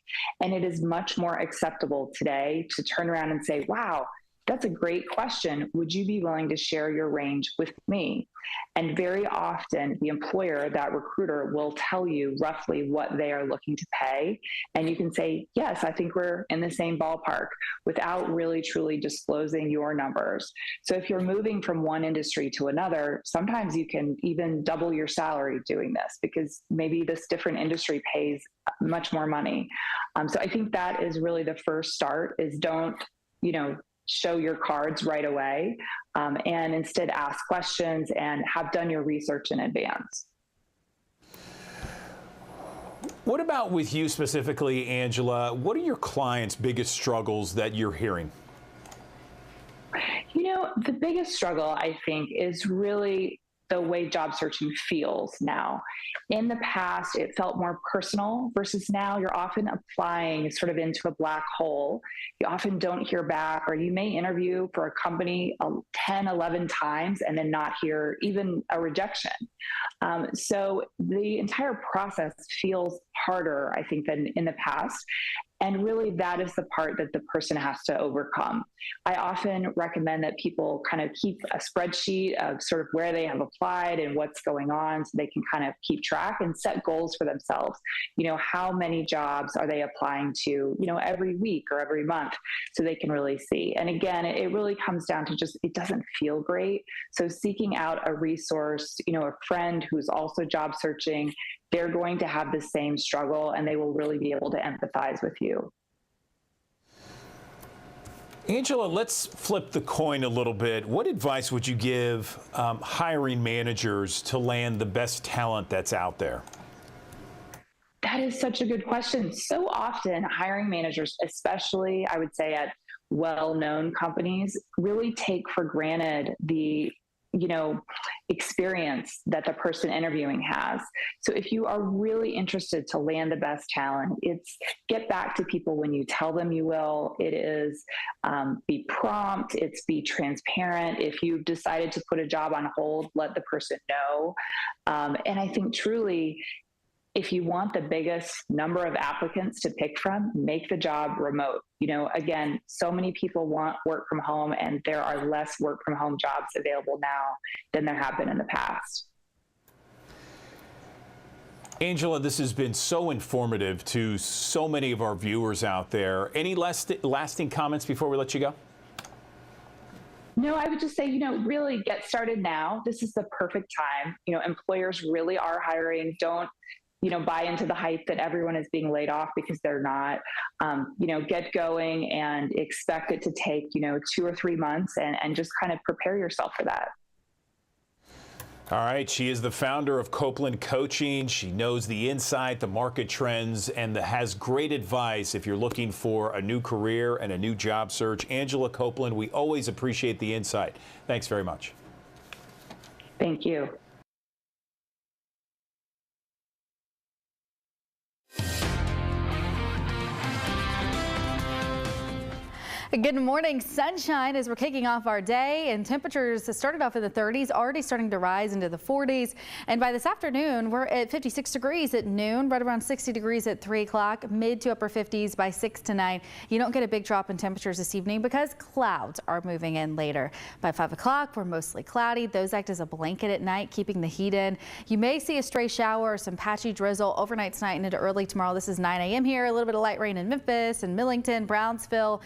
And it is much more acceptable today to turn around and say, wow, that's a great question. Would you be willing to share your range with me? And very often the employer, that recruiter, will tell you roughly what they are looking to pay. And you can say, yes, I think we're in the same ballpark without really truly disclosing your numbers. So if you're moving from one industry to another, sometimes you can even double your salary doing this because maybe this different industry pays much more money. So I think that is really the first start is don't, show your cards right away, and instead ask questions and have done your research in advance. What about with you specifically, Angela? What are your clients' biggest struggles that you're hearing? The biggest struggle, I think, is really the way job searching feels now. In the past, it felt more personal versus now you're often applying sort of into a black hole. You often don't hear back, or you may interview for a company 10, 11 times and then not hear even a rejection. So the entire process feels harder, I think, than in the past. And really, that is the part that the person has to overcome. I often recommend that people kind of keep a spreadsheet of sort of where they have applied and what's going on so they can kind of keep track and set goals for themselves. How many jobs are they applying to, every week or every month so they can really see. And again, it really comes down to just, it doesn't feel great. So seeking out a resource, a friend who's also job searching, they're going to have the same struggle and they will really be able to empathize with you. Angela, let's flip the coin a little bit. What advice would you give hiring managers to land the best talent that's out there? That is such a good question. So often hiring managers, especially I would say at well-known companies, really take for granted the experience that the person interviewing has. So if you are really interested to land the best talent, it's get back to people when you tell them you will. It is be prompt, it's be transparent. If you've decided to put a job on hold, let the person know. And I think truly, if you want the biggest number of applicants to pick from, make the job remote. Again, so many people want work from home and there are less work from home jobs available now than there have been in the past. Angela, this has been so informative to so many of our viewers out there. Any lasting comments before we let you go? No, I would just say, really get started now. This is the perfect time. Employers really are hiring. Don't buy into the hype that everyone is being laid off because they're not. Get going and expect it to take, 2 or 3 months and just kind of prepare yourself for that. All right. She is the founder of Copeland Coaching. She knows the insight, the market trends, and has great advice if you're looking for a new career and a new job search. Angela Copeland, we always appreciate the insight. Thanks very much. Thank you. Good morning. Sunshine as we're kicking off our day, and temperatures started off in the 30s, already starting to rise into the 40s. And by this afternoon, we're at 56 degrees at noon, right around 60 degrees at 3 o'clock, mid to upper 50s by 6 to 9. You don't get a big drop in temperatures this evening because clouds are moving in later. By 5 o'clock, we're mostly cloudy. Those act as a blanket at night, keeping the heat in. You may see a stray shower or some patchy drizzle overnight tonight and into early tomorrow. This is 9 a.m. here. A little bit of light rain in Memphis and Millington, Brownsville,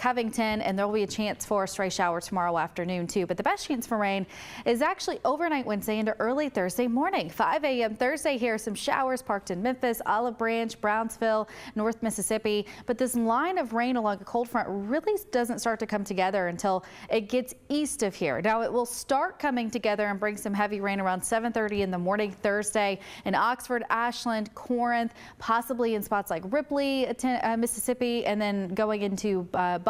Covington, and there will be a chance for a stray shower tomorrow afternoon too. But the best chance for rain is actually overnight Wednesday into early Thursday morning. 5 a.m. Thursday here, some showers parked in Memphis, Olive Branch, Brownsville, North Mississippi. But this line of rain along a cold front really doesn't start to come together until it gets east of here. Now it will start coming together and bring some heavy rain around 7:30 in the morning Thursday in Oxford, Ashland, Corinth, possibly in spots like Ripley, Mississippi, and then going into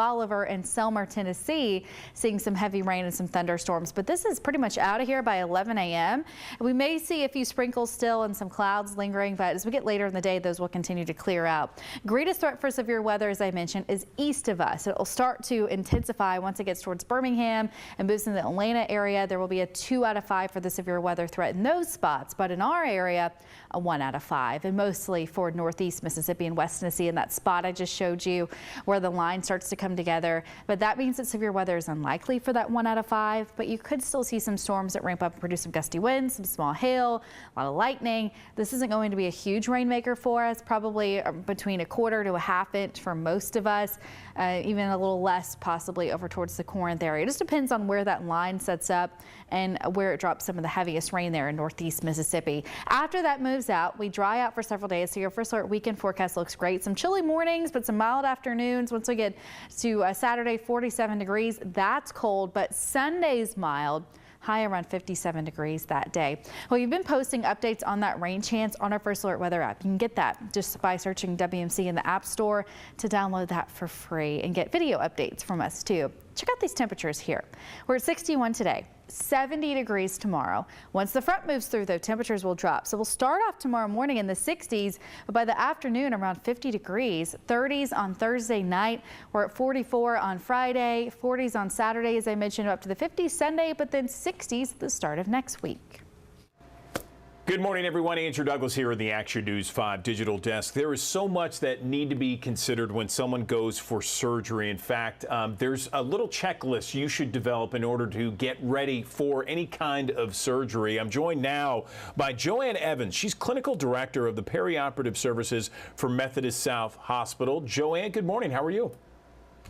Bolivar and Selmer, Tennessee, seeing some heavy rain and some thunderstorms. But this is pretty much out of here by 11 a.m. We may see a few sprinkles still and some clouds lingering, but as we get later in the day, those will continue to clear out. Greatest threat for severe weather, as I mentioned, is east of us. It will start to intensify once it gets towards Birmingham and moves in the Atlanta area. There will be a 2 out of 5 for the severe weather threat in those spots, but in our area, a 1 out of 5, and mostly for northeast Mississippi and West Tennessee in that spot I just showed you where the line starts to come together. But that means that severe weather is unlikely for that 1 out of 5, but you could still see some storms that ramp up and produce some gusty winds, some small hail, a lot of lightning. This isn't going to be a huge rainmaker for us, probably between 1/4 to 1/2 inch for most of us, even a little less possibly over towards the Corinth area. It just depends on where that line sets up and where it drops some of the heaviest rain there in northeast Mississippi. After that moves out, we dry out for several days. So your first alert weekend forecast looks great. Some chilly mornings, but some mild afternoons. Once we get to Saturday, 47 degrees. That's cold, but Sunday's mild. High around 57 degrees that day. Well, you've been posting updates on that rain chance on our First Alert weather app. You can get that just by searching WMC in the App Store to download that for free and get video updates from us too. Check out these temperatures here. We're at 61 today. 70 degrees tomorrow. Once the front moves through, though, temperatures will drop. So we'll start off tomorrow morning in the 60s, but by the afternoon around 50 degrees. 30s on Thursday night. We're at 44 on Friday, 40s on Saturday, as I mentioned, up to the 50s Sunday, but then 60s at the start of next week. Good morning, everyone. Andrew Douglas here in the Action News 5 digital desk. There is so much that need to be considered when someone goes for surgery. In fact, there's a little checklist you should develop in order to get ready for any kind of surgery. I'm joined now by Joanne Evans. She's clinical director of the perioperative services for Methodist South Hospital. Joanne, good morning. How are you?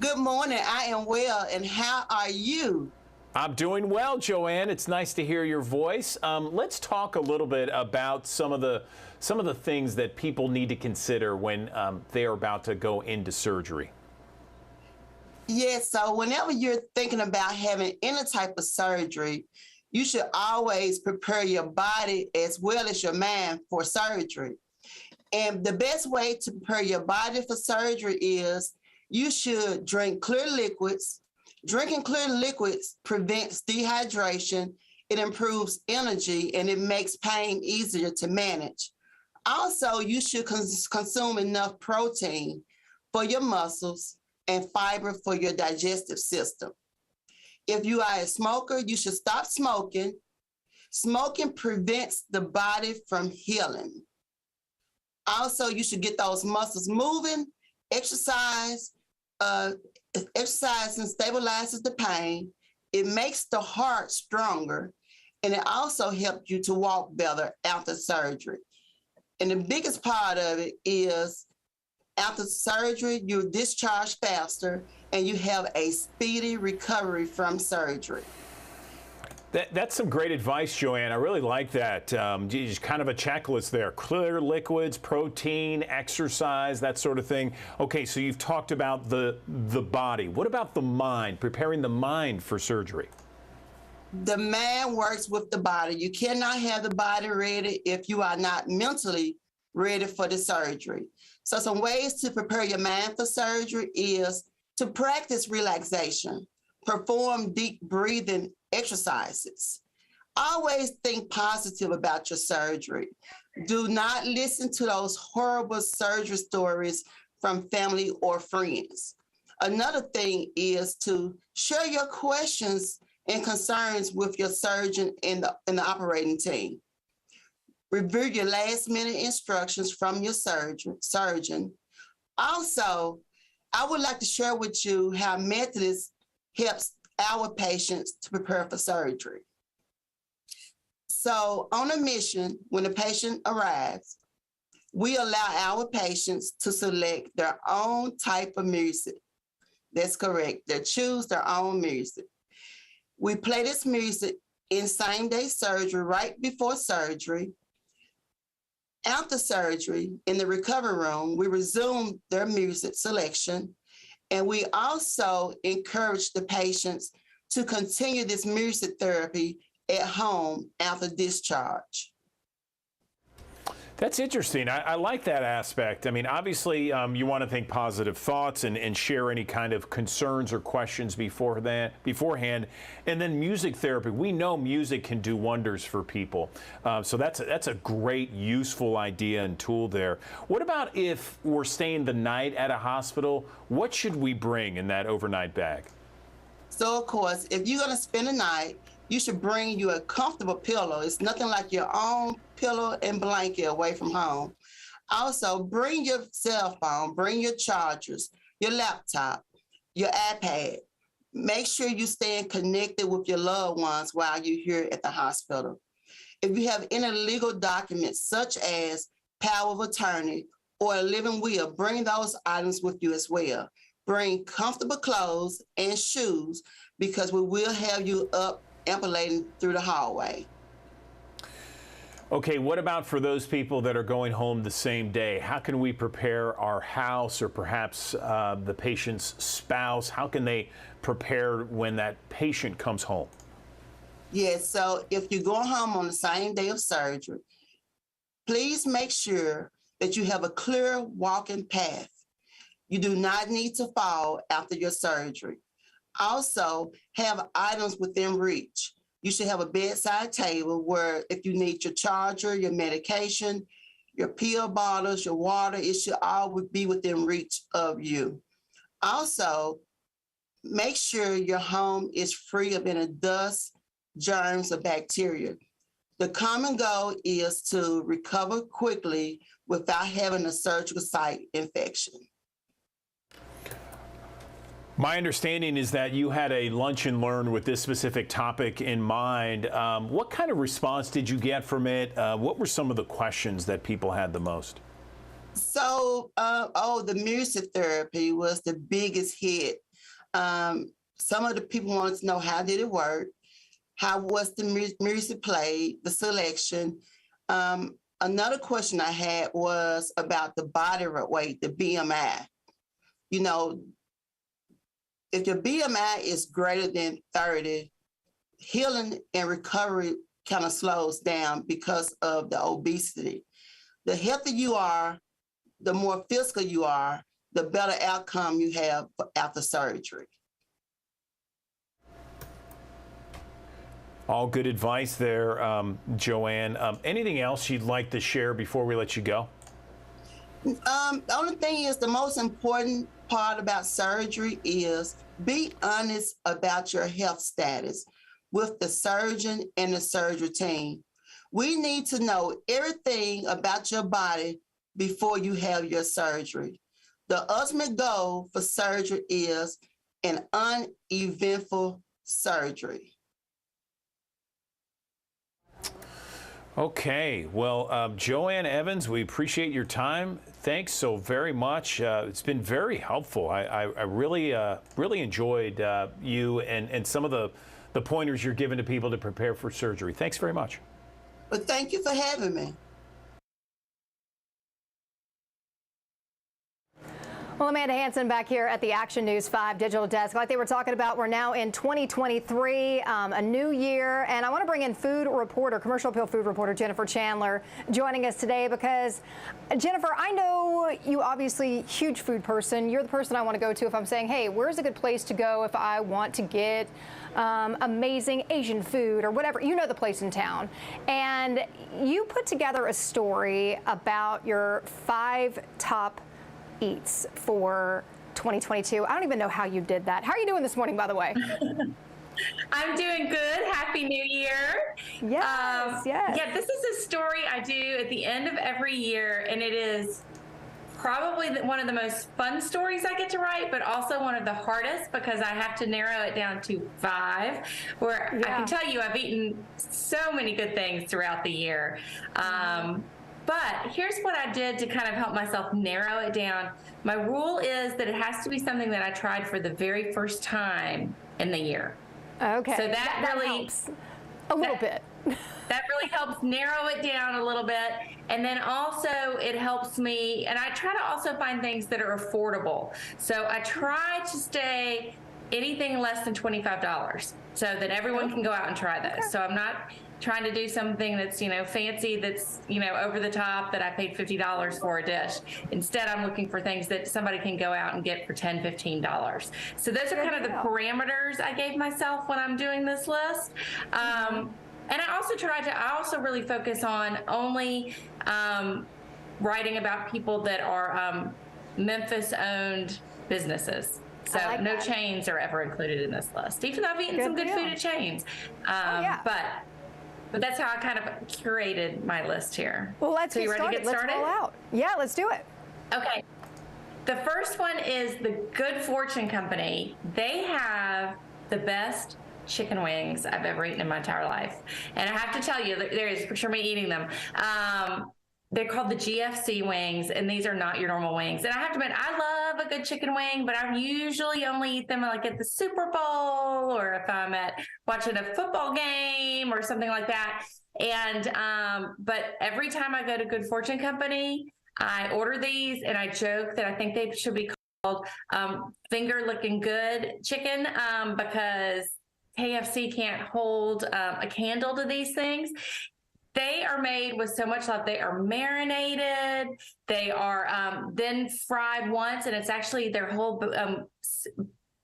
Good morning. I am well. And how are you? I'm doing well, Joanne. It's nice to hear your voice. Let's talk a little bit about some of the things that people need to consider when they are about to go into surgery. Yes, so whenever you're thinking about having any type of surgery, you should always prepare your body as well as your mind for surgery. And the best way to prepare your body for surgery is you should drink clear liquids. Drinking clear liquids prevents dehydration, it improves energy, and it makes pain easier to manage. Also, you should consume enough protein for your muscles and fiber for your digestive system. If you are a smoker, you should stop smoking. Smoking prevents the body from healing. Also, you should get those muscles moving, exercise. Exercising stabilizes the pain. It makes the heart stronger, and it also helps you to walk better after surgery. And the biggest part of it is after surgery, you're discharged faster and you have a speedy recovery from surgery. That's some great advice, Joanne. I really like that. Just kind of a checklist there. Clear liquids, protein, exercise, that sort of thing. Okay, so you've talked about the body. What about the mind, preparing the mind for surgery? The mind works with the body. You cannot have the body ready if you are not mentally ready for the surgery. So some ways to prepare your mind for surgery is to practice relaxation, perform deep breathing exercises. Always think positive about your surgery. Do not listen to those horrible surgery stories from family or friends. Another thing is to share your questions and concerns with your surgeon and the operating team. Review your last minute instructions from your surgeon. Also, I would like to share with you how Methodist helps our patients to prepare for surgery. So on a mission, when the patient arrives, we allow our patients to select their own type of music. That's correct. They choose their own music. We play this music in same-day surgery, right before surgery. After surgery, in the recovery room, we resume their music selection, and we also encourage the patients to continue this music therapy at home after discharge. That's interesting. I like that aspect. I mean, obviously, you want to think positive thoughts and share any kind of concerns or questions beforehand. And then music therapy. We know music can do wonders for people. So that's a great, useful idea and tool there. What about if we're staying the night at a hospital? What should we bring in that overnight bag? So, of course, if you're going to spend the night, you should bring you a comfortable pillow. It's nothing like your own pillow and blanket away from home. Also, bring your cell phone, bring your chargers, your laptop, your iPad. Make sure you're staying connected with your loved ones while you're here at the hospital. If you have any legal documents, such as power of attorney or a living will, bring those items with you as well. Bring comfortable clothes and shoes, because we will have you up ambulating through the hallway. Okay, what about for those people that are going home the same day? How can we prepare our house or perhaps the patient's spouse? How can they prepare when that patient comes home? Yes, so if you're going home on the same day of surgery, please make sure that you have a clear walking path. You do not need to fall after your surgery. Also, have items within reach. You should have a bedside table where if you need your charger, your medication, your pill bottles, your water, it should all be within reach of you. Also, make sure your home is free of any dust, germs, or bacteria. The common goal is to recover quickly without having a surgical site infection. My understanding is that you had a lunch and learn with this specific topic in mind. What kind of response did you get from it? What were some of the questions that people had the most? So, the music therapy was the biggest hit. Some of the people wanted to know, how did it work? How was the music played, the selection? Another question I had was about the body weight, the BMI. You know, if your BMI is greater than 30, healing and recovery kind of slows down because of the obesity. The healthier you are, the more physical you are, the better outcome you have after surgery. All good advice there, Joanne. Anything else you'd like to share before we let you go? The only thing is, the most important part about surgery is be honest about your health status with the surgeon and the surgery team. We need to know everything about your body before you have your surgery. The ultimate goal for surgery is an uneventful surgery. Okay, well, Joanne Evans, we appreciate your time. Thanks so very much. It's been very helpful. I really enjoyed you and some of the pointers you're giving to people to prepare for surgery. Thanks very much. But thank you for having me. Well, Amanda Hansen back here at the Action News 5 Digital Desk. Like they were talking about, we're now in 2023, a new year, and I want to bring in commercial appeal food reporter Jennifer Chandler joining us today because, Jennifer, I know you obviously huge food person. You're the person I want to go to if I'm saying, hey, where's a good place to go if I want to get amazing Asian food or whatever. You know the place in town. And you put together a story about your 5 top eats for 2022. I don't even know how you did that. How are you doing this morning, by the way? I'm doing good. Happy New Year. Yes, yes. Yeah, this is a story I do at the end of every year, and it is probably one of the most fun stories I get to write, but also one of the hardest because I have to narrow it down to 5, where I can tell you I've eaten so many good things throughout the year. But here's what I did to kind of help myself narrow it down. My rule is that it has to be something that I tried for the very first time in the year. Okay. So that really helps a little bit. That really helps narrow it down a little bit. And then also it helps me, and I try to also find things that are affordable. So I try to stay anything less than $25 so that everyone can go out and try those. So I'm not trying to do something that's, fancy, that's, over the top, that I paid $50 for a dish. Instead, I'm looking for things that somebody can go out and get for $10, $15. So those are kind of the parameters I gave myself when I'm doing this list. And I also really focus on only writing about people that are Memphis-owned businesses. So no chains are ever included in this list, even though I've eaten some good food at chains. But that's how I kind of curated my list here. Well, let's so you ready to get started? Let's roll out. Yeah, let's do it. Okay. The first one is the Good Fortune Company. They have the best chicken wings I've ever eaten in my entire life. And I have to tell you, there is a picture of me eating them. They're called the GFC wings, and these are not your normal wings. And I have to admit, I love a good chicken wing, but I usually only eat them like at the Super Bowl or if I'm watching a football game or something like that. And but every time I go to Good Fortune Company, I order these, and I joke that I think they should be called finger looking good chicken because KFC can't hold a candle to these things. They are made with so much love. They are marinated. They are then fried once, and it's actually their whole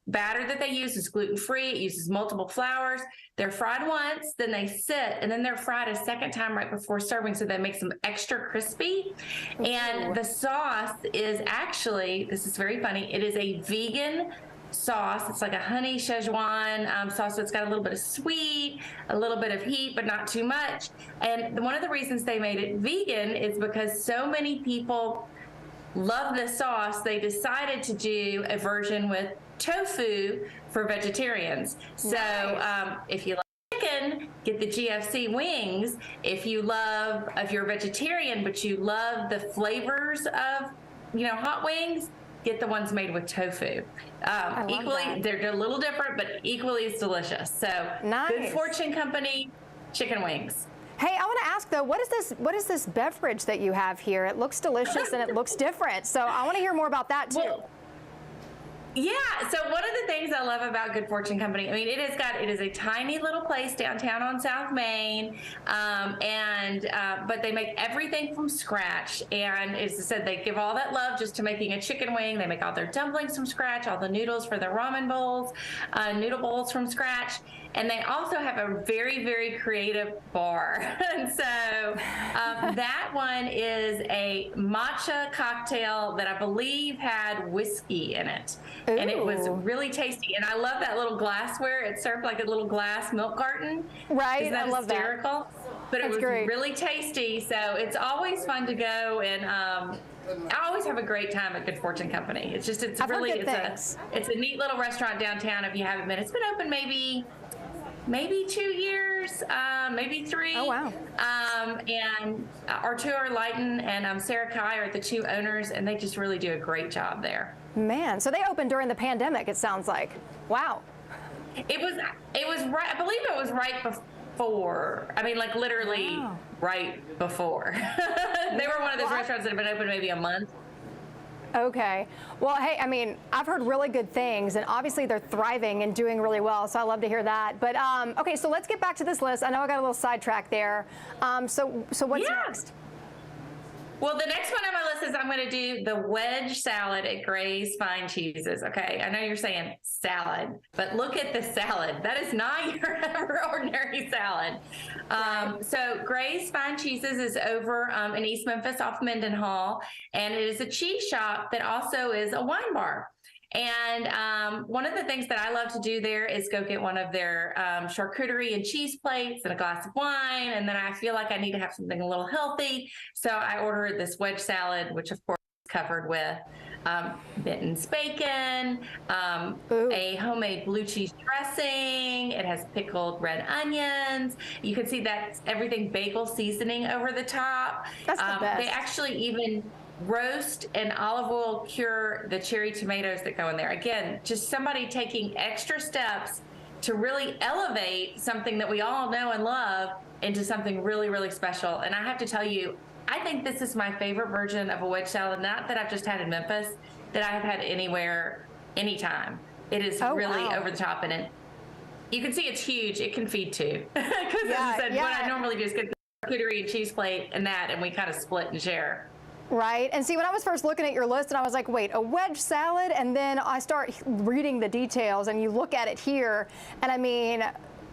batter that they use is gluten-free. It uses multiple flours. They're fried once, then they sit, and then they're fried a second time right before serving, so that makes them extra crispy. Ooh. And the sauce is actually, this is very funny, it is a vegan sauce. It's like a honey Szechuan sauce. So it's got a little bit of sweet, a little bit of heat, but not too much. And one of the reasons they made it vegan is because so many people love this sauce, they decided to do a version with tofu for vegetarians. So if you like chicken, get the GFC wings. If you're a vegetarian, but you love the flavors of, hot wings, get the ones made with tofu. Equally, they're a little different, but equally as delicious. So Good Fortune Company chicken wings. Hey, I want to ask though, what is this beverage that you have here? It looks delicious and it looks different. So I want to hear more about that too. Well, yeah, so one of the things I love about Good Fortune Company, it is a tiny little place downtown on South Main, but they make everything from scratch. And as I said, they give all that love just to making a chicken wing. They make all their dumplings from scratch, all the noodles for their ramen bowls, noodle bowls from scratch. And they also have a very, very creative bar. And so that one is a matcha cocktail that I believe had whiskey in it. Ooh. And it was really tasty. And I love that little glassware. It's served like a little glass milk carton. Right, Isn't that I love hysterical? But it was great. really tasty. So it's always fun to go, and I always have a great time at Good Fortune Company. It's a neat little restaurant downtown if you haven't been. It's been open maybe 2 years, maybe 3. Oh, wow. And Artur Leighton and Sarah Kai are the 2 owners, and they just really do a great job there. Man, so they opened during the pandemic, it sounds like. Wow. It was right, I believe it was right before. Literally right before. They were one of those restaurants that have been open maybe a month. Okay. Well, hey, I've heard really good things, and obviously they're thriving and doing really well, so I love to hear that. But, okay, so let's get back to this list. I know I got a little sidetracked there. So what's next? Well, the next one on my list is I'm going to do the wedge salad at Gray's Fine Cheeses. Okay, I know you're saying salad, but look at the salad. That is not your ordinary salad. So Gray's Fine Cheeses is over in East Memphis off Mendenhall, and it is a cheese shop that also is a wine bar. And one of the things that I love to do there is go get one of their charcuterie and cheese plates and a glass of wine. And then I feel like I need to have something a little healthy. So I ordered this wedge salad, which of course is covered with Benton's bacon, a homemade blue cheese dressing. It has pickled red onions. You can see that's everything bagel seasoning over the top. That's the best. They actually even roast and olive oil cure the cherry tomatoes that go in there. Again, just somebody taking extra steps to really elevate something that we all know and love into something really, really special. And I have to tell you, I think this is my favorite version of a wedge salad, not that I've just had in Memphis, that I have had anywhere, anytime. It is really over the top, and you can see it's huge. It can feed two. Because as I said, what I normally do is get the charcuterie and cheese plate and we kind of split and share. Right. And see, when I was first looking at your list, and I was like, wait, a wedge salad? And then I start reading the details, and you look at it here, and I mean,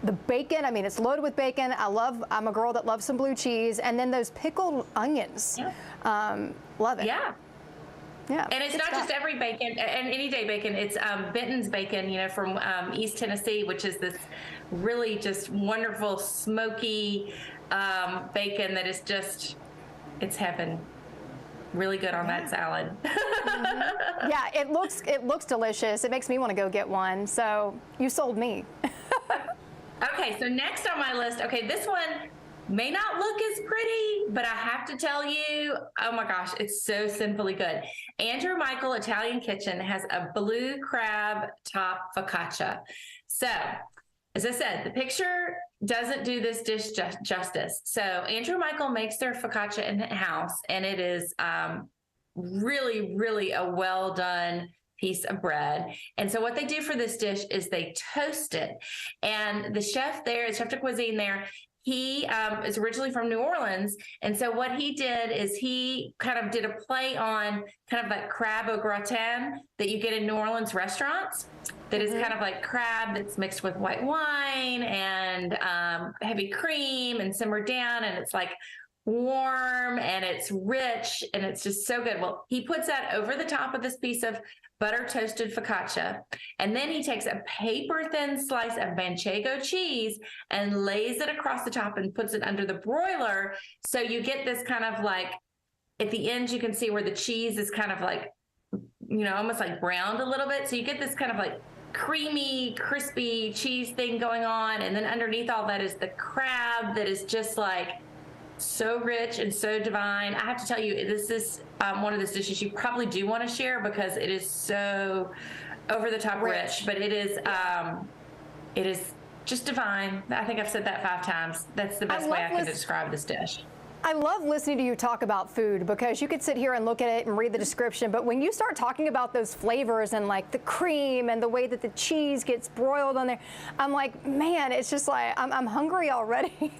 the bacon, I mean, it's loaded with bacon. I'm a girl that loves some blue cheese. And then those pickled onions. Love it. Yeah. Yeah. And it's not just every bacon and any day bacon. It's Benton's bacon, you know, from East Tennessee, which is this really just wonderful smoky bacon that is just, it's heaven. Really good on that salad. Yeah, it looks delicious. It makes me want to go get one. So you sold me. Okay, so next on my list, this one may not look as pretty, but I have to tell you, oh my gosh, it's so simply good. Andrew Michael Italian Kitchen has a blue crab top focaccia. So, as I said, the picture doesn't do this dish justice. So Andrew Michael makes their focaccia in-house, and it is really, really a well done piece of bread. And so what they do for this dish is they toast it. And the chef there, Chef de Cuisine there, he is originally from New Orleans. And so what he did is he kind of did a play on kind of that crab au gratin that you get in New Orleans restaurants. That is kind of like crab that's mixed with white wine and heavy cream and simmered down. And it's like warm and it's rich and it's just so good. Well, he puts that over the top of this piece of butter toasted focaccia. And then he takes a paper thin slice of manchego cheese and lays it across the top and puts it under the broiler. So you get this kind of like, at the end, you can see where the cheese is kind of like, you know, almost like browned a little bit. So you get this kind of like creamy, crispy cheese thing going on. And then underneath all that is the crab that is just like so rich and so divine. I have to tell you, this is one of those dishes you probably do want to share because it is so over the top rich, but it is just divine. I think I've said that 5 times. That's the best way I can describe this dish. I love listening to you talk about food because you could sit here and look at it and read the description, but when you start talking about those flavors and like the cream and the way that the cheese gets broiled on there, I'm like, man, it's just like, I'm hungry already.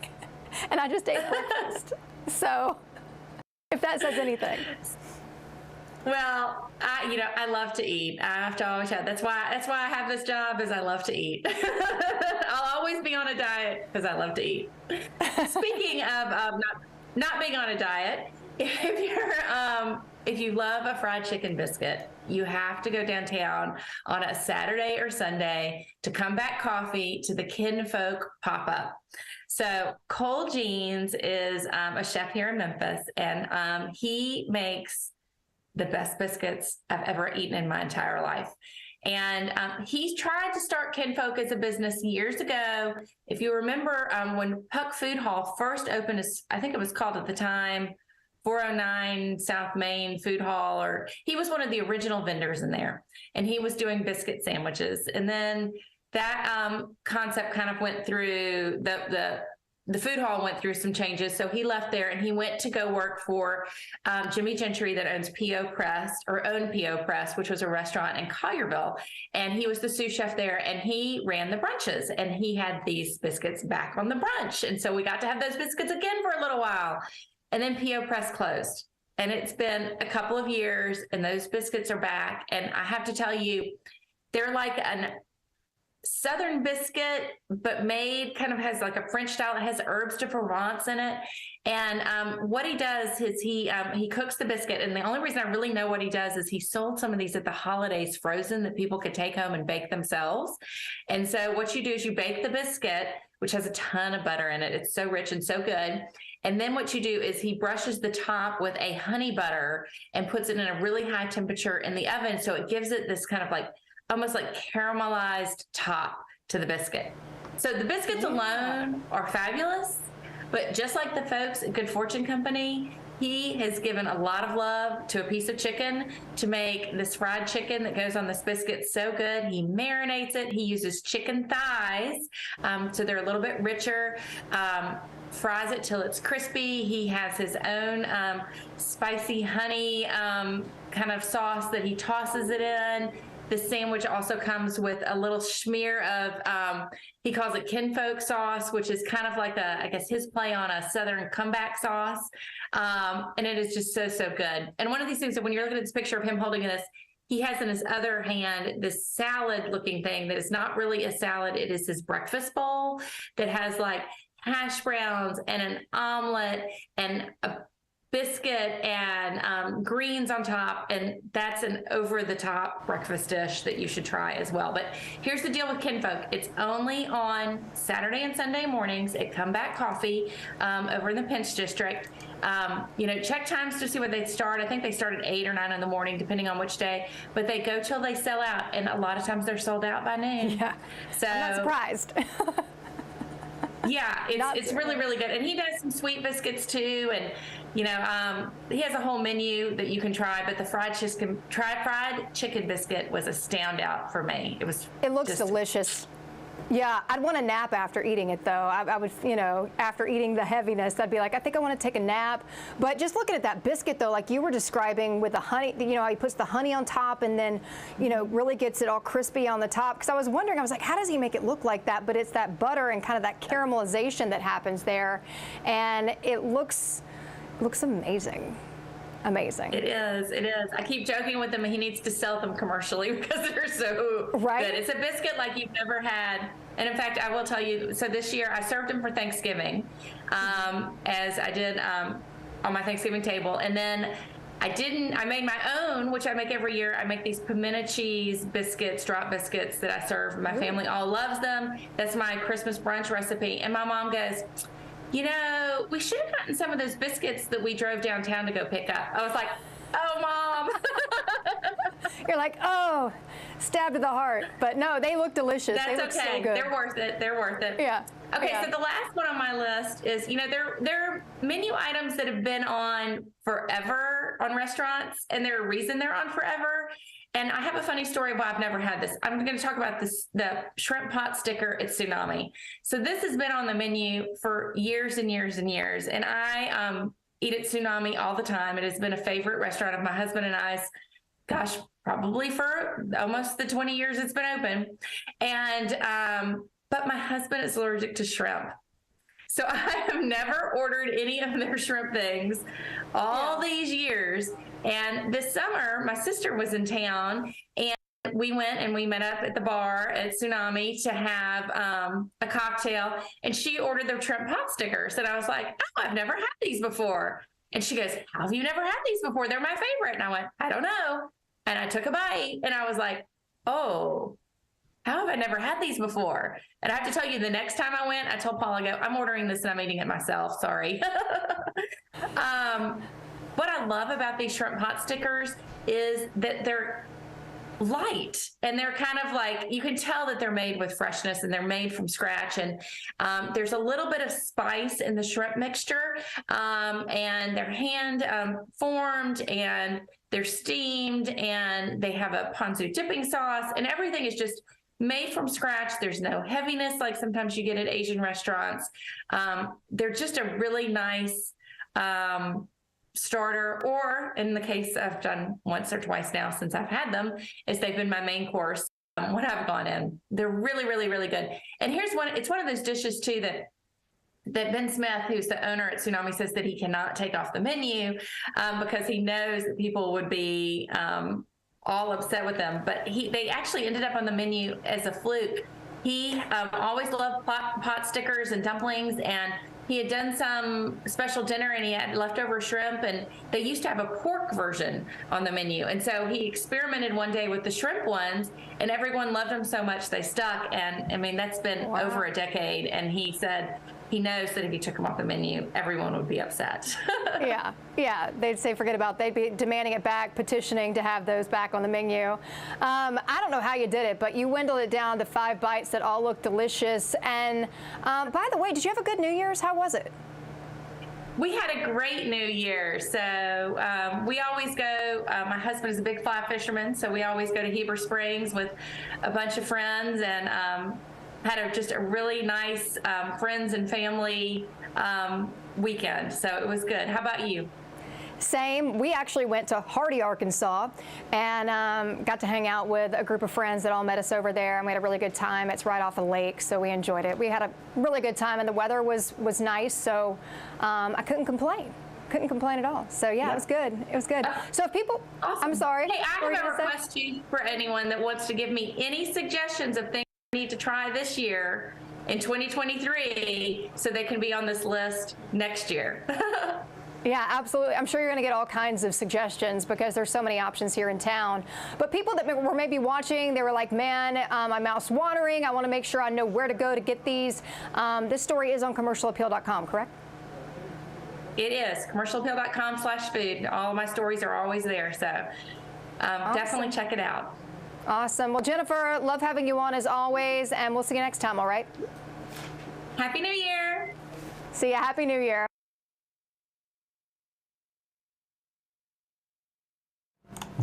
And I just ate breakfast. So if that says anything. Well, I love to eat. I have to always have. That's why I have this job, is I love to eat. I'll always be on a diet because I love to eat. Speaking of not being on a diet, if you love a fried chicken biscuit, you have to go downtown on a Saturday or Sunday to Comeback Coffee to the Kinfolk pop-up. So Cole Jeans is a chef here in Memphis, and he makes the best biscuits I've ever eaten in my entire life. And he tried to start Kinfolk as a business years ago. If you remember when Puck Food Hall first opened, I think it was called at the time 409 South Main Food Hall, or he was one of the original vendors in there, and he was doing biscuit sandwiches. And then that concept kind of went through the food hall went through some changes. So he left there and he went to go work for Jimmy Gentry that owns P.O. Press, or owned P.O. Press, which was a restaurant in Collierville. And he was the sous chef there, and he ran the brunches, and he had these biscuits back on the brunch. And so we got to have those biscuits again for a little while. And then P.O. Press closed. And it's been a couple of years and those biscuits are back. And I have to tell you, they're like Southern biscuit, but made kind of has like a French style. It has herbs de Provence in it. And what he does is he cooks the biscuit. And the only reason I really know what he does is he sold some of these at the holidays frozen that people could take home and bake themselves. And so what you do is you bake the biscuit, which has a ton of butter in it. It's so rich and so good. And then what you do is he brushes the top with a honey butter and puts it in a really high temperature in the oven. So it gives it this kind of like almost like caramelized top to the biscuit. So the biscuits alone are fabulous, but just like the folks at Good Fortune Company, he has given a lot of love to a piece of chicken to make this fried chicken that goes on this biscuit so good. He marinates it. He uses chicken thighs, so they're a little bit richer. Fries it till it's crispy. He has his own spicy honey kind of sauce that he tosses it in. The sandwich also comes with a little smear of, he calls it kinfolk sauce, which is kind of like I guess his play on a Southern comeback sauce. And it is just so, so good. And one of these things that when you're looking at this picture of him holding this, he has in his other hand this salad looking thing that is not really a salad. It is his breakfast bowl that has like hash browns and an omelet and a biscuit and greens on top, and that's an over-the-top breakfast dish that you should try as well. But here's the deal with Kinfolk. It's only on Saturday and Sunday mornings at Comeback Coffee over in the Pinch District. Check times to see when they start. I think they start at 8 or 9 in the morning, depending on which day, but they go till they sell out, and a lot of times they're sold out by noon. Yeah, so I'm not surprised. Yeah, it's really, really good. And he does some sweet biscuits too. And, he has a whole menu that you can try, but the fried chicken biscuit was a standout for me. It looks delicious. Yeah, I'd want a nap after eating it, though. I would, after eating the heaviness, I'd be like, I think I want to take a nap. But just looking at that biscuit, though, like you were describing with the honey, how he puts the honey on top and then, really gets it all crispy on the top. Because I was wondering, I was like, how does he make it look like that? But it's that butter and kind of that caramelization that happens there. And it looks amazing. Amazing. It is. I keep joking with him, and he needs to sell them commercially because they're so good. It's a biscuit like you've never had. And in fact, I will tell you, so this year I served him for Thanksgiving, as I did on my Thanksgiving table. And then I made my own, which I make every year. I make these pimento cheese biscuits, drop biscuits that I serve. My family all loves them. That's my Christmas brunch recipe. And my mom goes, we should have gotten some of those biscuits that we drove downtown to go pick up. I was like, oh, Mom. You're like, oh, stabbed to the heart. But no, they look delicious. That's they look okay. So good. They're worth it. Yeah. Okay, so the last one on my list is, there are menu items that have been on forever on restaurants, and there are a reason they're on forever. And I have a funny story why I've never had this. I'm going to talk about the shrimp pot sticker at Tsunami. So this has been on the menu for years and years and years. And I eat at Tsunami all the time. It has been a favorite restaurant of my husband and I's, gosh, probably for almost the 20 years it's been open. And, but my husband is allergic to shrimp. So I have never ordered any of their shrimp things all these years. And this summer, my sister was in town, and we went and we met up at the bar at Tsunami to have a cocktail. And she ordered their shrimp pot stickers. And I was like, oh, I've never had these before. And she goes, how have you never had these before? They're my favorite. And I went, I don't know. And I took a bite, and I was like, oh, how have I never had these before? And I have to tell you, the next time I went, I told Paul, I go, I'm ordering this and I'm eating it myself. Sorry. What I love about these shrimp pot stickers is that they're light, and they're kind of like, you can tell that they're made with freshness and they're made from scratch. And there's a little bit of spice in the shrimp mixture, and they're hand formed, and they're steamed, and they have a ponzu dipping sauce, and everything is just made from scratch. There's no heaviness like sometimes you get at Asian restaurants. They're just a really nice starter, or in the case I've done once or twice now since I've had them, is they've been my main course when I've gone in. They're really, really, really good. And here's one, it's one of those dishes too that Ben Smith, who's the owner at Tsunami, says that he cannot take off the menu because he knows that people would be all upset with them. But they actually ended up on the menu as a fluke He always loved pot stickers and dumplings, and he had done some special dinner and he had leftover shrimp, and they used to have a pork version on the menu. And so he experimented one day with the shrimp ones, and everyone loved them so much they stuck. And I mean, that's been over a decade. And he said he knows that if he took them off the menu, everyone would be upset. Yeah, they'd say forget about. They'd be demanding it back, petitioning to have those back on the menu. I don't know how you did it, but you dwindled it down to 5 bites that all look delicious. And by the way, did you have a good New Year's? How was it? We had a great New Year. So we always go, my husband is a big fly fisherman, so we always go to Heber Springs with a bunch of friends, and had just a really nice friends and family weekend. So it was good. How about you? Same. We actually went to Hardy, Arkansas, and got to hang out with a group of friends that all met us over there, and we had a really good time. It's right off a lake, so we enjoyed it. We had a really good time, and the weather was nice, so I couldn't complain. Couldn't complain at all. So yeah, it was good. It was good. So if people, awesome. I'm sorry. Hey, I have a request for anyone that wants to give me any suggestions of things I need to try this year in 2023, so they can be on this list next year. Yeah, absolutely. I'm sure you're going to get all kinds of suggestions because there's so many options here in town. But people that were maybe watching, they were like, man, my mouth's watering. I want to make sure I know where to go to get these. This story is on commercialappeal.com, correct? It is commercialappeal.com/food. All of my stories are always there. So definitely check it out. Awesome. Well, Jennifer, love having you on as always, and we'll see you next time, all right? Happy New Year. See ya. Happy New Year.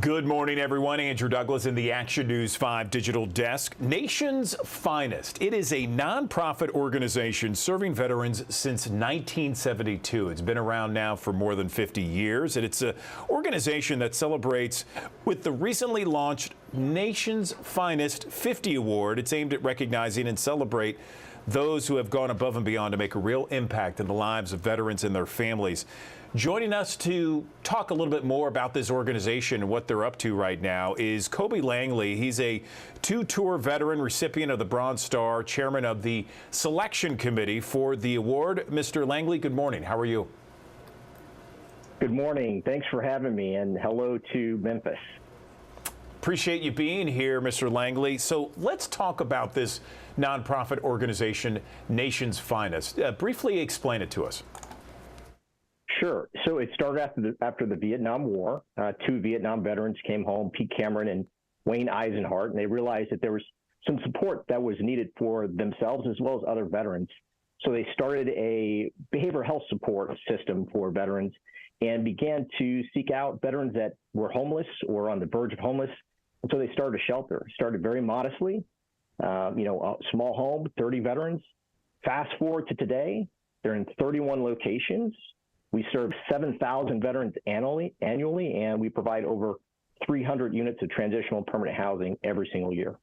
Good morning, everyone. Andrew Douglas in the Action News 5 digital desk. Nation's Finest. It is a nonprofit organization serving veterans since 1972. It's been around now for more than 50 years, and it's an organization that celebrates with the recently launched Nation's Finest 50 Award. It's aimed at recognizing and celebrate those who have gone above and beyond to make a real impact in the lives of veterans and their families. Joining us to talk a little bit more about this organization and what they're up to right now is Kobe Langley. He's a 2-tour veteran, recipient of the Bronze Star, chairman of the selection committee for the award. Mr. Langley, good morning. How are you? Good morning. Thanks for having me, and hello to Memphis. Appreciate you being here, Mr. Langley. So let's talk about this nonprofit organization, Nation's Finest. Briefly explain it to us. Sure. So it started after the Vietnam War. 2 Vietnam veterans came home, Pete Cameron and Wayne Eisenhart, and they realized that there was some support that was needed for themselves as well as other veterans. So they started a behavioral health support system for veterans and began to seek out veterans that were homeless or on the verge of homeless. And so they started a shelter. Started very modestly, a small home, 30 veterans. Fast forward to today, they're in 31 locations. We serve 7,000 veterans annually, and we provide over 300 units of transitional and permanent housing every single year.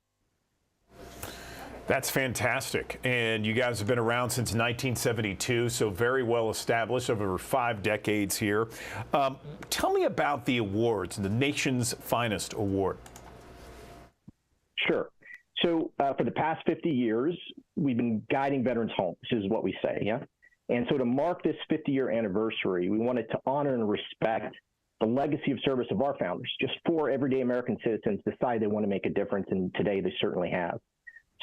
That's fantastic. And you guys have been around since 1972, so very well established over 5 decades here. Tell me about the awards, the Nation's Finest Award. Sure. So for the past 50 years, we've been guiding veterans home. This is what we say, yeah? And so to mark this 50-year anniversary, we wanted to honor and respect the legacy of service of our founders. Just 4 everyday American citizens decide they want to make a difference, and today they certainly have.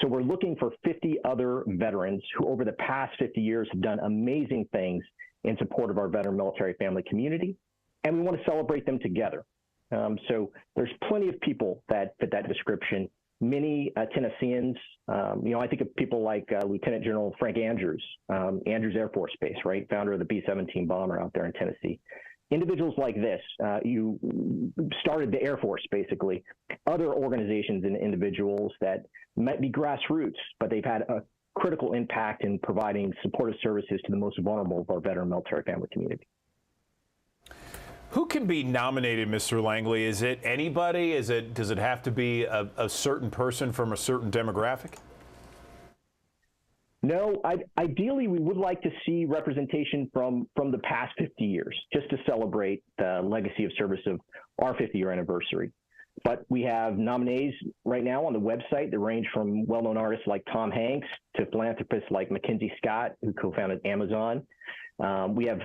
So we're looking for 50 other veterans who over the past 50 years have done amazing things in support of our veteran military family community, and we want to celebrate them together. So there's plenty of people that fit that description. Many Tennesseans, I think of people like Lieutenant General Frank Andrews, Andrews Air Force Base, right? Founder of the B-17 bomber out there in Tennessee. Individuals like this, you started the Air Force, basically. Other organizations and individuals that might be grassroots, but they've had a critical impact in providing supportive services to the most vulnerable of our veteran military family community. Who can be nominated, Mr. Langley? Is it anybody? Does it have to be a certain person from a certain demographic? No, ideally we would like to see representation from the past 50 years, just to celebrate the legacy of service of our 50-year anniversary. But we have nominees right now on the website that range from well-known artists like Tom Hanks to philanthropists like Mackenzie Scott, who co-founded Amazon. We have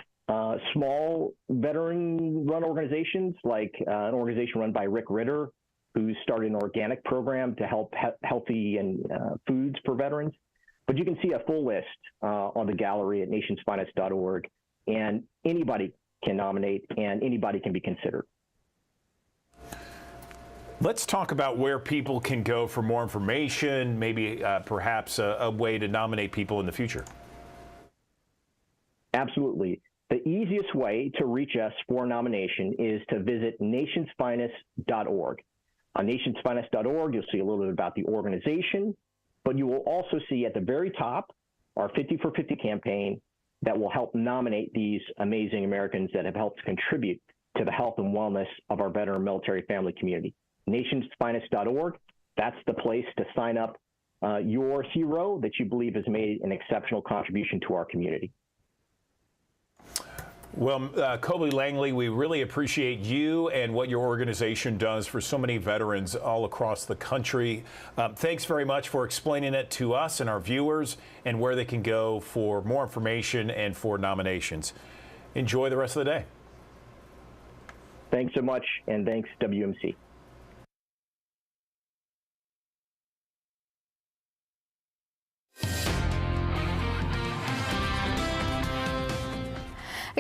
small veteran-run organizations like an organization run by Rick Ritter, who started an organic program to help healthy and foods for veterans. But you can see a full list on the gallery at nationsfinest.org, and anybody can nominate and anybody can be considered. Let's talk about where people can go for more information, maybe perhaps a way to nominate people in the future. Absolutely. The easiest way to reach us for a nomination is to visit nationsfinest.org. On nationsfinest.org, you'll see a little bit about the organization, but you will also see at the very top our 50 for 50 campaign that will help nominate these amazing Americans that have helped contribute to the health and wellness of our veteran military family community. Nationsfinest.org, that's the place to sign up your hero that you believe has made an exceptional contribution to our community. Well, Colby Langley, we really appreciate you and what your organization does for so many veterans all across the country. Thanks very much for explaining it to us and our viewers and where they can go for more information and for nominations. Enjoy the rest of the day. Thanks so much, and thanks, WMC.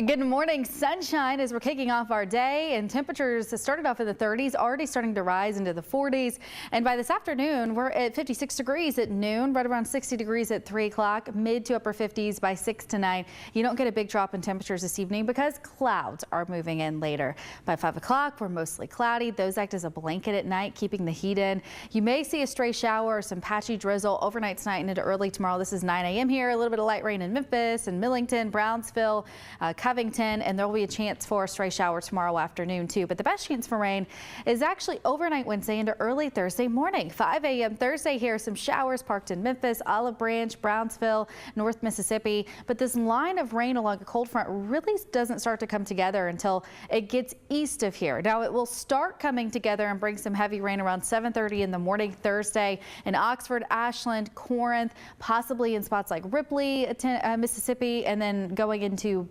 Good morning. Sunshine as we're kicking off our day, and temperatures started off in the 30s, already starting to rise into the 40s. And by this afternoon, we're at 56 degrees at noon, right around 60 degrees at 3 o'clock, mid to upper 50s by 6 to 9. You don't get a big drop in temperatures this evening because clouds are moving in later. By 5 o'clock, we're mostly cloudy. Those act as a blanket at night, keeping the heat in. You may see a stray shower or some patchy drizzle overnight tonight and into early tomorrow. This is 9 a.m. here. A little bit of light rain in Memphis and Millington, Brownsville, Covington, and there will be a chance for a stray shower tomorrow afternoon too. But the best chance for rain is actually overnight Wednesday into early Thursday morning. 5 a.m. Thursday here, some showers parked in Memphis, Olive Branch, Brownsville, North Mississippi. But this line of rain along a cold front really doesn't start to come together until it gets east of here. Now it will start coming together and bring some heavy rain around 7:30 in the morning Thursday in Oxford, Ashland, Corinth, possibly in spots like Ripley, Mississippi, and then going into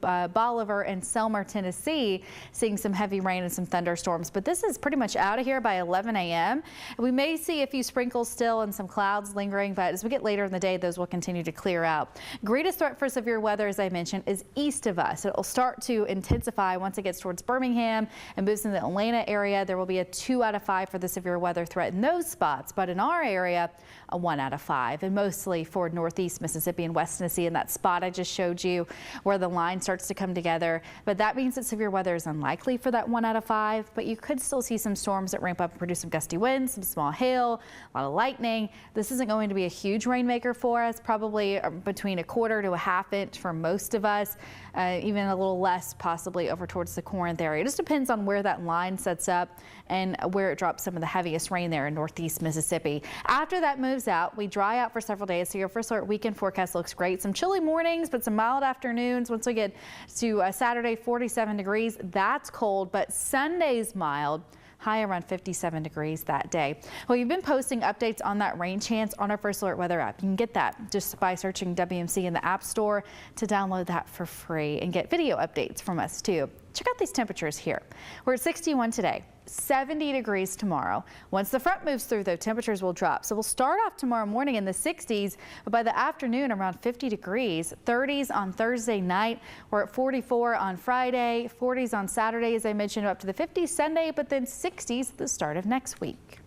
Bolivar and Selmer, Tennessee, seeing some heavy rain and some thunderstorms. But this is pretty much out of here by 11 a.m. We may see a few sprinkles still and some clouds lingering, but as we get later in the day, those will continue to clear out. Greatest threat for severe weather, as I mentioned, is east of us. It will start to intensify once it gets towards Birmingham and moves in the Atlanta area. There will be a 2 out of 5 for the severe weather threat in those spots, but in our area, a 1 out of 5, and mostly for northeast Mississippi and West Tennessee in that spot I just showed you where the line starts to come together. But that means that severe weather is unlikely for that 1 out of 5, but you could still see some storms that ramp up and produce some gusty winds, some small hail, a lot of lightning. This isn't going to be a huge rainmaker for us, probably between 1/4 to 1/2 inch for most of us, even a little less possibly over towards the Corinth area. It just depends on where that line sets up and where it drops some of the heaviest rain there in northeast Mississippi. After that moves out, we dry out for several days. So your first alert weekend forecast looks great. Some chilly mornings, but some mild afternoons. Once we get to Saturday, 47 degrees. That's cold, but Sunday's mild. High around 57 degrees that day. Well, you've been posting updates on that rain chance on our First Alert Weather app. You can get that just by searching WMC in the App Store to download that for free and get video updates from us too. Check out these temperatures here. We're at 61 today. 70 degrees tomorrow. Once the front moves through, though, temperatures will drop. So we'll start off tomorrow morning in the 60s, but by the afternoon around 50 degrees. 30s on Thursday night. We're at 44 on Friday, 40s on Saturday, as I mentioned, up to the 50s Sunday, but then 60s at the start of next week.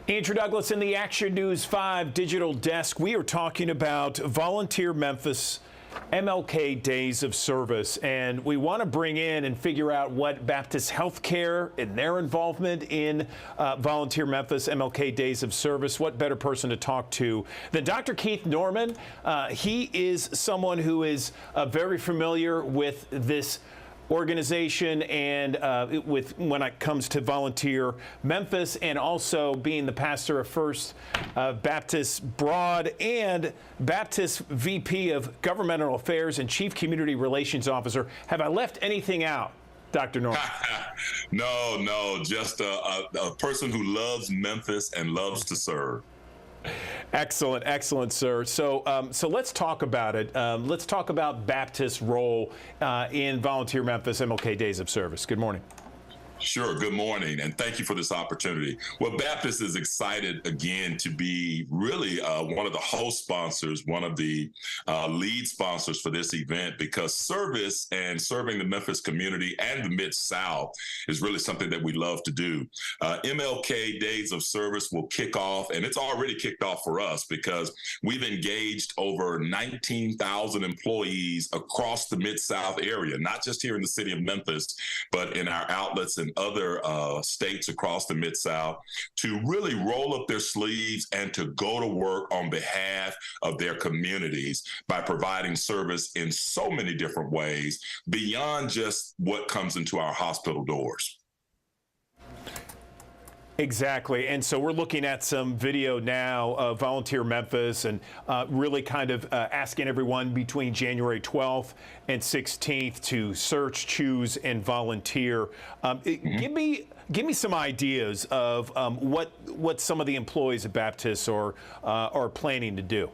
Andrew Douglas in the Action News 5 digital desk. We are talking about Volunteer Memphis MLK Days of Service, and we want to bring in and figure out what Baptist Healthcare and their involvement in Volunteer Memphis MLK Days of Service. What better person to talk to than Dr. Keith Norman? He is someone who is very familiar with this organization and when it comes to Volunteer Memphis, and also being the pastor of First Baptist Broad and Baptist VP of Governmental Affairs and Chief Community Relations Officer. Have I left anything out? Dr. Norman? No, just a person who loves Memphis and loves to serve. Excellent, sir. So let's talk about it. Let's talk about Baptist's role in Volunteer Memphis MLK Days of Service. Good morning. Sure. Good morning, and thank you for this opportunity. Well, Baptist is excited again to be really one of the host sponsors, one of the lead sponsors for this event, because service and serving the Memphis community and the Mid-South is really something that we love to do. MLK Days of Service will kick off, and it's already kicked off for us because we've engaged over 19,000 employees across the Mid-South area, not just here in the city of Memphis, but in our outlets and other states across the Mid-South, to really roll up their sleeves and to go to work on behalf of their communities by providing service in so many different ways beyond just what comes into our hospital doors. Exactly. And so we're looking at some video now of Volunteer Memphis and really kind of asking everyone between January 12th and 16th to search, choose, and volunteer. Give me some ideas of what some of the employees at Baptist are planning to do.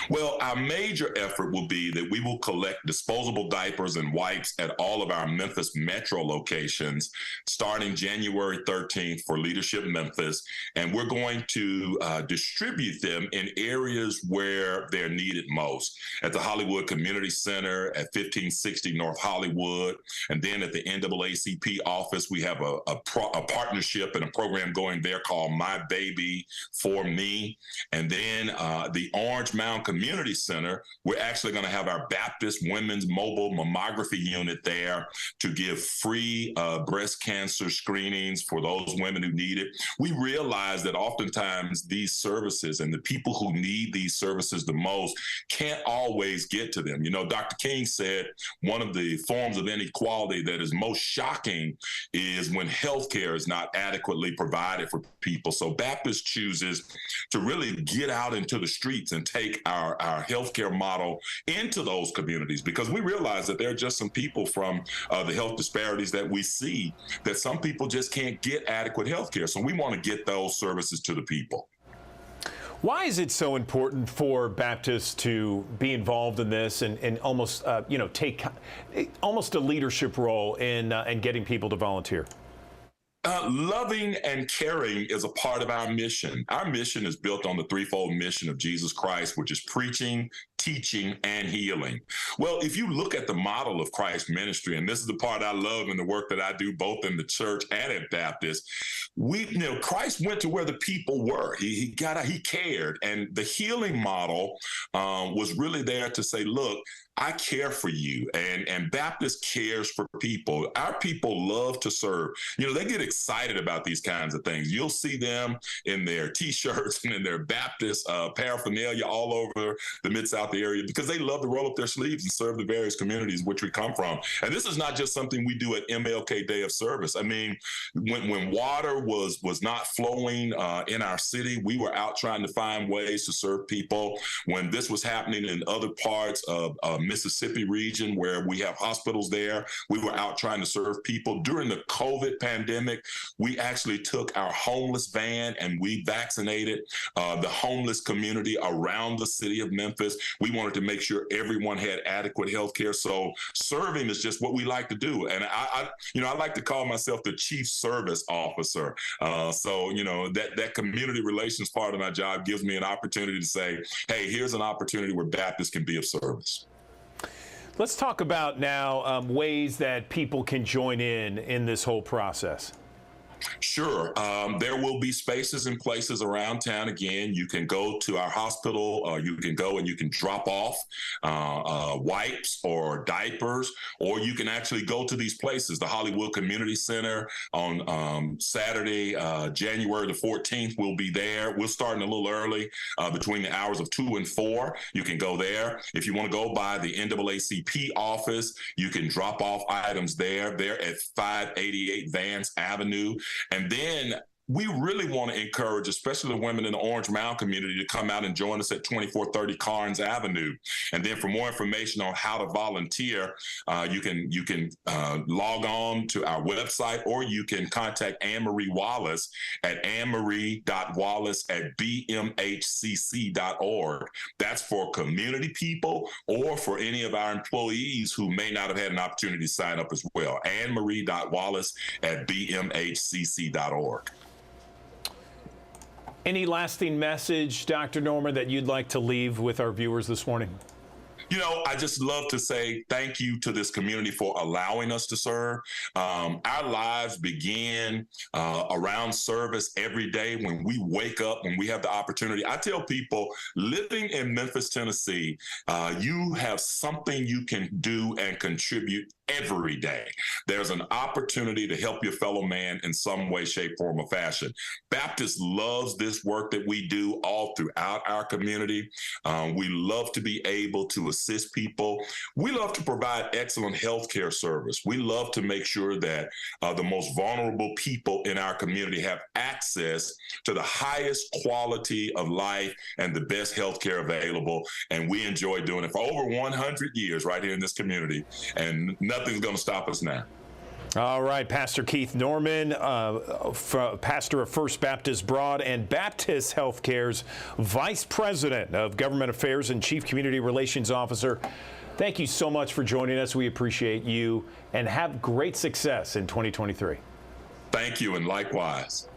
Well, our major effort will be that we will collect disposable diapers and wipes at all of our Memphis Metro locations starting January 13th for Leadership Memphis. And we're going to distribute them in areas where they're needed most. At the Hollywood Community Center, at 1560 North Hollywood, and then at the NAACP office, we have a partnership and a program going there called My Baby for Me. And then the Orange Mound Community Center, we're actually going to have our Baptist Women's Mobile Mammography Unit there to give free breast cancer screenings for those women who need it. We realize that oftentimes these services and the people who need these services the most can't always get to them. You know, Dr. King said one of the forms of inequality that is most shocking is when healthcare is not adequately provided for people. So Baptist chooses to really get out into the streets and take our healthcare model into those communities, because we realize that there are just some people from the health disparities that we see that some people just can't get adequate healthcare. So we want to get those services to the people. Why is it so important for Baptists to be involved in this and almost, take almost a leadership role in getting people to volunteer? Loving and caring is a part of our mission. Our mission is built on the threefold mission of Jesus Christ, which is preaching, teaching, and healing. Well, if you look at the model of Christ's ministry, and this is the part I love in the work that I do both in the church and at Baptist, Christ went to where the people were. He cared, and the healing model was really there to say, look, I care for you, and Baptist cares for people. Our people love to serve. They get excited about these kinds of things. You'll see them in their T-shirts and in their Baptist paraphernalia all over the Mid-South area because they love to roll up their sleeves and serve the various communities which we come from. And this is not just something we do at MLK Day of Service. I mean, when water was not flowing in our city, we were out trying to find ways to serve people. When this was happening in other parts of Mississippi region where we have hospitals there, we were out trying to serve people. During the COVID pandemic, we actually took our homeless van and we vaccinated the homeless community around the city of Memphis. We wanted to make sure everyone had adequate health care. So serving is just what we like to do. And I like to call myself the chief service officer. So that community relations part of my job gives me an opportunity to say, hey, here's an opportunity where Baptist can be of service. Let's talk about now ways that people can join in this whole process. Sure. There will be spaces and places around town. Again, you can go to our hospital, you can go and you can drop off wipes or diapers, or you can actually go to these places. The Hollywood Community Center on Saturday, January the 14th, we'll be there. We're starting a little early between the hours of 2 and 4. You can go there. If you want to go by the NAACP office, you can drop off items there. They're at 588 Vance Avenue. And then we really want to encourage, especially the women in the Orange Mound community, to come out and join us at 2430 Carnes Avenue. And then for more information on how to volunteer, you can log on to our website, or you can contact Anne-Marie Wallace at annemarie.wallace@bmhcc.org. That's for community people or for any of our employees who may not have had an opportunity to sign up as well. Annemarie.wallace@bmhcc.org. Any lasting message, Dr. Norman, that you'd like to leave with our viewers this morning? You know, I just love to say thank you to this community for allowing us to serve. Our lives begin around service every day when we wake up, when we have the opportunity. I tell people living in Memphis, Tennessee, you have something you can do and contribute every day. There's an opportunity to help your fellow man in some way, shape, form, or fashion. Baptist loves this work that we do all throughout our community. We love to be able to assist people. We love to provide excellent healthcare service. We love to make sure that the most vulnerable people in our community have access to the highest quality of life and the best healthcare available. And we enjoy doing it for over 100 years right here in this community. And nothing's going to stop us now. All right, Pastor Keith Norman, pastor of First Baptist Broad and Baptist Healthcare's Vice President of Government Affairs and Chief Community Relations Officer. Thank you so much for joining us. We appreciate you, and have great success in 2023. Thank you, and likewise.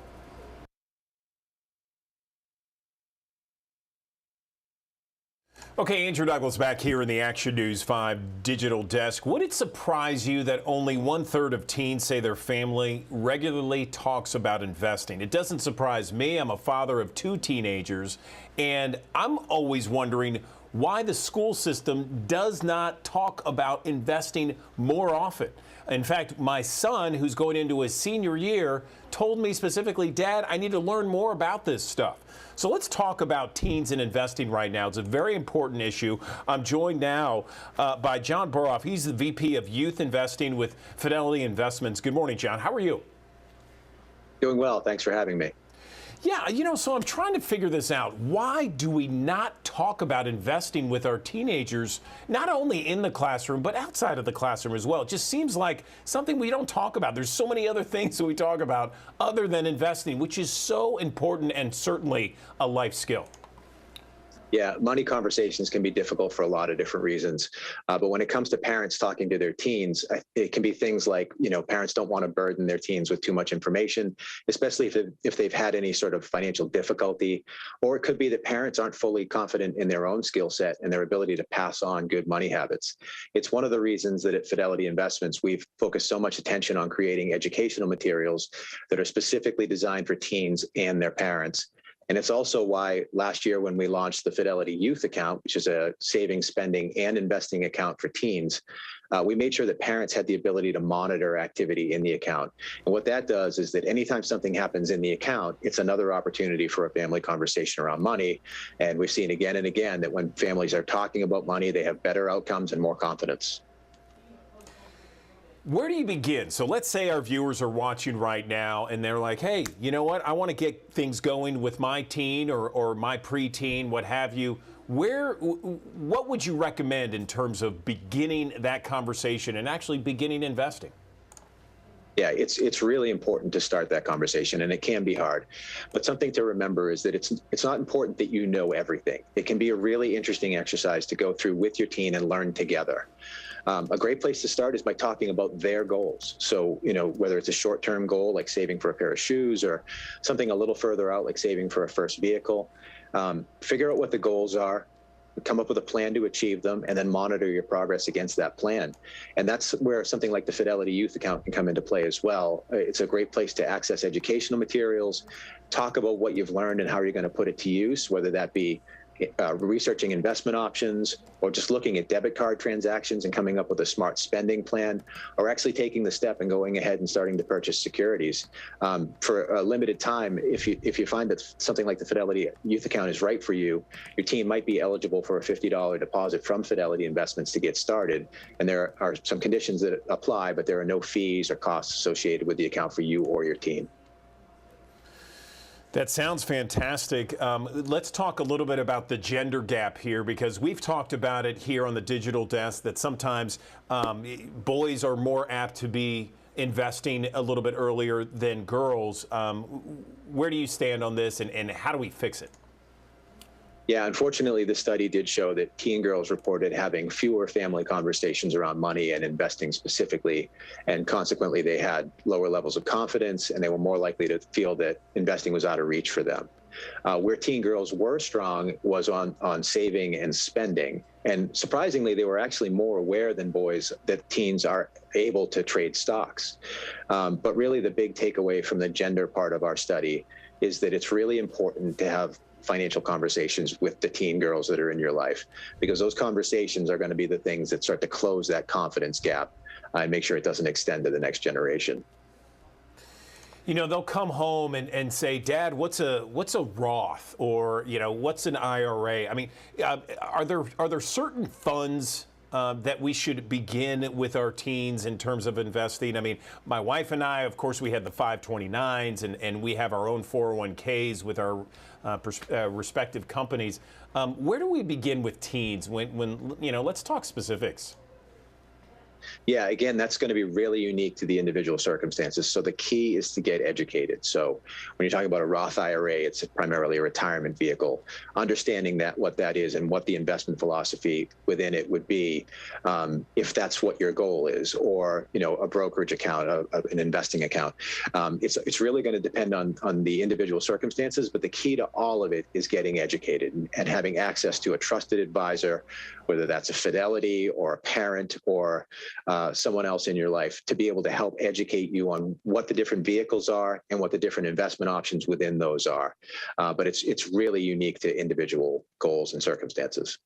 Okay, Andrew Douglas back here in the Action News 5 digital desk. Would it surprise you that only 1/3 of teens say their family regularly talks about investing? It doesn't surprise me. I'm a father of 2 teenagers, and I'm always wondering why the school system does not talk about investing more often. In fact, my son, who's going into his senior year, told me specifically, Dad, I need to learn more about this stuff. So let's talk about teens and investing right now. It's a very important issue. I'm joined now by John Boroff. He's the VP of Youth Investing with Fidelity Investments. Good morning, John. How are you? Doing well. Thanks for having me. Yeah, you know, so I'm trying to figure this out. Why do we not talk about investing with our teenagers, not only in the classroom, but outside of the classroom as well? It just seems like something we don't talk about. There's so many other things that we talk about other than investing, which is so important and certainly a life skill. Yeah, money conversations can be difficult for a lot of different reasons. But when it comes to parents talking to their teens, it can be things like, you know, parents don't want to burden their teens with too much information, especially if they've had any sort of financial difficulty. Or it could be that parents aren't fully confident in their own skill set and their ability to pass on good money habits. It's one of the reasons that at Fidelity Investments, we've focused so much attention on creating educational materials that are specifically designed for teens and their parents. And it's also why last year when we launched the Fidelity Youth Account, which is a saving, spending, and investing account for teens, we made sure that parents had the ability to monitor activity in the account. And what that does is that anytime something happens in the account, it's another opportunity for a family conversation around money. And we've seen again and again that when families are talking about money, they have better outcomes and more confidence. Where do you begin? So let's say our viewers are watching right now and they're like, hey, you know what? I want to get things going with my teen or my preteen, what have you. What would you recommend in terms of beginning that conversation and actually beginning investing? Yeah, it's really important to start that conversation, and it can be hard. But something to remember is that it's not important that you know everything. It can be a really interesting exercise to go through with your teen and learn together. A great place to start is by talking about their goals. So, you know, whether it's a short-term goal like saving for a pair of shoes or something a little further out like saving for a first vehicle, figure out what the goals are, come up with a plan to achieve them, and then monitor your progress against that plan. And that's where something like the Fidelity Youth Account can come into play as well. It's a great place to access educational materials, talk about what you've learned and how you're going to put it to use, whether that be researching investment options or just looking at debit card transactions and coming up with a smart spending plan, or actually taking the step and going ahead and starting to purchase securities. For a limited time, if you find that something like the Fidelity Youth Account is right for you, your team might be eligible for a $50 deposit from Fidelity Investments to get started. And there are some conditions that apply, but there are no fees or costs associated with the account for you or your team. That sounds fantastic. Let's talk a little bit about the gender gap here, because we've talked about it here on the Digital Desk that sometimes boys are more apt to be investing a little bit earlier than girls. Where do you stand on this, and how do we fix it? Yeah, unfortunately, the study did show that teen girls reported having fewer family conversations around money and investing specifically, and consequently, they had lower levels of confidence, and they were more likely to feel that investing was out of reach for them. Where teen girls were strong was on saving and spending. And surprisingly, they were actually more aware than boys that teens are able to trade stocks. But really, the big takeaway from the gender part of our study is that it's really important to have financial conversations with the teen girls that are in your life, because those conversations are going to be the things that start to close that confidence gap and make sure it doesn't extend to the next generation. You know, they'll come home and say, Dad, what's a Roth, or, you know, what's an IRA? I mean, are there certain funds that we should begin with our teens in terms of investing? I mean, my wife and I, of course, we had the 529s, and we have our own 401ks with our respective companies. Where do we begin with teens? When you know, let's talk specifics. Yeah, again, that's going to be really unique to the individual circumstances. So the key is to get educated. So when you're talking about a Roth IRA, it's primarily a retirement vehicle. Understanding that, what that is, and what the investment philosophy within it would be, if that's what your goal is, or, you know, a brokerage account, an investing account. It's really going to depend on the individual circumstances, but the key to all of it is getting educated and having access to a trusted advisor, whether that's a Fidelity or a parent or someone else in your life, to be able to help educate you on what the different vehicles are and what the different investment options within those are. But it's really unique to individual goals and circumstances.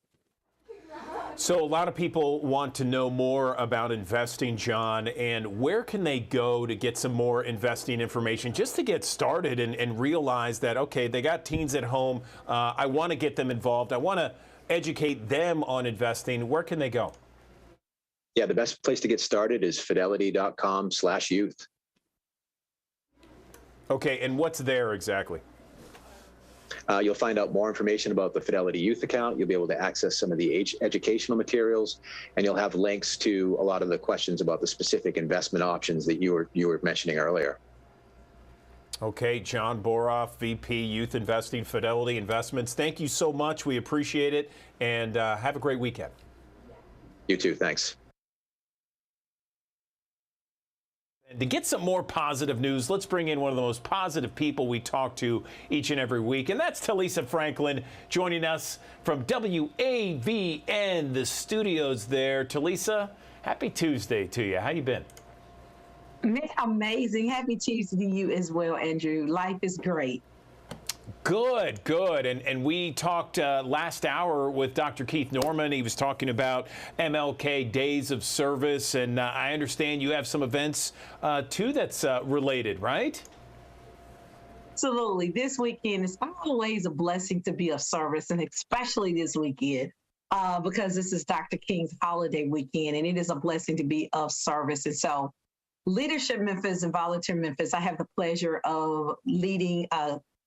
So a lot of people want to know more about investing, John, and where can they go to get some more investing information, just to get started and realize that, okay, they got teens at home. I want to get them involved. I want to educate them on investing. Where can they go? Yeah, the best place to get started is fidelity.com/youth. Okay, and what's there exactly? You'll find out more information about the Fidelity Youth account. You'll be able to access some of the educational materials, and you'll have links to a lot of the questions about the specific investment options that you were mentioning earlier. Okay, John Boroff, VP Youth Investing, Fidelity Investments. Thank you so much. We appreciate it, and have a great weekend. You too. Thanks. And to get some more positive news, let's bring in one of the most positive people we talk to each and every week, and that's Talisa Franklin, joining us from WAVN, the studios there. Talisa, happy Tuesday to you. How you been? Amazing. Happy Tuesday to you as well, Andrew. Life is great. Good, good. And we talked last hour with Dr. Keith Norman. He was talking about MLK Days of Service, and I understand you have some events too that's related, right? Absolutely. This weekend is always a blessing to be of service, and especially this weekend because this is Dr. King's holiday weekend, and it is a blessing to be of service. And so Leadership Memphis and Volunteer Memphis, I have the pleasure of leading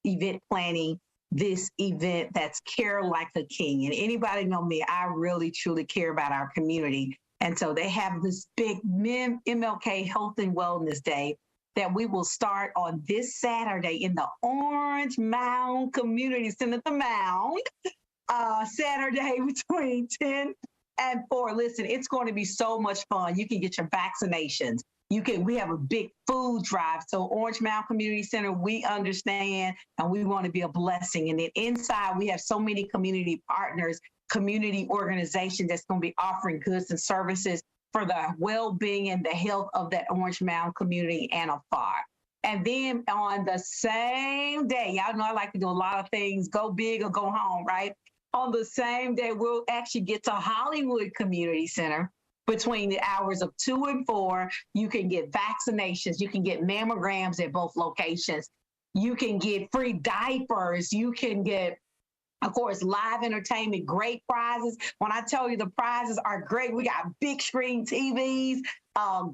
event planning this event that's Care Like a King. And anybody know me, I really truly care about our community. And so they have this big MLK Health and Wellness Day that we will start on this Saturday in the Orange Mound Community Center, the Mound, Saturday between 10 and 4. Listen, it's going to be so much fun. You can get your vaccinations. We have a big food drive. So Orange Mound Community Center, we understand, and we want to be a blessing. And then inside, we have so many community partners, community organizations that's going to be offering goods and services for the well-being and the health of that Orange Mound community and afar. And then on the same day, y'all know I like to do a lot of things, go big or go home, right? On the same day, we'll actually get to Hollywood Community Center. Between the hours of 2 and 4, you can get vaccinations. You can get mammograms at both locations. You can get free diapers. You can get Of course, live entertainment, great prizes. When I tell you the prizes are great, we got big screen TVs,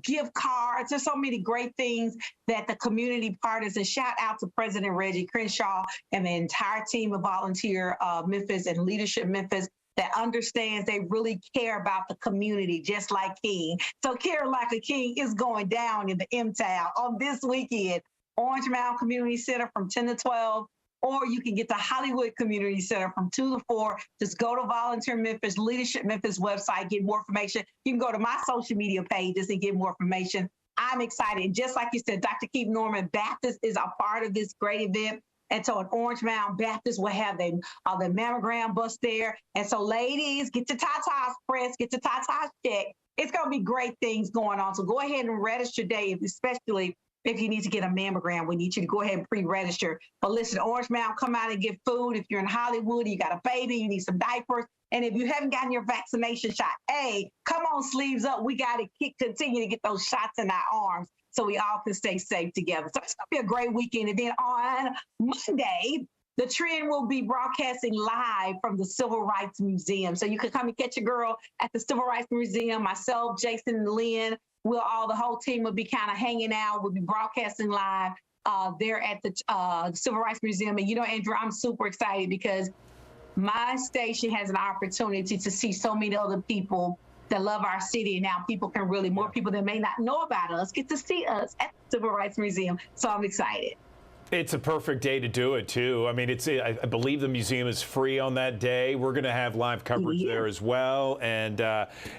gift cards. There's so many great things that the community partners, and shout out to President Reggie Crenshaw and the entire team of Volunteer Memphis and Leadership Memphis that understands they really care about the community, just like King. So Care Like a King is going down in the M-Town on this weekend. Orange Mound Community Center from 10 to 12. Or you can get the Hollywood Community Center from 2 to 4. Just go to Volunteer Memphis, Leadership Memphis website, get more information. You can go to my social media pages and get more information. I'm excited. And just like you said, Dr. Keith Norman Baptist is a part of this great event. And so at Orange Mound Baptist, we'll have the mammogram bus there. And so ladies, get your tatas pressed, get your tatas checked. It's going to be great things going on. So go ahead and register today, especially if you need to get a mammogram. We need you to go ahead and pre-register. But listen, Orange Mound, come out and get food. If you're in Hollywood, you got a baby, you need some diapers. And if you haven't gotten your vaccination shot, hey, come on, sleeves up. We got to continue to get those shots in our arms so we all can stay safe together. So it's going to be a great weekend. And then on Monday, the Trend will be broadcasting live from the Civil Rights Museum. So you can come and catch a girl at the Civil Rights Museum. Myself, Jason, and Lynn, the whole team will be kind of hanging out. We'll be broadcasting live there at the Civil Rights Museum. And, Andrew, I'm super excited because my station has an opportunity to see so many other people that love our city. And now more people that may not know about us get to see us at the Civil Rights Museum. So I'm excited. It's a perfect day to do it, too. I mean, I believe the museum is free on that day. We're going to have live coverage there as well. And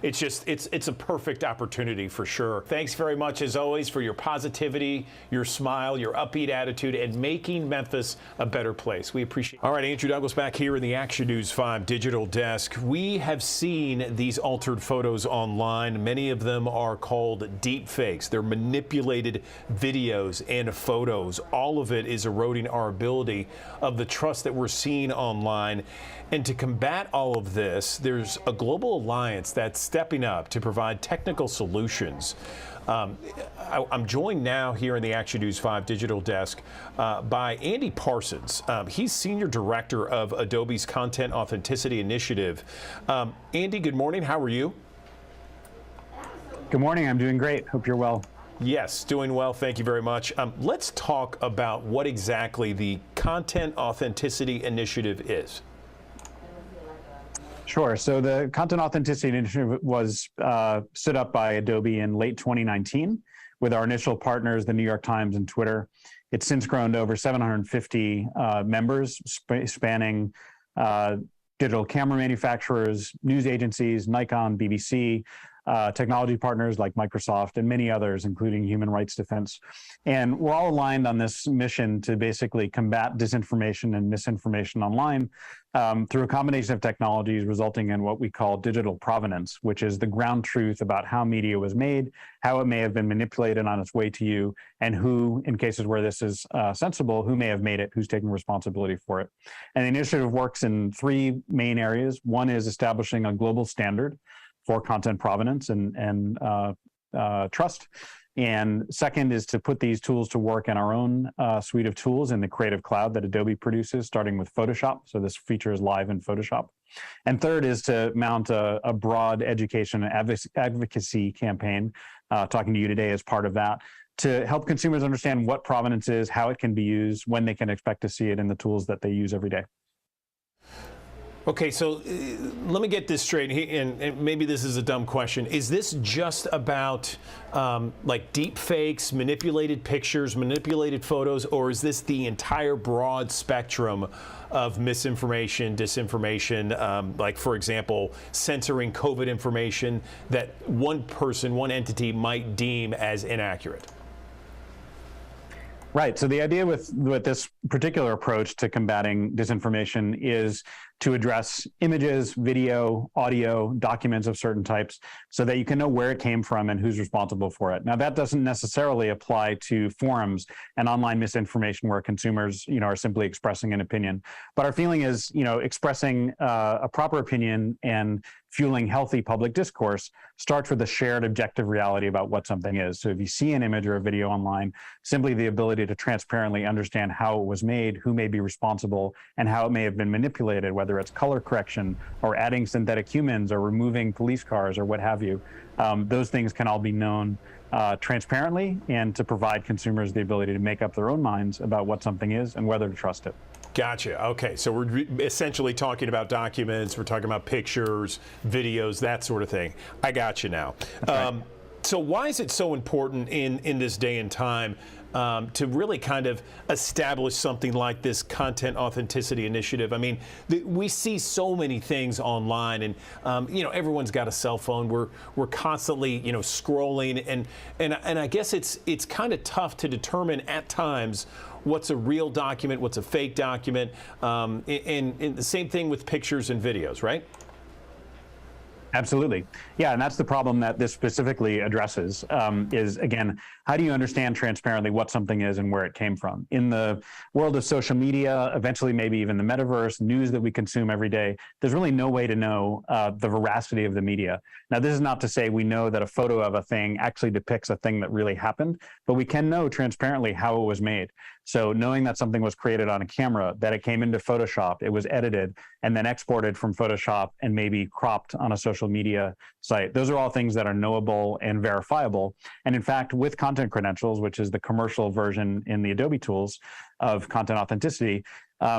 it's a perfect opportunity for sure. Thanks very much, as always, for your positivity, your smile, your upbeat attitude, and making Memphis a better place. We appreciate it. All right, Andrew Douglas back here in the Action News 5 digital desk. We have seen these altered photos online. Many of them are called deep fakes. They're manipulated videos and photos. All of it is eroding our ability of the trust that we're seeing online. And to combat all of this, there's a global alliance that's stepping up to provide technical solutions. I'm joined now here in the Action News 5 digital desk by Andy Parsons. He's Senior Director of Adobe's Content Authenticity Initiative. Andy, good morning. How are you? Good morning. I'm doing great. Hope you're well. Yes, doing well. Thank you very much. Let's talk about what exactly the Content Authenticity Initiative is. Sure. So the Content Authenticity Initiative was stood up by Adobe in late 2019 with our initial partners, the New York Times and Twitter. It's since grown to over 750 members spanning digital camera manufacturers, news agencies, Nikon, BBC, technology partners like Microsoft, and many others, including Human Rights Defense. And we're all aligned on this mission to basically combat disinformation and misinformation online through a combination of technologies resulting in what we call digital provenance, which is the ground truth about how media was made, how it may have been manipulated on its way to you, and who, in cases where this is sensible, who may have made it, who's taking responsibility for it. And the initiative works in three main areas. One is establishing a global standard for content provenance and trust. And second is to put these tools to work in our own suite of tools in the Creative Cloud that Adobe produces, starting with Photoshop. So this feature is live in Photoshop. And third is to mount a broad education and advocacy campaign, talking to you today as part of that, to help consumers understand what provenance is, how it can be used, when they can expect to see it in the tools that they use every day. Okay, so let me get this straight, and maybe this is a dumb question. Is this just about like deep fakes, manipulated pictures, manipulated photos, or is this the entire broad spectrum of misinformation, disinformation, like, for example, censoring COVID information that one person, one entity might deem as inaccurate? Right. So the idea with this particular approach to combating disinformation is to address images, video, audio, documents of certain types, so that you can know where it came from and who's responsible for it. Now, that doesn't necessarily apply to forums and online misinformation where consumers, are simply expressing an opinion. But our feeling is, expressing a proper opinion and fueling healthy public discourse starts with a shared objective reality about what something is. So if you see an image or a video online, simply the ability to transparently understand how it was made, who may be responsible, and how it may have been manipulated, whether it's color correction or adding synthetic humans or removing police cars or what have you. Those things can all be known transparently, and to provide consumers the ability to make up their own minds about what something is and whether to trust it. Gotcha. Okay, so we're essentially talking about documents, we're talking about pictures, videos, that sort of thing. I got you now. So why is it so important in this day and time to really kind of establish something like this content authenticity initiative? I mean, we see so many things online, and everyone's got a cell phone. We're constantly scrolling, and I guess it's kind of tough to determine at times what's a real document, what's a fake document, and the same thing with pictures and videos, right? Absolutely. Yeah, and that's the problem that this specifically addresses, is, again, how do you understand transparently what something is and where it came from? In the world of social media, eventually maybe even the metaverse, news that we consume every day, there's really no way to know the veracity of the media. Now, this is not to say we know that a photo of a thing actually depicts a thing that really happened, but we can know transparently how it was made. So knowing that something was created on a camera, that it came into Photoshop, it was edited, and then exported from Photoshop and maybe cropped on a social media site. Those are all things that are knowable and verifiable. And in fact, with Content Credentials, which is the commercial version in the Adobe tools of content authenticity,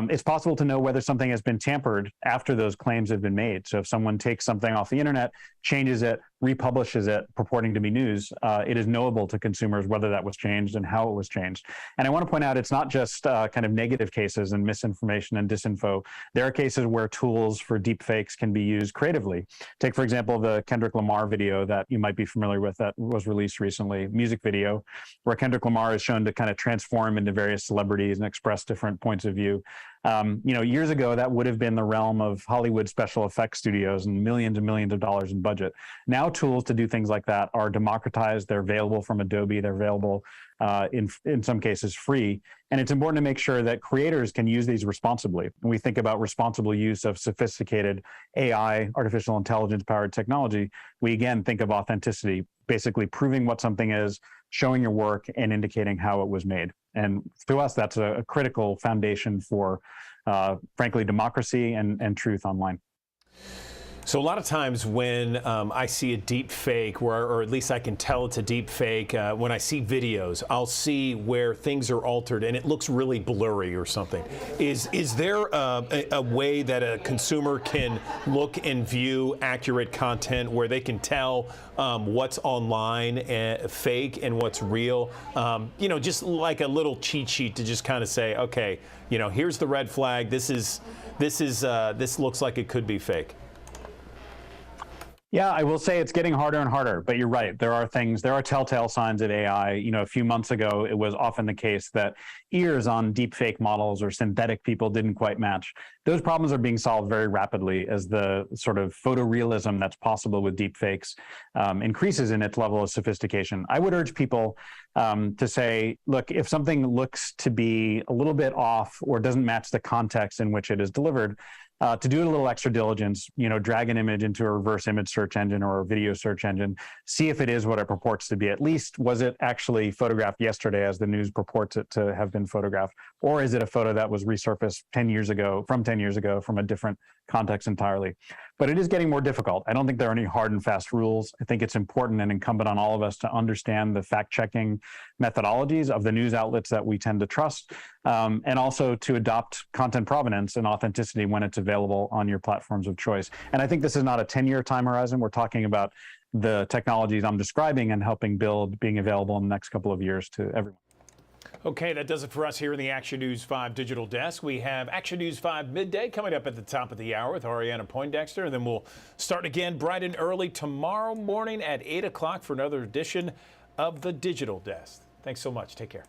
it's possible to know whether something has been tampered after those claims have been made. So if someone takes something off the internet, changes it, republishes it, purporting to be news, it is knowable to consumers whether that was changed and how it was changed. And I want to point out, it's not just kind of negative cases and misinformation and disinfo. There are cases where tools for deepfakes can be used creatively. Take, for example, the Kendrick Lamar video that you might be familiar with that was released recently, music video, where Kendrick Lamar is shown to kind of transform into various celebrities and express different points of view. Years ago, that would have been the realm of Hollywood special effects studios and millions of dollars in budget. Now tools to do things like that are democratized. They're available from Adobe. They're available in some cases free. And it's important to make sure that creators can use these responsibly. When we think about responsible use of sophisticated AI, artificial intelligence powered technology, we again think of authenticity, basically proving what something is, showing your work, and indicating how it was made. And to us, that's a critical foundation for, frankly, democracy and truth online. So a lot of times when I see a deep fake, or at least I can tell it's a deep fake, when I see videos, I'll see where things are altered and it looks really blurry or something. Is there a way that a consumer can look and view accurate content where they can tell what's online fake and what's real? Just like a little cheat sheet to just kind of say, okay, here's the red flag. This looks like it could be fake. Yeah, I will say it's getting harder and harder, but you're right. There are telltale signs of AI. A few months ago, it was often the case that ears on deepfake models or synthetic people didn't quite match. Those problems are being solved very rapidly as the sort of photorealism that's possible with deepfakes increases in its level of sophistication. I would urge people to say, look, if something looks to be a little bit off or doesn't match the context in which it is delivered, to do a little extra diligence, drag an image into a reverse image search engine or a video search engine, see if it is what it purports to be. At least, was it actually photographed yesterday as the news purports it to have been photographed? Or is it a photo that was resurfaced 10 years ago from a different context entirely? But it is getting more difficult. I don't think there are any hard and fast rules. I think it's important and incumbent on all of us to understand the fact-checking methodologies of the news outlets that we tend to trust, and also to adopt content provenance and authenticity when it's available on your platforms of choice. And I think this is not a 10-year time horizon. We're talking about the technologies I'm describing and helping build being available in the next couple of years to everyone. Okay, that does it for us here in the Action News 5 Digital Desk. We have Action News 5 Midday coming up at the top of the hour with Ariana Poindexter, and then we'll start again bright and early tomorrow morning at 8 o'clock for another edition of the Digital Desk. Thanks so much. Take care.